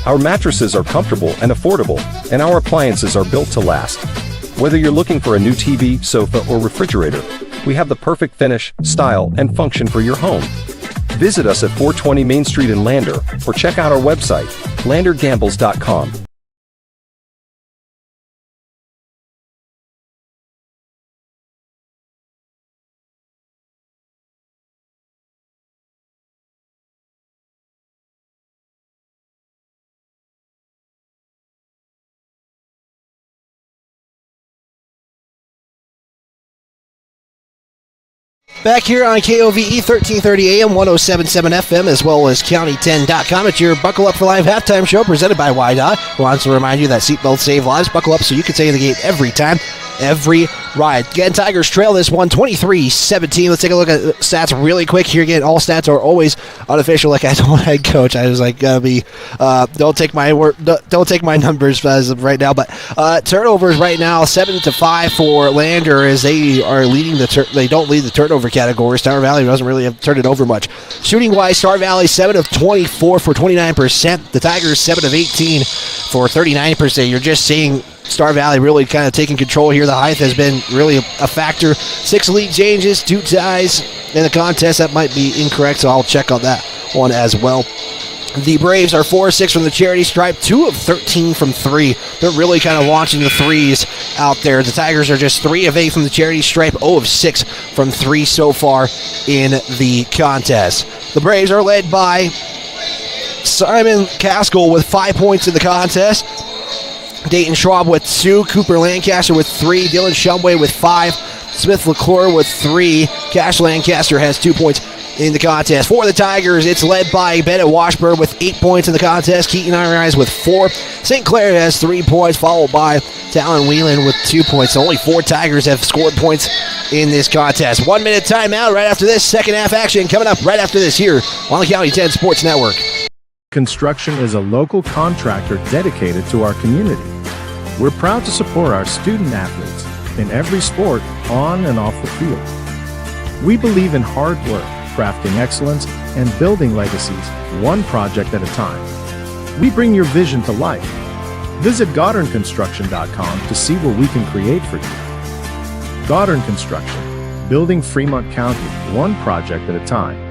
H: Our mattresses are comfortable and affordable, and our appliances are built to last. Whether you're looking for a new TV, sofa, or refrigerator, we have the perfect finish, style, and function for your home. Visit us at 420 Main Street in Lander, or check out our website, landergambles.com.
A: Back here on KOVE 1330 AM, 107.7 FM, as well as County10.com. It's your Buckle Up for Life halftime show presented by YDOT. Who wants to remind you that seatbelts save lives. Buckle up so you can stay in the game every time, every ride. Again, Tigers trail this one 23-17. Let's take a look at stats really quick here. Again, all stats are always unofficial. Like I told head coach, I was like, don't take my word, don't take my numbers as of right now. But turnovers right now 7-5 for Lander as they are leading they don't lead the turnover category. Star Valley doesn't really have turned it over much. Shooting wise, Star Valley 7 of 24 for 29%. The Tigers 7 of 18 for 39%. You're just seeing Star Valley really kind of taking control here. The height has been really a factor. 6 league changes, 2 ties in the contest. That might be incorrect, so I'll check on that one as well. The Braves are 4-6 from the charity stripe, 2 of 13 from 3. They're really kind of launching the threes out there. The Tigers are just 3 of 8 from the charity stripe, 0 of 6 from 3 so far in the contest. The Braves are led by Simon Caskell with 5 points in the contest. Dayton Schwab with 2. Cooper Lancaster with 3. Dylan Shumway with 5. Smith LaCour with 3. Cash Lancaster has 2 points in the contest. For the Tigers, it's led by Bennett Washburn with 8 points in the contest. Keaton Iron Eyes with 4. St. Clair has 3 points, followed by Talon Whelan with 2 points. So only 4 Tigers have scored points in this contest. 1 minute timeout right after this. Second half action coming up right after this here on the County 10 Sports Network.
I: Construction is a local contractor dedicated to our community. We're proud to support our student athletes in every sport, on and off the field. We believe in hard work, crafting excellence, and building legacies one project at a time. We bring your vision to life. Visit GoddardConstruction.com to see what we can create for you. Goddard Construction, building Fremont County one project at a time.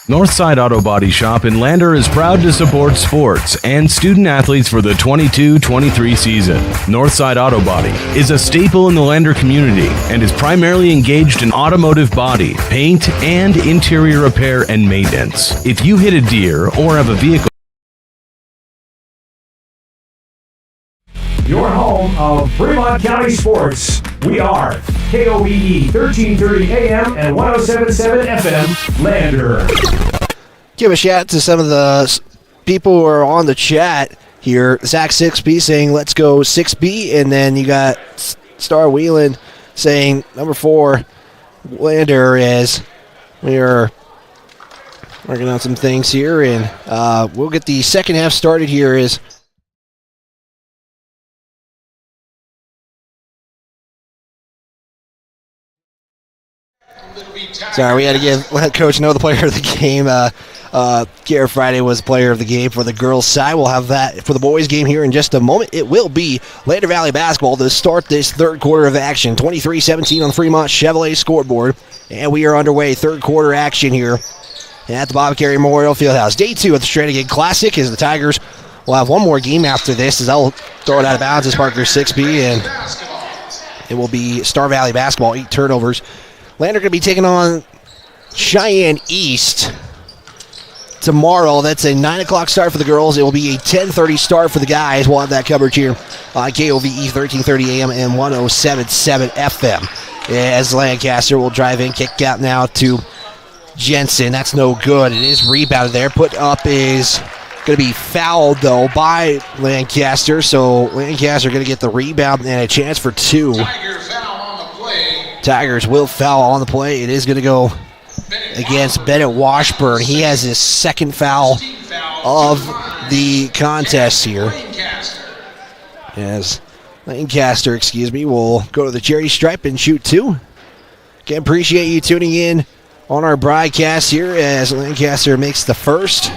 C: Northside Auto Body Shop in Lander is proud to support sports and student athletes for the 22-23 season. Northside Auto Body is a staple in the Lander community and is primarily engaged in automotive body, paint, and interior repair and maintenance. If you hit a deer or have a vehicle,
O: Your home of Fremont County Sports. We are KOBE 1330 AM and 1077 FM, Lander.
A: Give a shout out to some of the people who are on the chat here. Zach 6B saying, let's go 6B. And then you got Star Whelan saying, number 4, Lander, as we are working on some things here. And we'll get the second half started here as sorry, we had to let Coach know the player of the game. Garrett Friday was player of the game for the girls' side. We'll have that for the boys' game here in just a moment. It will be Lander Valley basketball to start this third quarter of action. 23-17 on the Fremont Chevrolet scoreboard. And we are underway. Third quarter action here at the Bob Carey Memorial Fieldhouse. Day 2 of the Strannigan Classic as the Tigers will have one more game after this as they'll throw it out of bounds as Parker 6B. And it will be Star Valley basketball, 8 turnovers. Lander going to be taking on Cheyenne East tomorrow. That's a 9 o'clock start for the girls. It will be a 10:30 start for the guys. We'll have that coverage here on KOVE 1330 AM and 1077 FM. As Lancaster will drive in, kick out now to Jensen. That's no good. It is rebounded there. Put up is going to be fouled, though, by Lancaster. So Lancaster going to get the rebound and a chance for 2. Tigers will foul on the play. It is going to go against Bennett Washburn. He has his second foul of the contest here. As Lancaster, will go to the cherry stripe and shoot 2. Again, appreciate you tuning in on our broadcast here as Lancaster makes the first.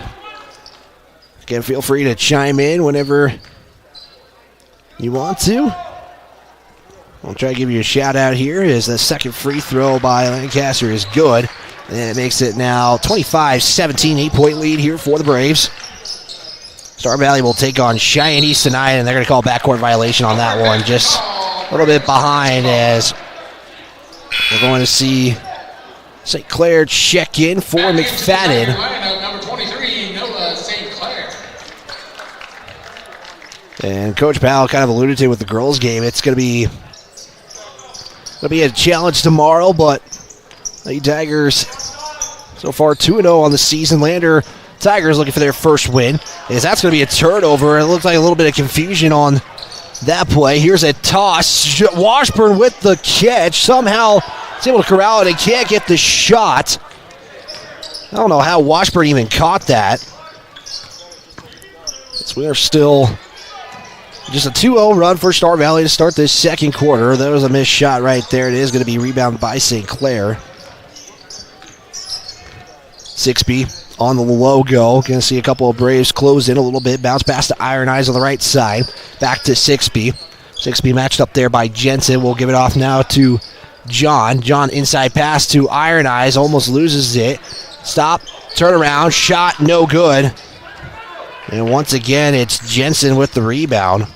A: Again, feel free to chime in whenever you want to. I'll try to give you a shout out here as the second free throw by Lancaster is good. And it makes it now 25-17, 8-point lead here for the Braves. Star Valley will take on Cheyenne East tonight, and they're going to call backcourt violation on that one. Just a little bit behind as we're going to see St. Clair check in for McFadden.
K: Number 23, Noah St. Clair.
A: And Coach Powell kind of alluded to with the girls' game. It's going to be a challenge tomorrow, but the Tigers so far 2-0 on the season. Lander Tigers looking for their first win. As that's going to be a turnover. It looks like a little bit of confusion on that play. Here's a toss. Washburn with the catch. Somehow is able to corral it and can't get the shot. I don't know how Washburn even caught that. So we are still just a 2-0 run for Star Valley to start this second quarter. That was a missed shot right there. It is going to be rebounded by St. Clair. 6B on the logo. Going to see a couple of Braves close in a little bit. Bounce pass to Iron Eyes on the right side. Back to 6B. 6B matched up there by Jensen. We'll give it off now to John. John inside pass to Iron Eyes. Almost loses it. Stop. Turn around. Shot. No good. And once again, it's Jensen with the rebound.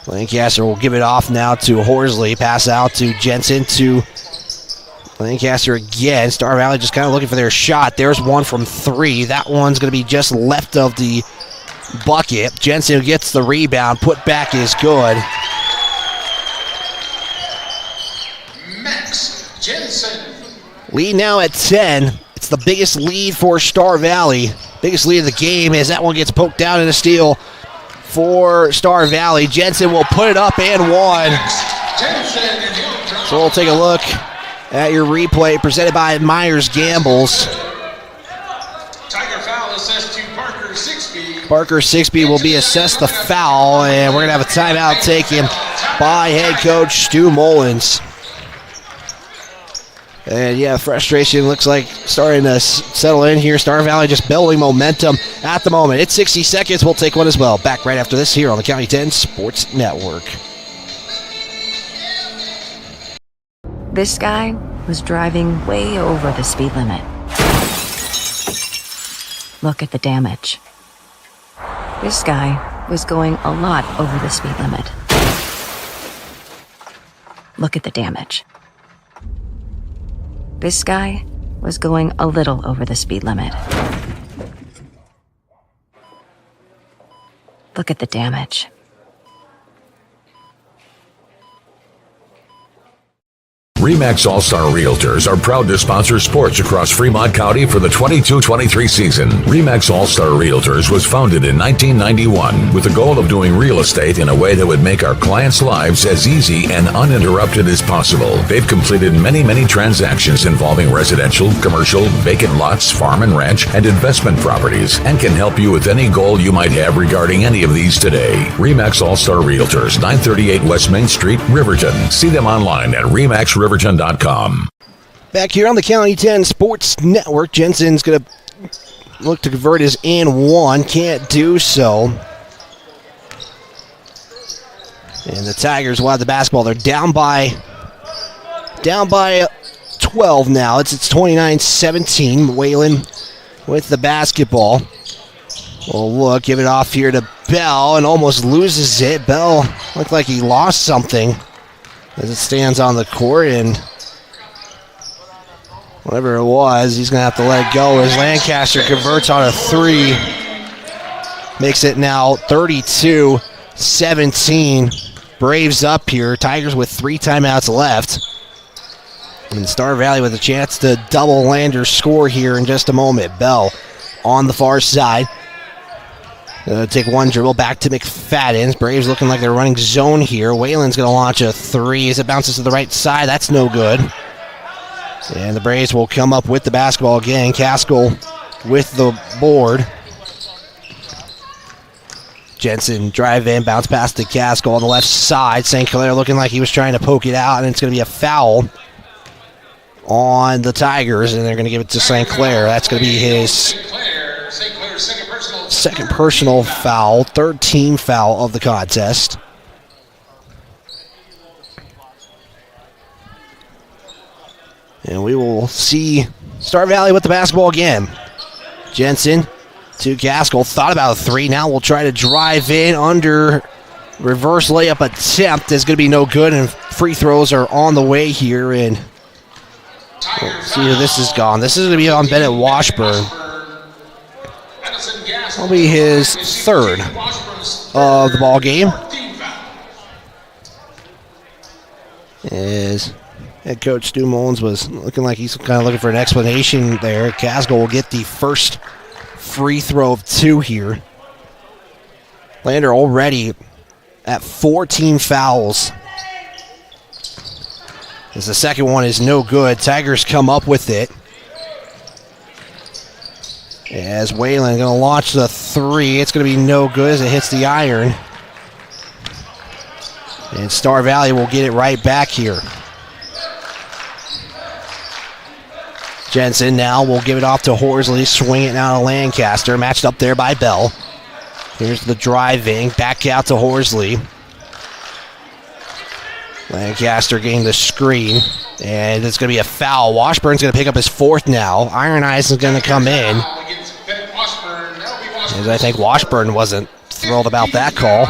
A: Lancaster will give it off now to Horsley. Pass out to Jensen to Lancaster again. Star Valley just kind of looking for their shot. There's one from 3. That one's going to be just left of the bucket. Jensen gets the rebound. Put back is good.
K: Max Jensen.
A: Lead now at 10. It's the biggest lead for Star Valley. Biggest lead of the game as that one gets poked down in a steal for Star Valley. Jensen will put it up and one. So we'll take a look at your replay presented by Myers Gambles.
K: Tiger foul assessed to Parker Sixby.
A: Parker Sixby will be assessed the foul, and we're going to have a timeout taken by head coach Stu Mullins. And yeah, frustration looks like starting to settle in here. Star Valley just building momentum at the moment. It's 60 seconds. We'll take one as well. Back right after this here on the County 10 Sports Network.
Q: This guy was driving way over the speed limit. Look at the damage. This guy was going a lot over the speed limit. Look at the damage. This guy was going a little over the speed limit. Look at the damage.
U: RE/MAX All-Star Realtors are proud to sponsor sports across Fremont County for the 22-23 season. RE/MAX All-Star Realtors was founded in 1991 with the goal of doing real estate in a way that would make our clients' lives as easy and uninterrupted as possible. They've completed many transactions involving residential, commercial, vacant lots, farm and ranch, and investment properties, and can help you with any goal you might have regarding any of these today. RE/MAX All-Star Realtors, 938 West Main Street, Riverton. See them online at remaxriverton.com.
A: Back here on the County 10 Sports Network, Jensen's going to look to convert his and one. Can't do so. And the Tigers will have the basketball. They're down by 12 now. It's 29-17. Whalen with the basketball. Well, look, give it off here to Bell and almost loses it. Bell looked like he lost something as it stands on the court, and whatever it was, he's going to have to let it go as Lancaster converts on a 3. Makes it now 32-17. Braves up here. Tigers with 3 timeouts left. And Star Valley with a chance to double Lander's score here in just a moment. Bell on the far side. Take one dribble back to McFadden. Braves looking like they're running zone here. Whalen's going to launch a 3 as it bounces to the right side. That's no good. And the Braves will come up with the basketball again. Caskell with the board. Jensen drive in, bounce pass to Caskell on the left side. St. Clair looking like he was trying to poke it out, and it's going to be a foul on the Tigers, and they're going to give it to St. Clair. That's going to be his second personal foul, third team foul of the contest. And we will see Star Valley with the basketball again. Jensen to Gaskell. Thought about a 3. Now we'll try to drive in under. Reverse layup attempt is going to be no good, and free throws are on the way here. And we'll see who this is gone. This is going to be on Bennett Washburn. Will be his 3rd of the ball game. As head coach Stu Mullins was looking like he's kind of looking for an explanation there. Casgle will get the first free throw of 2 here. Lander already at 14 fouls. As the second one is no good. Tigers come up with it. As Whalen going to launch the 3. It's going to be no good as it hits the iron. And Star Valley will get it right back here. Jensen now will give it off to Horsley. Swing it now to Lancaster. Matched up there by Bell. Here's the driving. Back out to Horsley. Lancaster getting the screen. And it's going to be a foul. Washburn's going to pick up his 4th now. Iron Eyes is going to come in. As I think Washburn wasn't thrilled about that call.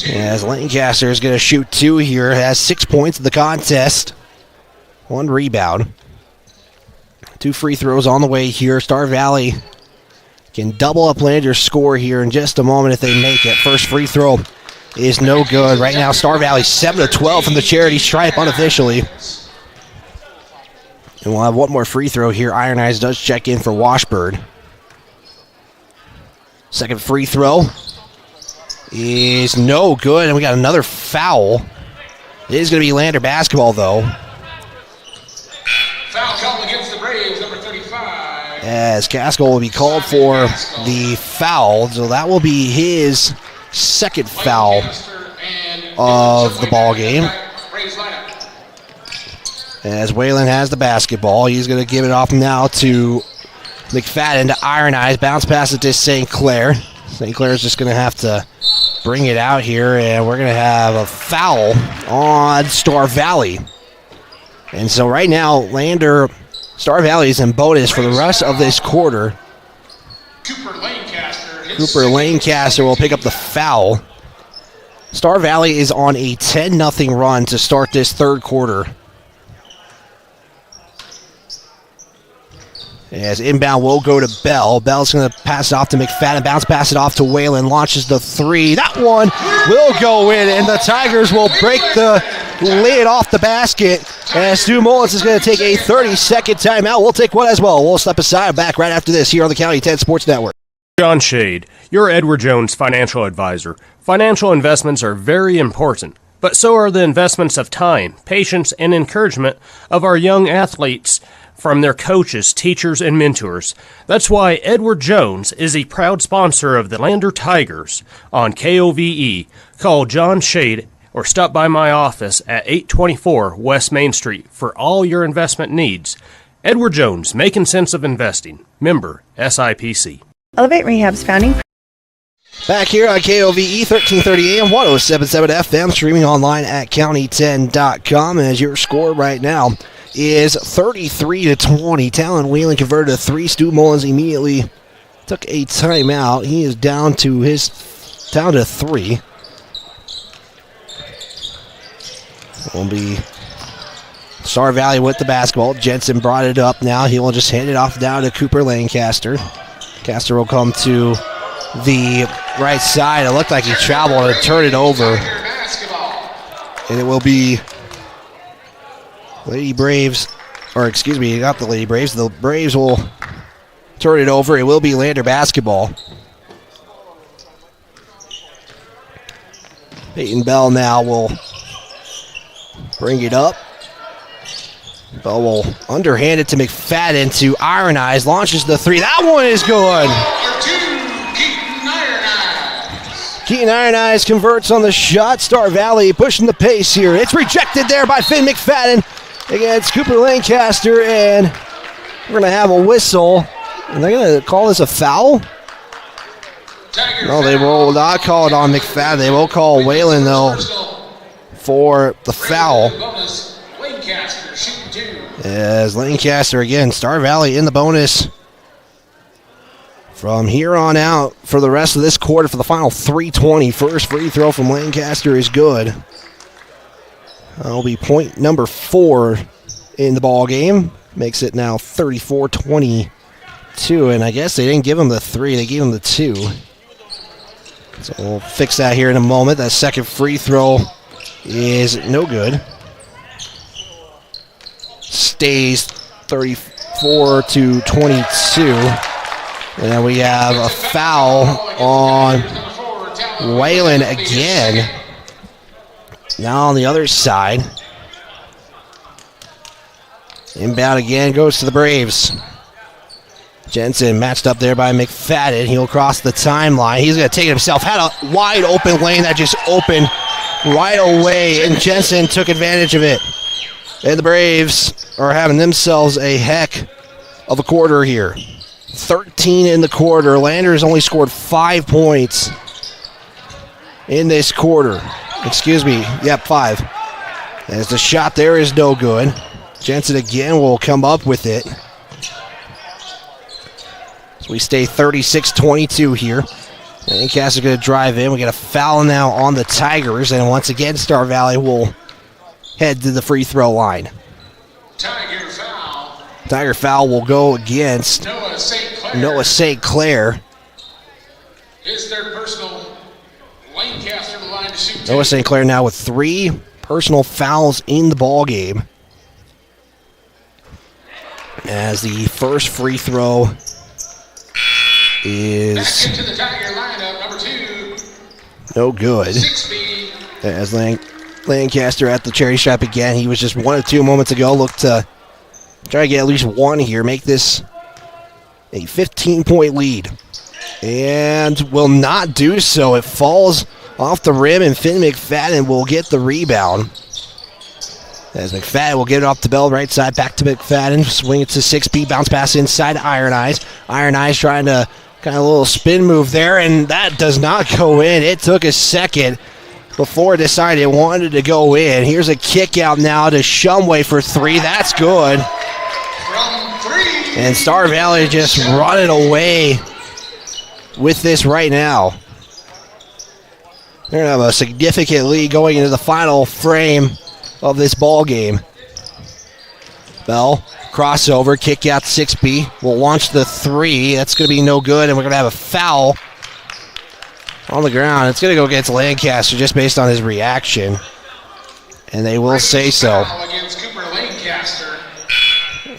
A: As Lancaster is going to shoot 2 here, has 6 points in the contest, 1 rebound. 2 free throws on the way here. Star Valley can double up Lander's score here in just a moment if they make it. First free throw is no good. Right now, Star Valley 7-12 from the charity stripe unofficially. And we'll have one more free throw here. Iron Eyes does check in for Washburn. Second free throw is no good, and we got another foul. It is going to be Lander basketball, though.
K: Foul called against the Braves, number 35.
A: As Gaskell will be called for the foul, so that will be his second foul of the ball game. As Whalen has the basketball, he's going to give it off now to McFadden to Iron Eyes. Bounce pass it to St. Clair. St. Clair is just going to have to bring it out here, and we're going to have a foul on Star Valley. And so right now, Star Valley is in bonus for the rest of this quarter. Cooper Lancaster will pick up the foul. Star Valley is on a 10-0 run to start this third quarter. As inbound will go to Bell. Bell's going to pass it off to McFadden. Bounce pass it off to Whalen. Launches the 3. That one will go in, and the Tigers will break the lid off the basket. And Stu Mullins is going to take a 30-second timeout. We'll take one as well. We'll step aside. Back right after this here on the County 10 Sports Network.
R: John Shade, your Edward Jones financial advisor. Financial investments are very important, but so are the investments of time, patience, and encouragement of our young athletes from their coaches, teachers, and mentors. That's why Edward Jones is a proud sponsor of the Lander Tigers on KOVE. Call John Shade or stop by my office at 824 West Main Street for all your investment needs. Edward Jones, making sense of investing. Member SIPC.
S: Elevate Rehab's founding.
A: Back here on KOVE 1330 AM, 107.7 FM, streaming online at county10.com. As your score right now is 33-20. Talon Whelan converted a 3. Stu Mullins immediately took a timeout. He is down to 3. Will be Star Valley with the basketball. Jensen brought it up now. He will just hand it off down to Cooper Lancaster. Lancaster will come to the right side. It looked like he traveled and turned it over. And it will be Lady Braves, or excuse me, not the Lady Braves. The Braves will turn it over. It will be Lander basketball. Peyton Bell now will bring it up. Bell will underhand it to McFadden to Iron Eyes. Launches the 3. That one is good. Keaton Iron Eyes converts on the shot. Star Valley pushing the pace here. It's rejected there by Finn McFadden against Cooper Lancaster, and we're going to have a whistle. And they're going to call this a foul? No, they will not call it on McFadden. They will call Whalen, though, for the foul. As Lancaster, again, Star Valley in the bonus from here on out for the rest of this quarter for the final 3:20. First free throw from Lancaster is good. That'll be point number 4 in the ball game. Makes it now 34-22, and I guess they didn't give him the 3, they gave him the 2. So we'll fix that here in a moment. That second free throw is no good. Stays 34-22. And then we have a foul on Whalen again. Now on the other side. Inbound again goes to the Braves. Jensen matched up there by McFadden. He'll cross the timeline. He's going to take it himself. Had a wide open lane that just opened right away, and Jensen took advantage of it. And the Braves are having themselves a heck of a quarter here. 13 in the quarter. Landers only scored 5 points in this quarter. Excuse me. Yep, 5. As the shot there is no good. Jensen again will come up with it. So we stay 36-22 here. Lancaster's going to drive in. We got a foul now on the Tigers, and once again, Star Valley will head to the free throw line. Tiger foul will go against Noah St. Clair.
K: His third personal. Lancaster the line to shoot.
A: Noah St. Clair now with 3 personal fouls in the ball game. As the first free throw is
K: Back into the Tiger lineup, number 2.
A: no good.
K: 6B.
A: As Lancaster at the charity stripe again. He was just 1 of 2 moments ago. Look to try to get at least 1 here. Make this a 15-point lead. And will not do so. It falls off the rim, and Finn McFadden will get the rebound. As McFadden will get it off the bell, right side, back to McFadden. Swing it to 6B, bounce pass inside to Iron Eyes. Iron Eyes trying to kind of a little spin move there, and that does not go in. It took a second before it decided it wanted to go in. Here's a kick out now to Shumway for 3. That's good. And Star Valley just running away with this right now. They're going to have a significant lead going into the final frame of this ball game. Bell, crossover, kick out 6B. Will launch the 3. That's going to be no good, and we're going to have a foul on the ground. It's going to go against Lancaster just based on his reaction. And they will say so.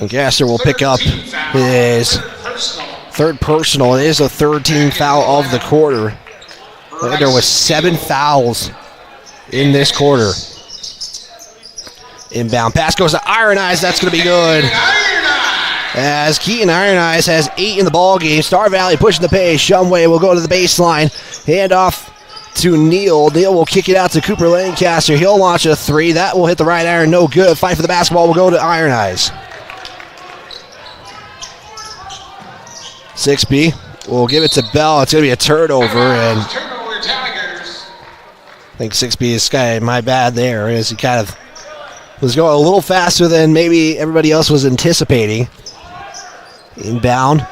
A: Lancaster will pick up his third personal. It is a 13 foul of the quarter. There was 7 fouls in this quarter. Inbound pass goes to Iron Eyes. That's going to be good. As Keaton Iron Eyes has 8 in the ball game. Star Valley pushing the pace. Shumway will go to the baseline. Hand off to Neal. Neal will kick it out to Cooper Lancaster. He'll launch a 3. That will hit the right iron. No good. Fight for the basketball will go to Iron Eyes. 6B will give it to Bell. It's going to be a turnover, and I think 6B is kind of my bad there, as he kind of was going a little faster than maybe everybody else was anticipating. Inbound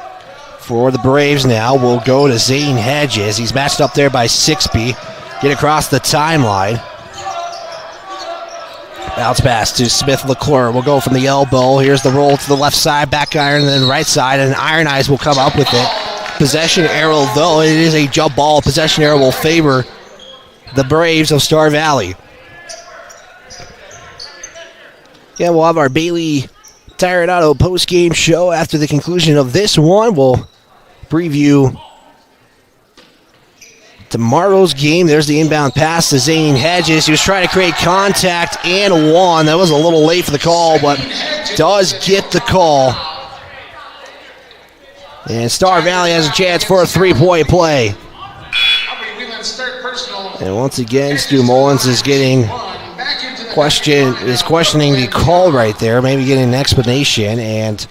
A: for the Braves now will go to Zane Hedges. He's matched up there by 6B. Get across the timeline. Bounce pass to Smith LeClaire. Will go from the elbow. Here's the roll to the left side, back iron, and then right side, and Iron Eyes will come up with it. Possession arrow, though it is a jump ball. Possession arrow will favor the Braves of Star Valley. Yeah, we'll have our Bailey Tire and Auto post-game show after the conclusion of this one. We'll preview tomorrow's game. There's the inbound pass to Zane Hedges. He was trying to create contact and won. That was a little late for the call, but does get the call. And Star Valley has a chance for a 3-point play. And once again, Stu Mullins is questioning the call right there, maybe getting an explanation, and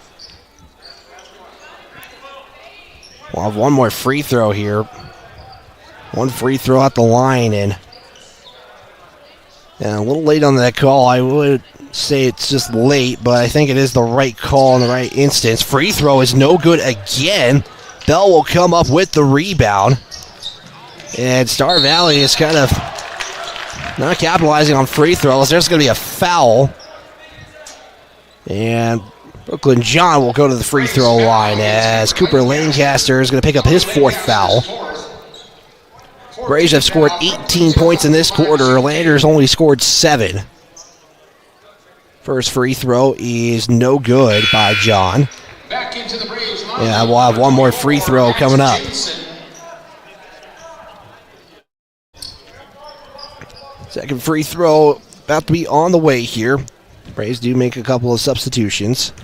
A: we'll have one more free throw here. One free throw at the line, and a little late on that call. I would say it's just late, but I think it is the right call in the right instance. Free throw is no good again. Bell will come up with the rebound, and Star Valley is kind of not capitalizing on free throws. There's going to be a foul, and Brooklyn John will go to the free throw line as Cooper Lancaster is going to pick up his 4th foul. Braves have scored 18 points in this quarter. Landers only scored 7. First free throw is no good by John. Yeah, we'll have one more free throw coming up. Second free throw about to be on the way here. Braves do make a couple of substitutions.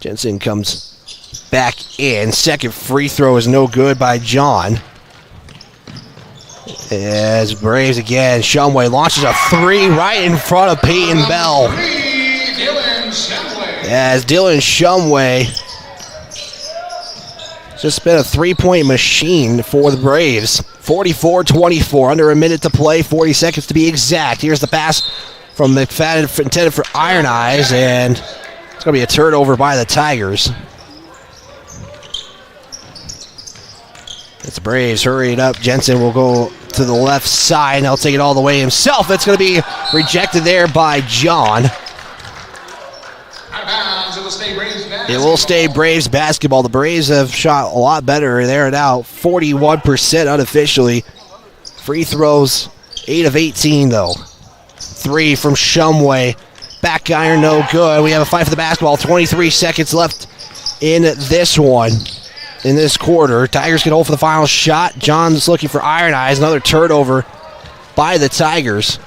A: Jensen comes back in. Second free throw is no good by John. As Braves again, Shumway launches a 3 right in front of Peyton Bell. As Dylan Shumway just been a 3-point machine for the Braves. 44-24, under a minute to play, 40 seconds to be exact. Here's the pass from McFadden intended for Iron Eyes, and it's going to be a turnover by the Tigers. It's the Braves hurrying up. Jensen will go to the left side, and he'll take it all the way himself. It's going to be rejected there by John. It will stay Braves basketball. The Braves have shot a lot better. They're now 41% unofficially. Free throws, 8 of 18 though. 3 from Shumway. Back iron, no good. We have a fight for the basketball. 23 seconds left in this one. In this quarter, Tigers get hold for the final shot. John's looking for Iron Eyes. Another turnover by the Tigers.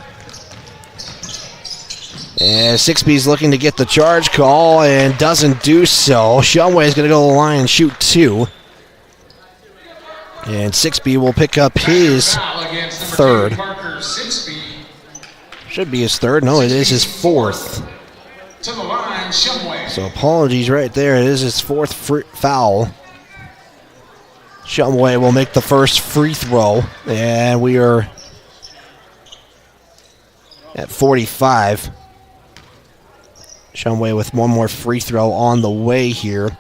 A: And Sixby's looking to get the charge call and doesn't do so. Shumway is going to go to the line and shoot 2. And Sixby will pick up his third. Should be his third. No, it is his fourth. So apologies right there. It is his fourth foul. Shumway will make the first free throw. And we are at 45. Shumway with one more free throw on the way here.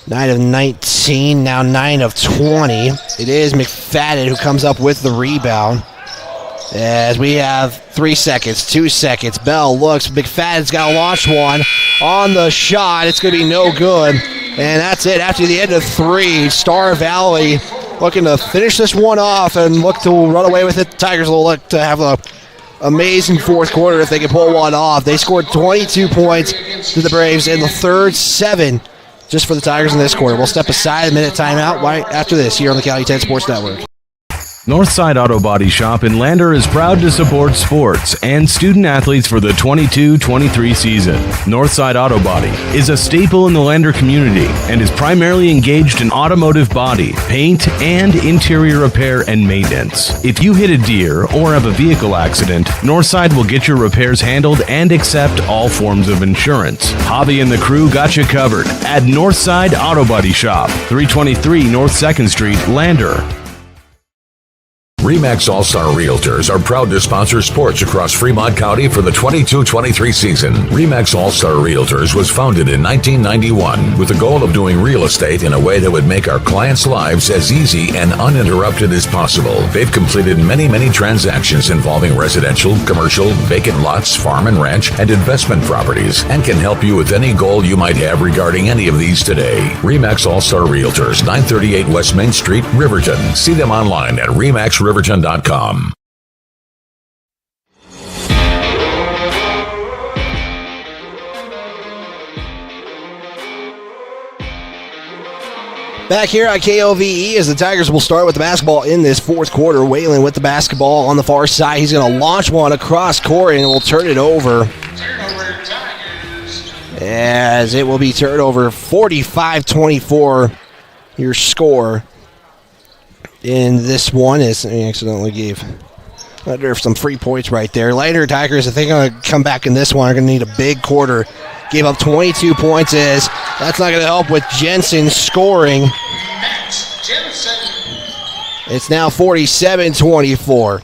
A: 9 of 19, now 9 of 20. It is McFadden who comes up with the rebound. As we have 3 seconds, 2 seconds. Bell looks. McFadden's got to launch one on the shot. It's going to be no good. And that's it. After the end of 3, Star Valley looking to finish this one off and look to run away with it. The Tigers will look to have a amazing fourth quarter if they can pull one off. They scored 22 points to the Braves in the third, 7 just for the Tigers in this quarter. We'll step aside, a minute timeout right after this here on the County 10 Sports Network.
C: Northside Auto Body Shop in Lander is proud to support sports and student athletes for the 22-23 season. Northside Auto Body is a staple in the Lander community and is primarily engaged in automotive body, paint, and interior repair and maintenance. If you hit a deer or have a vehicle accident, Northside will get your repairs handled and accept all forms of insurance. Hobby and the crew got you covered at Northside Auto Body Shop, 323 North 2nd Street, Lander.
U: RE/MAX All-Star Realtors are proud to sponsor sports across Fremont County for the 22-23 season. RE/MAX All-Star Realtors was founded in 1991 with the goal of doing real estate in a way that would make our clients' lives as easy and uninterrupted as possible. They've completed many transactions involving residential, commercial, vacant lots, farm and ranch, and investment properties, and can help you with any goal you might have regarding any of these today. RE/MAX All-Star Realtors, 938 West Main Street, Riverton. See them online at remaxriverton.com.
A: Back here on KOVE as the Tigers will start with the basketball in this fourth quarter. Whalen with the basketball on the far side. He's going to launch one across court and will turn it over. As it will be turned over 45-24, your score in this one is I accidentally gave under some free points right there. Later, Tigers, if they're going to come back in this one, are going to need a big quarter. Gave up 22 points. That's not going to help with Jensen scoring. It's now 47-24.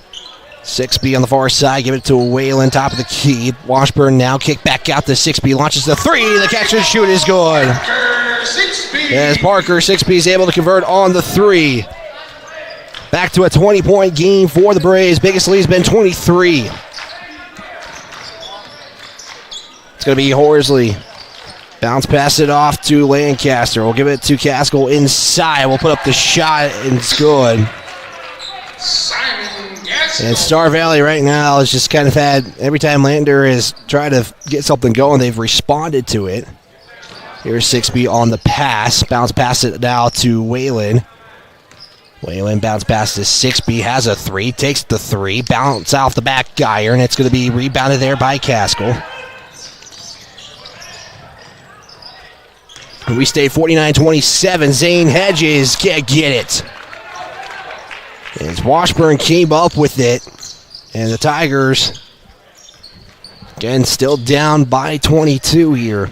A: 6B on the far side. Give it to Whalen, top of the key. Washburn now kick back out to 6B. Launches the 3. The catch and shoot is good. As Parker, 6B is able to convert on the 3. Back to a 20-point game for the Braves. Biggest lead's been 23. It's going to be Horsley. Bounce pass it off to Lancaster. We'll give it to Caskell inside. We'll put up the shot, and it's good. And Star Valley right now has just kind of had, every time Lander has tried to get something going, they've responded to it. Here's 6B on the pass. Bounce pass it now to Whalen. Whalen bounce pass to 6B, has a 3, takes the 3, bounce off the back iron. It's going to be rebounded there by Caskell. And we stay 49-27. Zane Hedges can't get it. As Washburn came up with it. And the Tigers, again, still down by 22 here.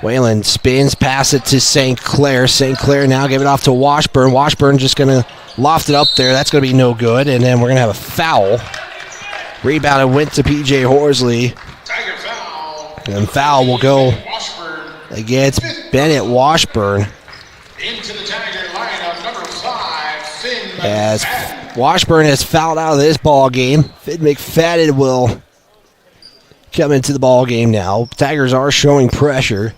A: Whalen spins, pass it to St. Clair. St. Clair now give it off to Washburn. Washburn just going to loft it up there. That's going to be no good. And then we're going to have a foul. Rebounded went to P.J. Horsley. And foul will go against Bennett Washburn. As Washburn has fouled out of this ball game, Finn McFadden will come into the ball game now. Tigers are showing pressure,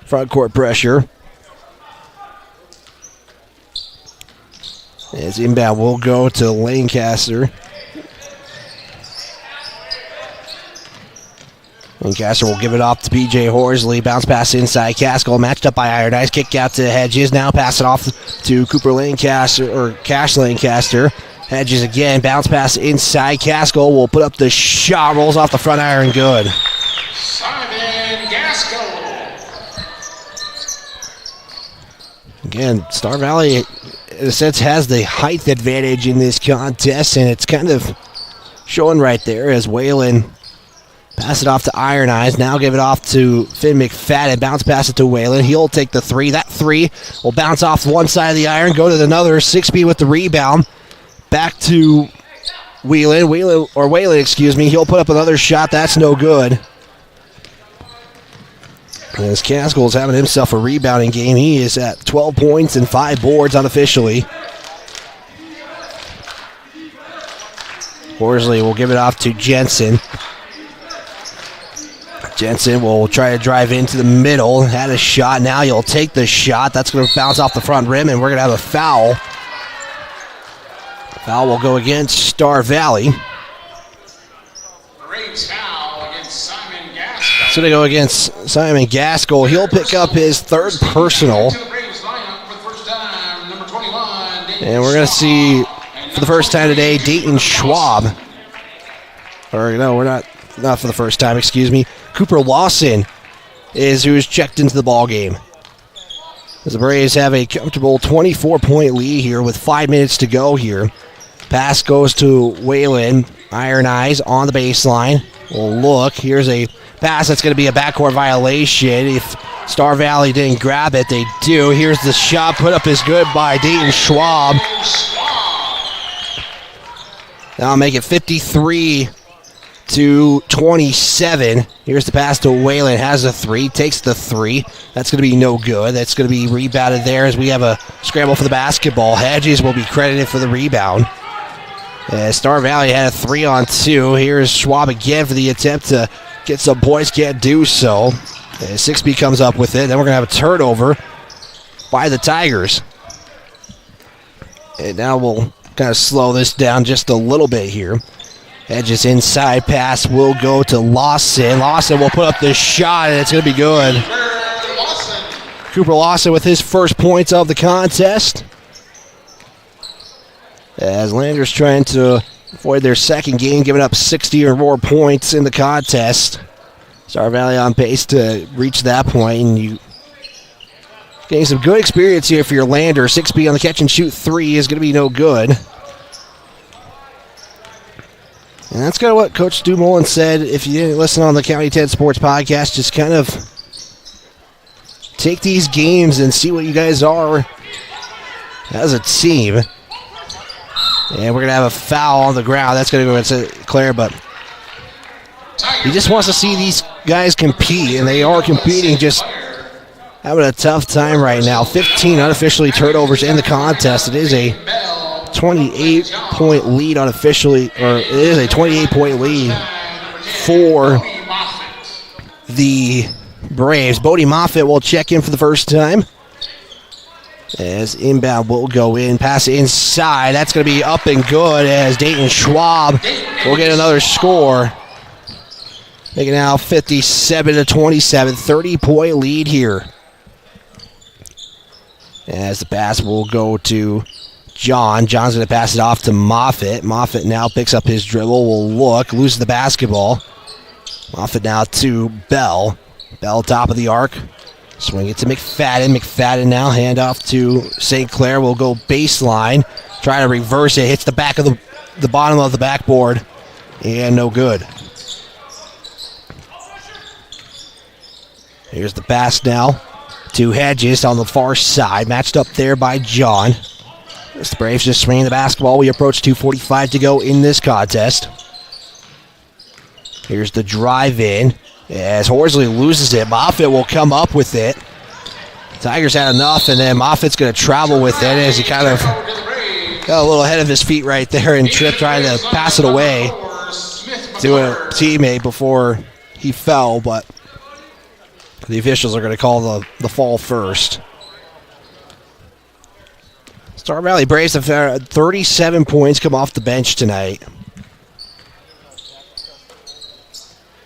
A: front court pressure. As inbound will go to Lancaster. Lancaster will give it off to B.J. Horsley. Bounce pass inside. Caskell matched up by Iron Kick out to Hedges. Now pass it off to Cooper Lancaster, or Cash Lancaster. Hedges again. Bounce pass inside. Caskell will put up the shot. Rolls off the front iron. Good.
K: Simon Gaskell.
A: Again, Star Valley, in a sense, has the height advantage in this contest, and it's kind of showing right there as Whalen pass it off to Iron Eyes. Now give it off to Finn McFadden. Bounce pass it to Whalen. He'll take the three. That three will bounce off one side of the iron, go to another. 6B with the rebound. Back to Whalen. Whalen, excuse me. He'll put up another shot. That's no good. As Caskell's having himself a rebounding game. He is at 12 points and 5 boards unofficially. Horsley will give it off to Jensen. Jensen will try to drive into the middle. Had a shot. Now he'll take the shot. That's going to bounce off the front rim, and we're going to have a foul. Foul will go against Star Valley.
K: Braves foul against Simon Gaskell.
A: It's going to go against Simon Gaskell. He'll pick up his third personal. And we're going to see, for the first time today, Dayton Schwab. Or no, we're not for the first time, excuse me. Cooper Lawson is who's checked into the ball game. As the Braves have a comfortable 24-point lead here with 5 minutes to go here. Pass goes to Whalen. Iron Eyes on the baseline. Well, look, here's a pass that's going to be a backcourt violation. If Star Valley didn't grab it, they do. Here's the shot. Put up is good by Dayton Schwab. Now make it 53-27. Here's the pass to Whalen. Has a three. Takes the three. That's going to be no good. That's going to be rebounded there as we have a scramble for the basketball. Hedges will be credited for the rebound. Star Valley had a 3-on-2. Here's Schwab again for the attempt to get some points. Can't do so. 6B comes up with it. Then we're going to have a turnover by the Tigers. And now we'll kind of slow this down just a little bit here. Hedges inside pass will go to Lawson. Lawson will put up this shot, and it's going to be good. Cooper Lawson with his first points of the contest. As Landers trying to avoid their second game, giving up 60 or more points in the contest. Star Valley on pace to reach that point, and you getting some good experience here for your Lander. 6B on the catch and shoot three is going to be no good. And that's kind of what Coach Stu Mullen said. If you didn't listen on the County 10 Sports Podcast, just kind of take these games and see what you guys are as a team. And we're going to have a foul on the ground. That's going to go against Claire, but he just wants to see these guys compete, and they are competing, just having a tough time right now. 15 unofficially turnovers in the contest. It is a 28-point lead unofficially, or it is a 28-point lead for the Braves. Bodie Moffitt will check in for the first time. As inbound will go in, pass inside. That's going to be up and good as Dayton Schwab will get another score. Make it now 57-27, 30-point lead here. As the pass will go to John. John's going to pass it off to Moffitt. Moffitt now picks up his dribble, will look, loses the basketball. Moffitt now to Bell. Bell top of the arc. Swing it to McFadden. McFadden now hand off to St. Clair. Will go baseline. Try to reverse it. Hits the back of the bottom of the backboard. And no good. Here's the pass now to Hedges on the far side. Matched up there by John. The Braves just swinging the basketball. We approach 2:45 to go in this contest. Here's the drive in. As Horsley loses it, Moffitt will come up with it. Tigers had enough, and then Moffitt's going to travel with it as he kind of got a little ahead of his feet right there and tripped trying to pass it away to a teammate before he fell, but the officials are going to call the fall first. Star Valley Braves have had 37 points come off the bench tonight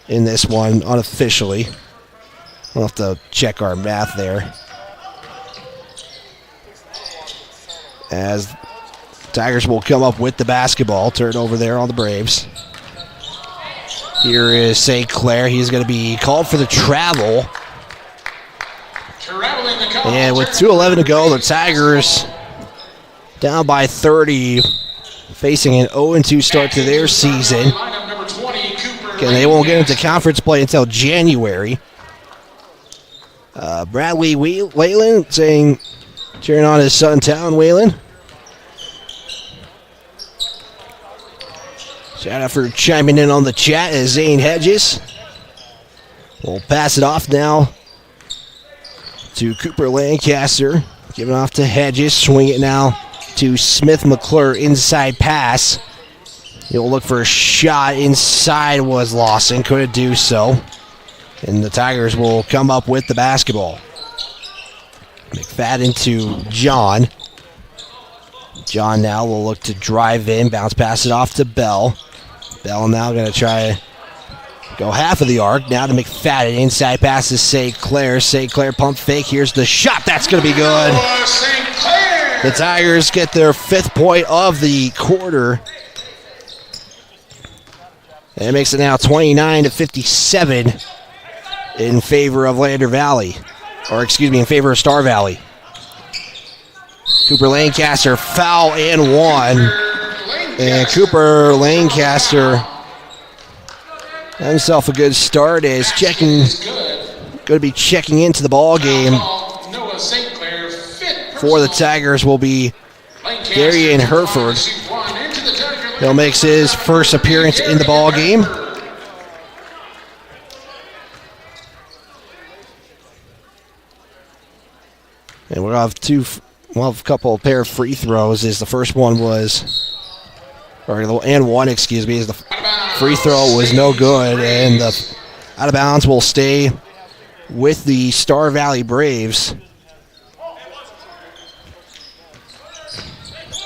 A: in this one unofficially. We'll have to check our math there. As Tigers will come up with the basketball, turn over there on the Braves. Here is St. Clair. He's going to be called for the travel. And with 2:11 to go, the Tigers down by 30, facing an 0-2 start to their season. Again, they won't get into conference play until January. Bradley Whalen saying, cheering on his son, Talon Whalen. Shout out for chiming in on the chat as Zane Hedges. We'll pass it off now to Cooper Lancaster. Give it off to Hedges. Swing it now to Smith McClure. Inside pass. He'll look for a shot. Inside was Lawson. Couldn't do so. And the Tigers will come up with the basketball. McFadden to John. John now will look to drive in. Bounce pass it off to Bell. Bell now going to try go half of the arc. Now to McFadden. Inside pass to St. Clair. St. Clair pump fake. Here's the shot. That's going to be good. The Tigers get their 5th point of the quarter. And it makes it now 29-57 in favor of Lander Valley. Or excuse me, in favor of Star Valley. Cooper Lancaster foul and one. And Cooper Lancaster had himself a good start as going to be checking into the ball game for the Tigers will be Darian Herford. He'll make his first appearance in the ball game. And we'll have a couple of pair of free throws. As the first one was, excuse me, as the free throw was no good, and the out of bounds will stay with the Star Valley Braves.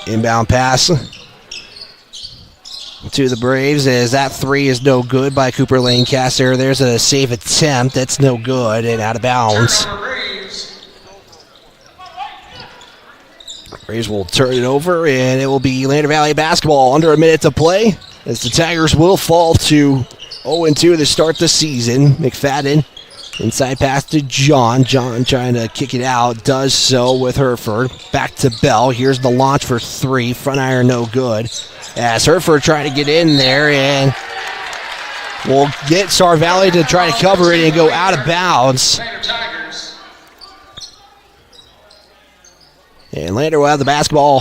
A: Inbound pass to the Braves as that three is no good by Cooper Lancaster. There's a safe attempt. That's no good and out of bounds. Braves will turn it over, and it will be Lander Valley basketball under a minute to play as the Tigers will fall to 0-2 to start the season. McFadden, inside pass to John. John trying to kick it out, does so with Herford. Back to Bell. Here's the launch for three. Front iron no good. As Herford trying to get in there, and will get Star Valley to try to cover it and go out of bounds. And Lander will have the basketball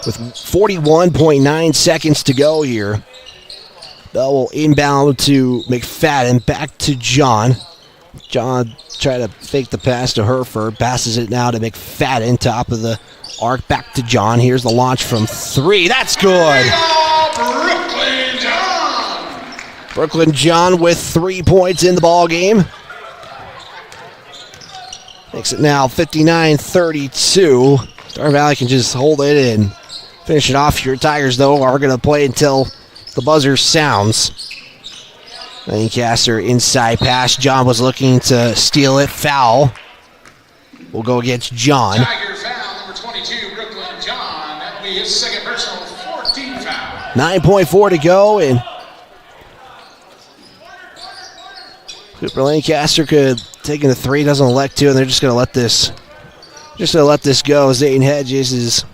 A: with 41.9 seconds to go here. Bell will inbound to McFadden, back to John. John try to fake the pass to Herford, passes it now to McFadden, top of the arc, back to John. Here's the launch from three. That's good. Brooklyn John with 3 points in the ball game. Makes it now 59-32. Star Valley can just hold it and finish it off. Your Tigers, though, are going to play until the buzzer sounds. Lancaster inside pass. John was looking to steal it. Foul. Will go against John.
K: Tiger foul, number 22, Brooklyn John. That'll be his second personal 14th foul.
A: 9.4 to go, and Cooper Lancaster could take in the three, doesn't elect to, and they're just going to let this go. Zayden Hedges is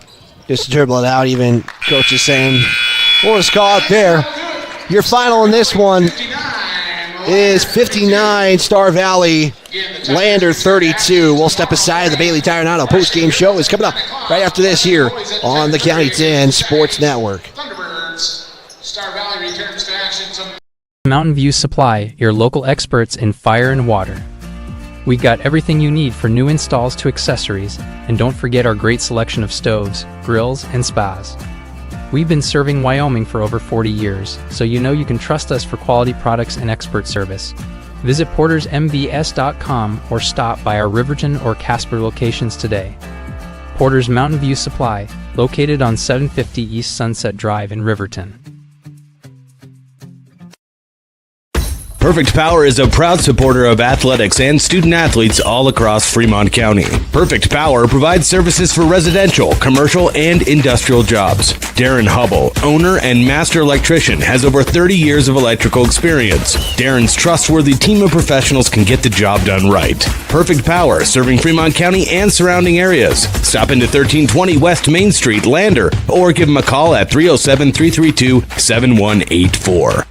A: just to dribble it out. Even coach is saying, "What was caught there?" Your final in this one is 59 Star Valley, Lander 32. We'll step aside. The Bailey Tire and Auto post-game show is coming up right after this here on the County 10 Sports Network.
K: Thunderbirds. Star Valley returns to action.
B: Mountain View Supply, your local experts in fire and water. We got everything you need for new installs to accessories, and don't forget our great selection of stoves, grills, and spas. We've been serving Wyoming for over 40 years, so you know you can trust us for quality products and expert service. Visit portersmbs.com or stop by our Riverton or Casper locations today. Porter's Mountain View Supply, located on 750 East Sunset Drive in Riverton.
C: Perfect Power is a proud supporter of athletics and student athletes all across Fremont County. Perfect Power provides services for residential, commercial, and industrial jobs. Darren Hubble, owner and master electrician, has over 30 years of electrical experience. Darren's trustworthy team of professionals can get the job done right. Perfect Power, serving Fremont County and surrounding areas. Stop into 1320 West Main Street, Lander, or give them a call at 307-332-7184.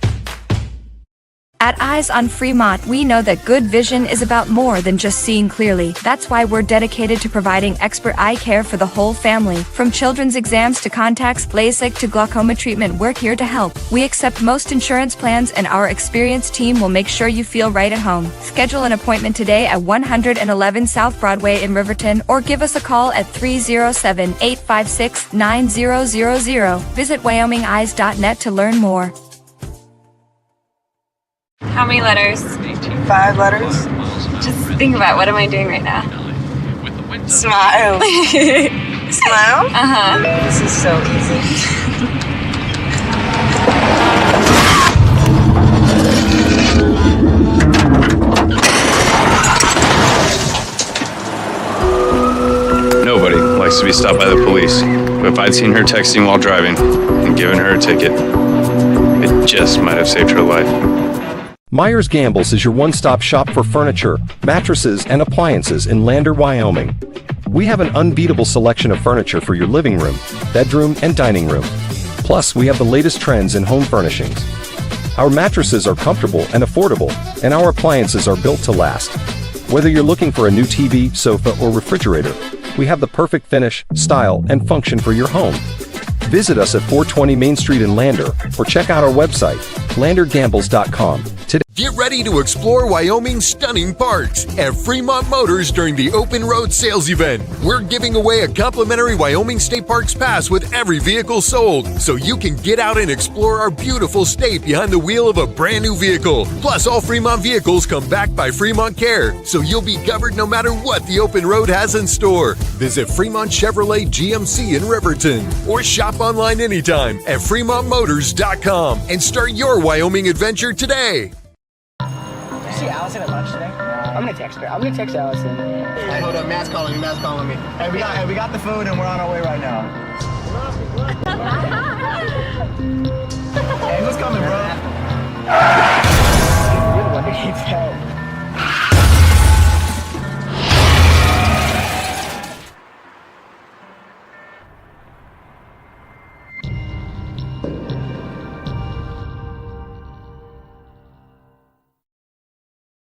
D: At Eyes on Fremont, we know that good vision is about more than just seeing clearly. That's why we're dedicated to providing expert eye care for the whole family. From children's exams to contacts, LASIK to glaucoma treatment, we're here to help. We accept most insurance plans, and our experienced team will make sure you feel right at home. Schedule an appointment today at 111 South Broadway in Riverton, or give us a call at 307-856-9000. Visit WyomingEyes.net to learn more.
E: How many letters?
F: 5 letters.
E: Just think about, what am I doing right now?
F: Smile. Smile?
E: Uh-huh.
F: This is so easy.
G: Nobody likes to be stopped by the police. But if I'd seen her texting while driving and given her a ticket, it just might have saved her life.
H: Myers Gambles is your one-stop shop for furniture, mattresses, and appliances in Lander, Wyoming. We have an unbeatable selection of furniture for your living room, bedroom, and dining room. Plus, we have the latest trends in home furnishings. Our mattresses are comfortable and affordable, and our appliances are built to last. Whether you're looking for a new TV, sofa, or refrigerator, we have the perfect finish, style, and function for your home. Visit us at 420 Main Street in Lander, or check out our website, landergambles.com. Today.
S: Get ready to explore Wyoming's stunning parks at Fremont Motors during the Open Road Sales Event. We're giving away a complimentary Wyoming State Parks pass with every vehicle sold, so you can get out and explore our beautiful state behind the wheel of a brand new vehicle. Plus, all Fremont vehicles come back by Fremont Care, so you'll be covered no matter what the open road has in store. Visit Fremont Chevrolet GMC in Riverton, or shop online anytime at FremontMotors.com and start your Wyoming adventure today.
T: See Allison at lunch today? I'm gonna text her. I'm gonna text Allison. Hey, hold up, Matt's calling me. Hey, we got the food and we're on our way right now. Hey, who's coming, bro? You're the one that needs help.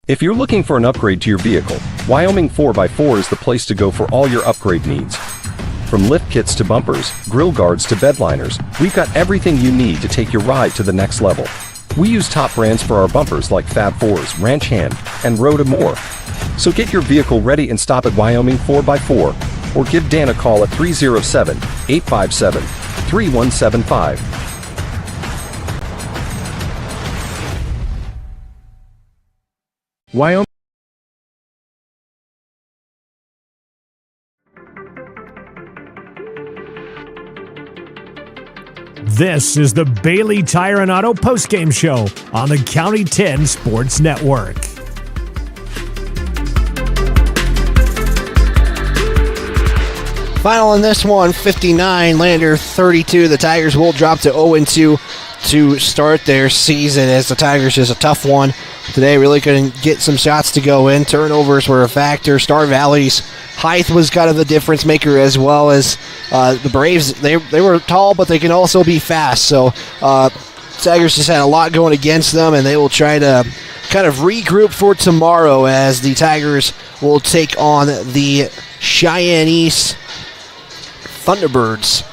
H: If you're looking for an upgrade to your vehicle, Wyoming 4x4 is the place to go for all your upgrade needs. From lift kits to bumpers, grill guards to bed liners, we've got everything you need to take your ride to the next level. We use top brands for our bumpers like Fab 4s, Ranch Hand, and Road and more. So get your vehicle ready and stop at Wyoming 4x4, or give Dan a call at 307-857-3175.
I: Wyoming. This is the Bailey Tire and Auto postgame show on the County 10 Sports Network.
A: Final in this one, 59, Lander 32. The Tigers will drop to 0-2 to start their season, as the Tigers is a tough one today. Really couldn't get some shots to go in. Turnovers were a factor. Star Valley's height was kind of the difference maker, as well as the Braves. They were tall, but they can also be fast. So Tigers just had a lot going against them, and they will try to kind of regroup for tomorrow, as the Tigers will take on the Cheyennes Thunderbirds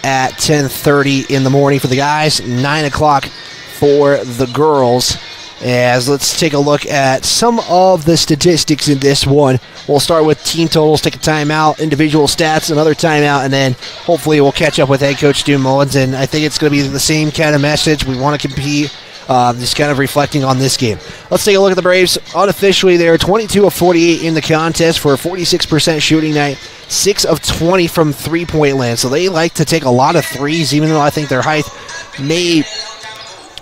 A: at 10:30 in the morning for the guys, 9 o'clock for the girls. As let's take a look at some of the statistics in this one. We'll start with team totals, take a timeout, individual stats, another timeout, and then hopefully we'll catch up with head coach Stu Mullins. And I think it's going to be the same kind of message. We want to compete, just kind of reflecting on this game. Let's take a look at the Braves. Unofficially, they're 22 of 48 in the contest for a 46% shooting night, 6 of 20 from three-point land. So they like to take a lot of threes, even though I think their height may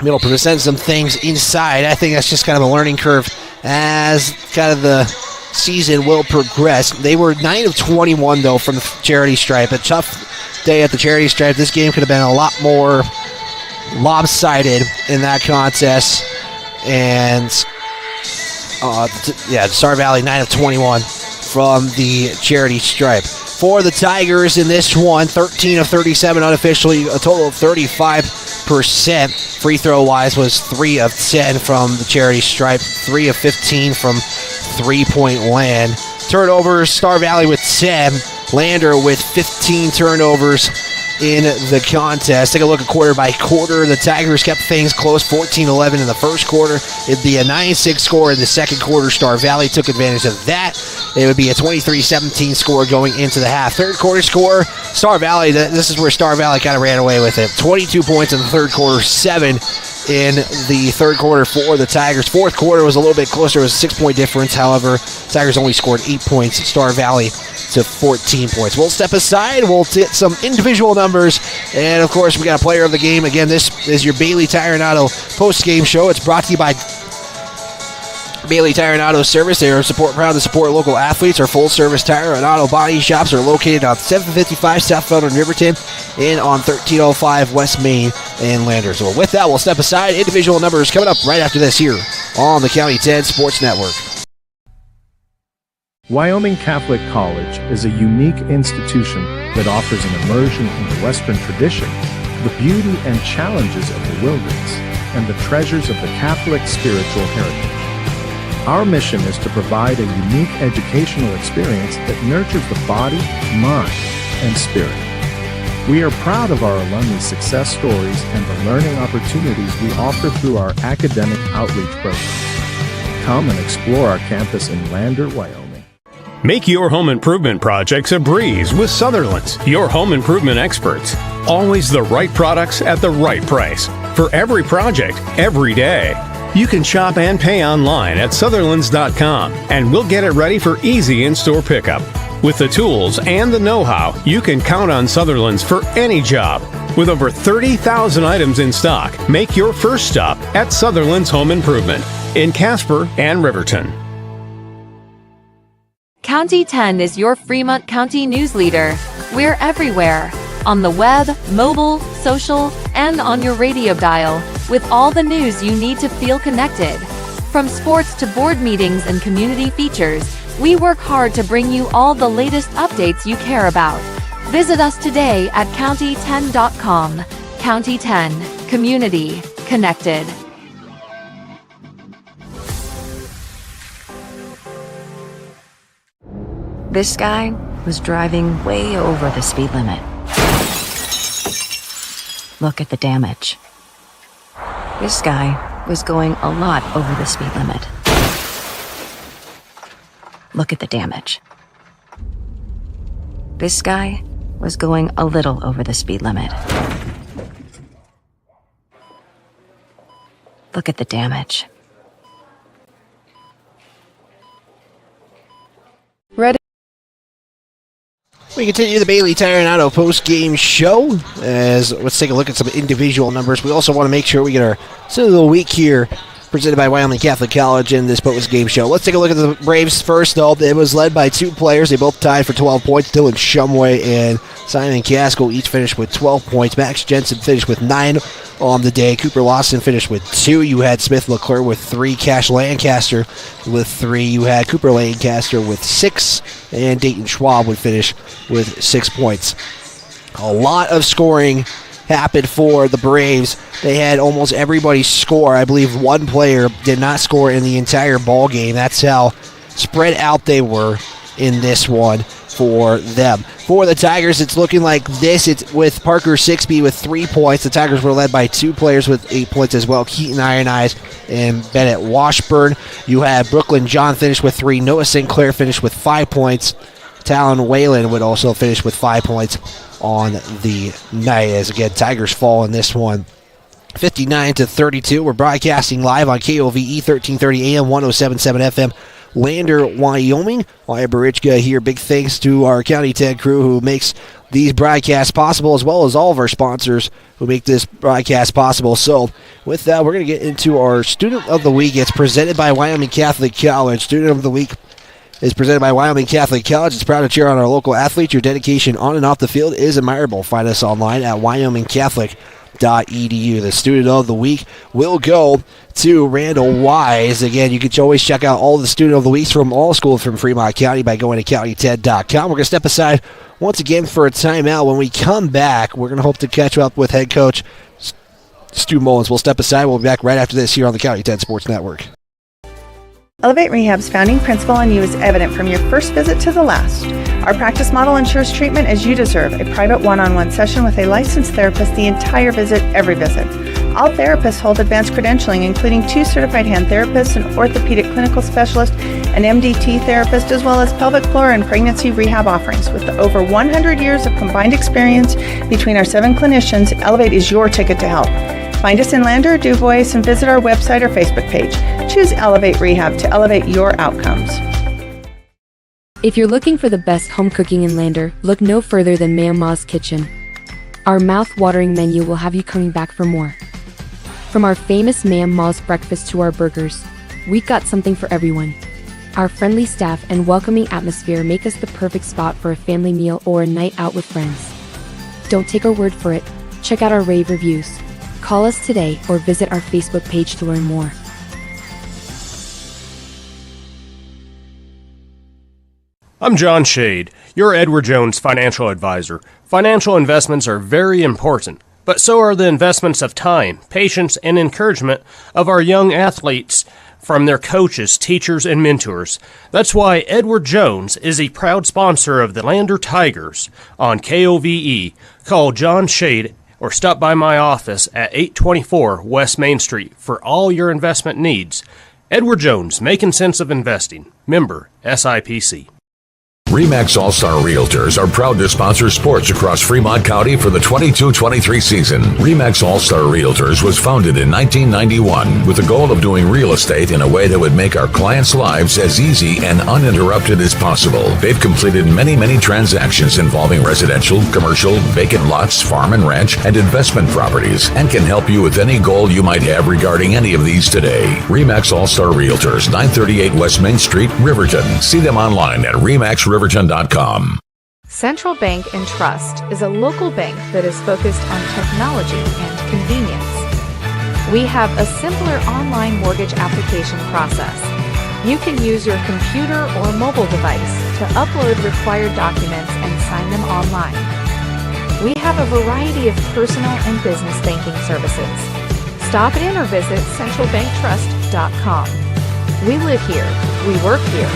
A: be able to present some things inside. I think that's just kind of a learning curve as kind of the season will progress. They were 9 of 21, though, from the charity stripe. A tough day at the charity stripe. This game could have been a lot more lopsided in that contest. And, Star Valley, 9 of 21 from the charity stripe. For the Tigers in this one, 13 of 37 unofficially, a total of 35%. Free throw wise was 3 of 10 from the charity stripe, 3 of 15 from three-point land. Turnovers, Star Valley with 10, Lander with 15 turnovers in the contest. Take a look at quarter by quarter. The Tigers kept things close, 14-11 in the first quarter. It'd be a 9-6 score in the second quarter. Star Valley took advantage of that. It would be a 23-17 score going into the half. Third quarter score, Star Valley, this is where Star Valley kind of ran away with it. 22 points in the third quarter, 7 in the third quarter for the Tigers. Fourth quarter was a little bit closer. It was a 6-point difference. However, Tigers only scored 8 points. Star Valley to 14 points. We'll step aside. We'll get some individual numbers. And, of course, we got a player of the game. Again, this is your Bailey Tire and Auto post-game show. It's brought to you by Bailey Tire and Auto Service. They are proud to support local athletes. Our full-service tire and auto body shops are located on 755 Southbound in Riverton and on 1305 West Main in Lander. So with that, we'll step aside. Individual numbers coming up right after this here on the County 10 Sports Network.
I: Wyoming Catholic College is a unique institution that offers an immersion into Western tradition, the beauty and challenges of the wilderness, and the treasures of the Catholic spiritual heritage. Our mission is to provide a unique educational experience that nurtures the body, mind, and spirit. We are proud of our alumni success stories and the learning opportunities we offer through our academic outreach programs. Come and explore our campus in Lander, Wyoming.
J: Make your home improvement projects a breeze with Sutherland's, your home improvement experts. Always the right products at the right price. For every project, every day. You can shop and pay online at Sutherlands.com, and we'll get it ready for easy in-store pickup. With the tools and the know-how, you can count on Sutherlands for any job. With over 30,000 items in stock, make your first stop at Sutherland's Home Improvement in Casper and Riverton.
L: County 10 is your Fremont County news leader. We're everywhere. On the web, mobile, social, and on your radio dial, with all the news you need to feel connected. From sports to board meetings and community features, we work hard to bring you all the latest updates you care about. Visit us today at county10.com. County 10, community connected.
Q: This guy was driving way over the speed limit. Look at the damage. This guy was going a lot over the speed limit. Look at the damage. This guy was going a little over the speed limit. Look at the damage.
L: Ready?
A: We continue the Bailey Tire and Auto post-game show. Let's take a look at some individual numbers. We also want to make sure we get our Sin of the Week here, presented by Wyoming Catholic College in this post-game show. Let's take a look at the Braves first, though. It was led by 2 players. They both tied for 12 points. Dylan Shumway and Simon Casco each finished with 12 points. Max Jensen finished with 9 on the day. Cooper Lawson finished with 2. You had Smith LeClaire with 3. Cash Lancaster with 3. You had Cooper Lancaster with 6. And Dayton Schwab would finish with 6 points. A lot of scoring happened for the Braves. They had almost everybody score. I believe one player did not score in the entire ball game. That's how spread out they were in this one. for them. For the Tigers, it's looking like this. It's with Parker Sixby with 3 points. The Tigers were led by 2 players with 8 points as well, Keaton Iron Eyes and Bennett Washburn. You have Brooklyn John finish with 3. Noah Sinclair finished with 5 points. Talon Whalen would also finish with 5 points on the night. As again, Tigers fall in this one 59-32. We're broadcasting live on KOVE 1330 AM, 107.7 FM. Lander, Wyoming. Wyatt Barichka here. Big thanks to our County 10 crew who makes these broadcasts possible, as well as all of our sponsors who make this broadcast possible. So with that, we're going to get into our Student of the Week. It's presented by Wyoming Catholic College. Student of the Week is presented by Wyoming Catholic College. It's proud to cheer on our local athletes. Your dedication on and off the field is admirable. Find us online at wyomingcatholic.edu. The Student of the Week will go to Randall Wise. Again, you can always check out all the Student of the Weeks from all schools from Fremont County by going to county10.com. We're going to step aside once again for a timeout. When we come back, we're going to hope to catch up with head coach Stu Mullins. We'll step aside. We'll be back right after this here on the County 10 Sports Network.
N: Elevate Rehab's founding principle on you is evident from your first visit to the last. Our practice model ensures treatment as you deserve, a private one-on-one session with a licensed therapist the entire visit, every visit. All therapists hold advanced credentialing, including 2 certified hand therapists, an orthopedic clinical specialist, an MDT therapist, as well as pelvic floor and pregnancy rehab offerings. With over 100 years of combined experience between our 7 clinicians, Elevate is your ticket to health. Find us in Lander, DuBois, and visit our website or Facebook page. Choose Elevate Rehab to elevate your outcomes.
V: If you're looking for the best home cooking in Lander, look no further than Ma'am Ma's Kitchen. Our mouth-watering menu will have you coming back for more. From our famous Ma'am Ma's breakfast to our burgers, we've got something for everyone. Our friendly staff and welcoming atmosphere make us the perfect spot for a family meal or a night out with friends. Don't take our word for it. Check out our rave reviews. Call us today or visit our Facebook page to learn more.
R: I'm John Shade, your Edward Jones financial advisor. Financial investments are very important, but so are the investments of time, patience, and encouragement of our young athletes from their coaches, teachers, and mentors. That's why Edward Jones is a proud sponsor of the Lander Tigers on KOVE. Call John Shade or stop by my office at 824 West Main Street for all your investment needs. Edward Jones, making sense of investing. Member SIPC.
U: RE/MAX All-Star Realtors are proud to sponsor sports across Fremont County for the 22-23 season. RE/MAX All-Star Realtors was founded in 1991 with the goal of doing real estate in a way that would make our clients' lives as easy and uninterrupted as possible. They've completed many transactions involving residential, commercial, vacant lots, farm and ranch, and investment properties, and can help you with any goal you might have regarding any of these today. RE/MAX All-Star Realtors, 938 West Main Street, Riverton. See them online at remaxriverton.com.
W: Central Bank and Trust is a local bank that is focused on technology and convenience. We have a simpler online mortgage application process. You can use your computer or mobile device to upload required documents and sign them online. We have a variety of personal and business banking services. Stop in or visit centralbanktrust.com. We live here. We work here.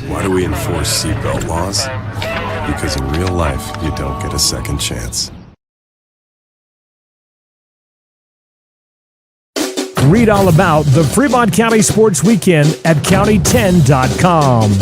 X: Why do we enforce seatbelt laws? Because in real life, you don't get a second chance.
O: Read all about the Fremont County Sports Weekend at county10.com.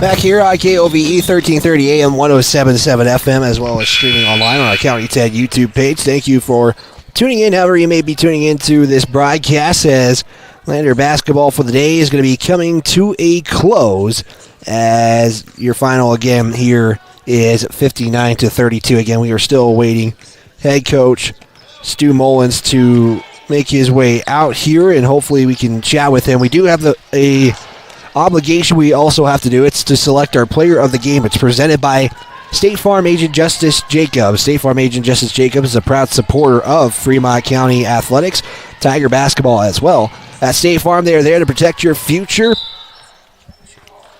A: Back here on KOVE 1330 AM, 107.7 FM, as well as streaming online on our County 10 YouTube page. Thank you for tuning in, however you may be tuning into this broadcast, as Lander basketball for the day is going to be coming to a close, as your final again here is 59-32. Again, we are still awaiting head coach Stu Mullins to make his way out here, and hopefully we can chat with him. We do have a obligation we also have to do. It's to select our player of the game. It's presented by State Farm Agent Justice Jacobs. State Farm Agent Justice Jacobs is a proud supporter of Fremont County Athletics, Tiger basketball as well. At State Farm, they are there to protect your future.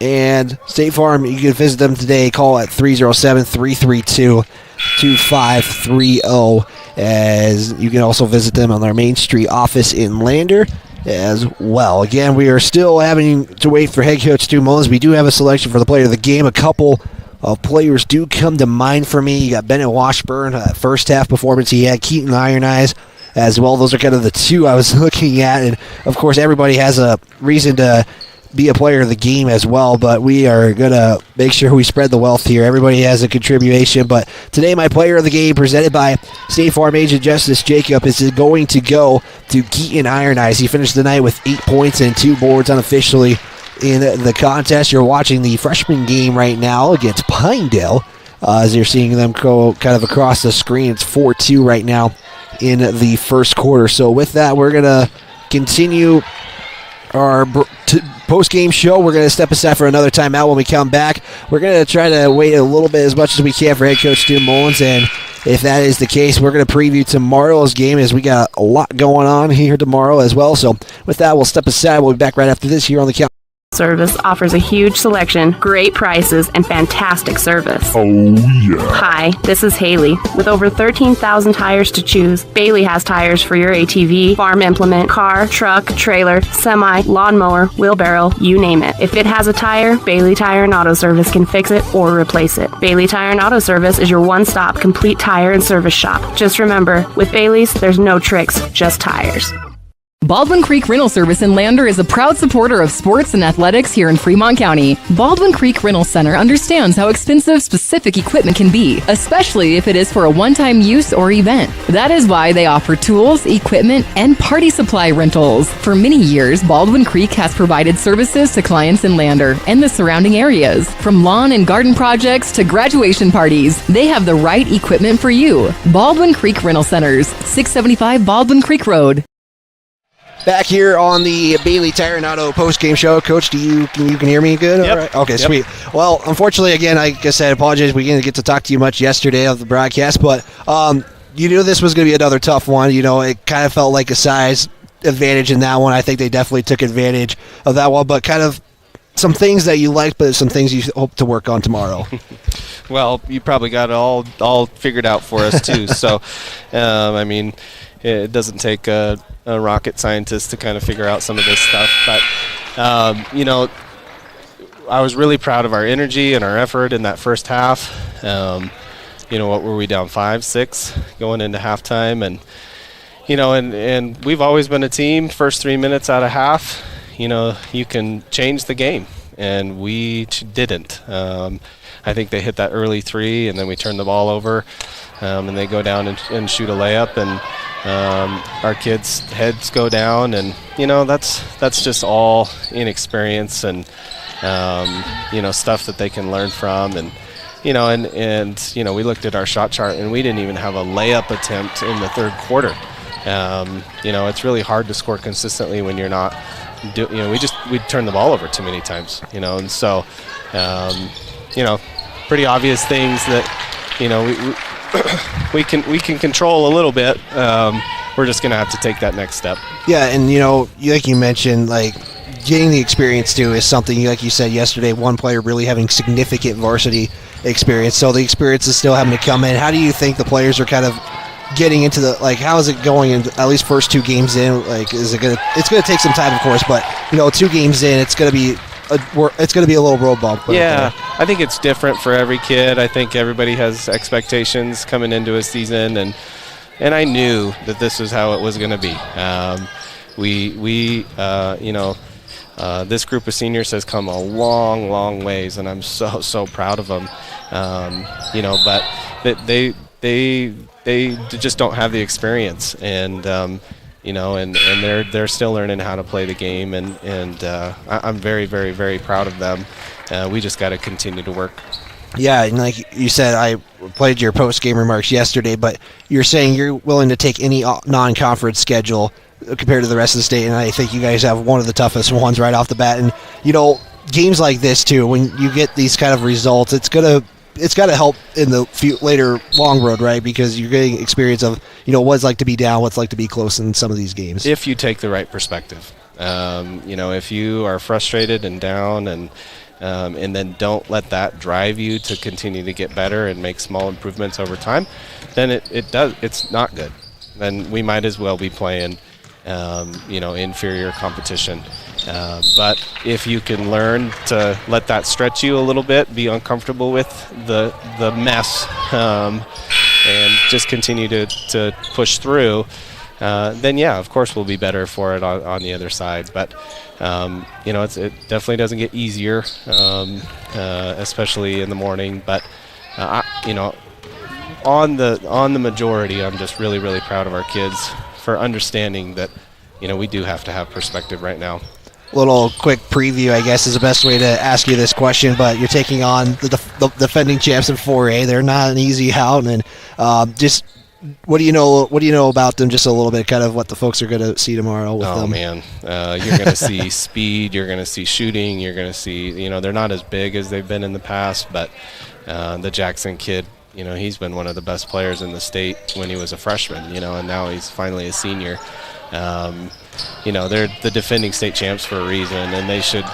A: And State Farm, you can visit them today. Call at 307-332-2530. As you can also visit them on their Main Street office in Lander as well. Again, we are still having to wait for head coach Stu Mullins. We do have a selection for the player of the game. A couple of players do come to mind for me. You got Bennett Washburn, first half performance he had. Keaton Iron Eyes as well. Those are kind of the two I was looking at. And, of course, everybody has a reason to be a player of the game as well, but we are going to make sure we spread the wealth here. Everybody has a contribution, but today my player of the game, presented by State Farm Agent Justice Jacob, is going to go to Keaton Iron Eyes. He finished the night with 8 points and 2 boards unofficially in the contest. You're watching the freshman game right now against Pinedale. As you're seeing them go kind of across the screen, it's 4-2 right now in the first quarter. So with that, we're going to continue our post-game show. We're going to step aside for another timeout. When we come back, we're going to try to wait a little bit as much as we can for head coach Stu Mullins, and if that is the case, we're going to preview tomorrow's game as we got a lot going on here tomorrow as well. So with that, we'll step aside. We'll be back right after this here on the County
B: Service offers a huge selection, great prices, and fantastic service.
U: Oh, yeah.
B: Hi, this is Haley. With over 13,000 tires to choose, Bailey has tires for your ATV, farm implement, car, truck, trailer, semi, lawnmower, wheelbarrow, you name it. If it has a tire, Bailey Tire and Auto Service can fix it or replace it. Bailey Tire and Auto Service is your one-stop complete tire and service shop. Just remember, with Bailey's, there's no tricks, just tires.
K: Baldwin Creek Rental Service in Lander is a proud supporter of sports and athletics here in Fremont County. Baldwin Creek Rental Center understands how expensive specific equipment can be, especially if it is for a one-time use or event. That is why they offer tools, equipment, and party supply rentals. For many years, Baldwin Creek has provided services to clients in Lander and the surrounding areas. From lawn and garden projects to graduation parties, they have the right equipment for you. Baldwin Creek Rental Centers, 675 Baldwin Creek Road.
A: Back here on the Bailey Tire and Auto post-game show. Coach, you can hear me good?
R: Yep.
A: All right. Okay,
R: Yep.
A: Sweet. Well, unfortunately, again, like I said, I apologize. We didn't get to talk to you much yesterday of the broadcast, but you knew this was going to be another tough one. You know, it kind of felt like a size advantage in that one. I think they definitely took advantage of that one, but kind of some things that you liked, but some things you hope to work on tomorrow.
M: Well, you probably got it all figured out for us, too. So, I mean, it doesn't take a rocket scientist to kind of figure out some of this stuff. But, you know, I was really proud of our energy and our effort in that first half. You know, what were we down, 5-6 going into halftime? And, you know, and we've always been a team, first 3 minutes out of half, you know, you can change the game. And we didn't. I think they hit that early three, and then we turned the ball over, and they go down and shoot a layup, and our kids' heads go down, and you know that's just all inexperience and you know, stuff that they can learn from, and you know, and you know, we looked at our shot chart, and we didn't even have a layup attempt in the third quarter. You know, it's really hard to score consistently when you're not. You know, we turned the ball over too many times. You know, and so. You know, pretty obvious things that, you know, we can control a little bit. We're just going to have to take that next step.
A: Yeah, and, you know, like you mentioned, like, getting the experience, too, is something, like you said yesterday, one player really having significant varsity experience. So the experience is still having to come in. How do you think the players are kind of getting into the, like, how is it going in at least first 2 games in? Like, it's going to take some time, of course, but, you know, 2 games in, it's going to be a little road bump.
M: Yeah, I think it's different for every kid. I think everybody has expectations coming into a season, and I knew that this was how it was going to be. You know, this group of seniors has come a long, long ways, and I'm so proud of them. You know, but they just don't have the experience, and you know, and they're still learning how to play the game, and I'm very, very, very proud of them. We just got to continue to work.
A: Yeah, and like you said, I played your post-game remarks yesterday, but you're saying you're willing to take any non-conference schedule compared to the rest of the state, and I think you guys have one of the toughest ones right off the bat. And, you know, games like this, too, when you get these kind of results, it's going it's got to help in the later long road, right? Because you're getting experience of what it's like to be down, what's like to be close in some of these games.
M: If you take the right perspective, if you are frustrated and down and then don't let that drive you to continue to get better and make small improvements over time, then it's not good. Then we might as well be playing inferior competition. But if you can learn to let that stretch you a little bit, be uncomfortable with the mess, and just continue to push through, then yeah, of course we'll be better for it on the other side. But it definitely doesn't get easier, especially in the morning. But on the majority, I'm just really, really proud of our kids for understanding that we do have to have perspective right now.
A: Little quick preview, I guess, is the best way to ask you this question, but you're taking on the defending champs in 4A. They're not an easy out, and just what do you know about them? Just a little bit, kind of what the folks are going to see tomorrow with them.
M: Oh man, you're going to see speed. You're going to see shooting. You're going to see, they're not as big as they've been in the past, but the Jackson kid, he's been one of the best players in the state when he was a freshman, and now he's finally a senior. They're the defending state champs for a reason, and they should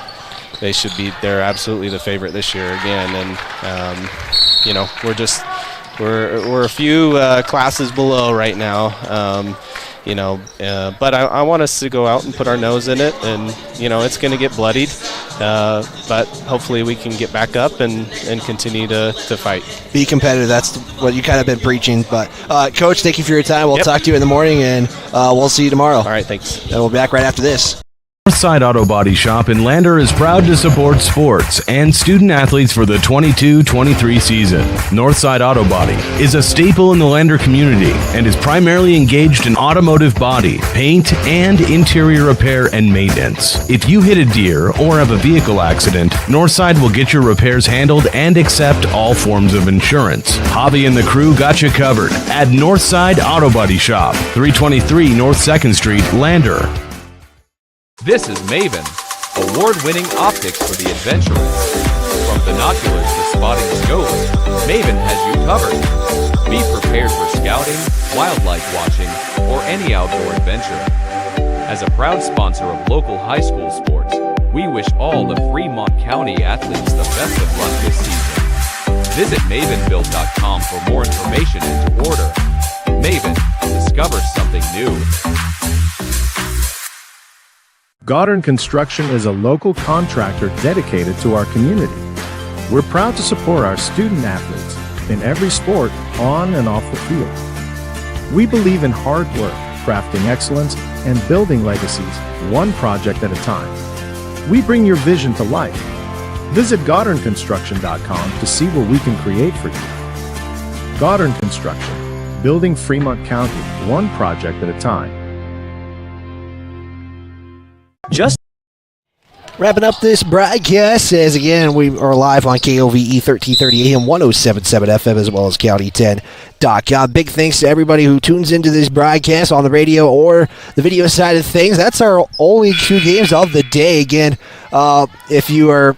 M: be. They're absolutely the favorite this year again. And we're a few classes below right now. But I want us to go out and put our nose in it, and it's going to get bloodied. But hopefully we can get back up and continue to fight.
A: Be competitive. That's what you kind of been preaching. But Coach, thank you for your time. We'll talk to you in the morning, and we'll see you tomorrow.
M: All right, thanks.
A: And we'll be back right after this.
C: Northside Auto Body Shop in Lander is proud to support sports and student athletes for the 22-23 season. Northside Auto Body is a staple in the Lander community and is primarily engaged in automotive body, paint, and interior repair and maintenance. If you hit a deer or have a vehicle accident, Northside will get your repairs handled and accept all forms of insurance. Javi and the crew got you covered at Northside Auto Body Shop, 323 North 2nd Street, Lander.
D: This is Maven, award-winning optics for the adventurous. From binoculars to spotting scopes, Maven has you covered. Be prepared for scouting, wildlife watching, or any outdoor adventure. As a proud sponsor of local high school sports, we wish all the Fremont County athletes the best of luck this season. Visit mavenbuild.com for more information and to order. Maven, discover something new.
I: Goddard Construction is a local contractor dedicated to our community. We're proud to support our student athletes in every sport on and off the field. We believe in hard work, crafting excellence, and building legacies one project at a time. We bring your vision to life. Visit GoddardConstruction.com to see what we can create for you. Goddard Construction, building Fremont County one project at a time.
A: Just wrapping up this broadcast, as again we are live on KOVE 1330 AM 107.7 FM as well as County10.com. Big thanks to everybody who tunes into this broadcast on the radio or the video side of things. That's our only two games of the day. Again, if you are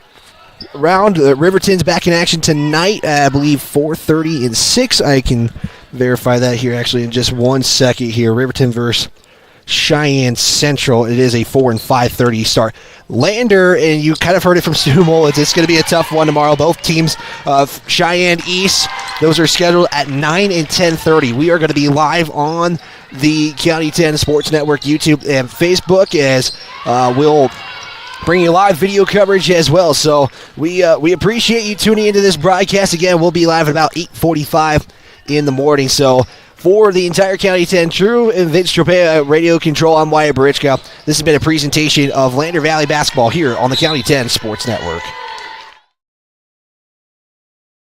A: around, Riverton's back in action tonight, I believe 4:30 and 6. I can verify that here actually in just 1 second here. Riverton versus Cheyenne Central. It is a 4 and 5:30 start. Lander, and you kind of heard it from Sumel, it's going to be a tough one tomorrow. Both teams of Cheyenne East, those are scheduled at 9 and 10:30. We are going to be live on the County 10 Sports Network YouTube and Facebook, as we'll bring you live video coverage as well. So we appreciate you tuning into this broadcast. Again, we'll be live at about 8:45 in the morning. So for the entire County 10 True and Vince Tropea radio control, I'm Wyatt Barichka. This has been a presentation of Lander Valley Basketball here on the County 10 Sports Network.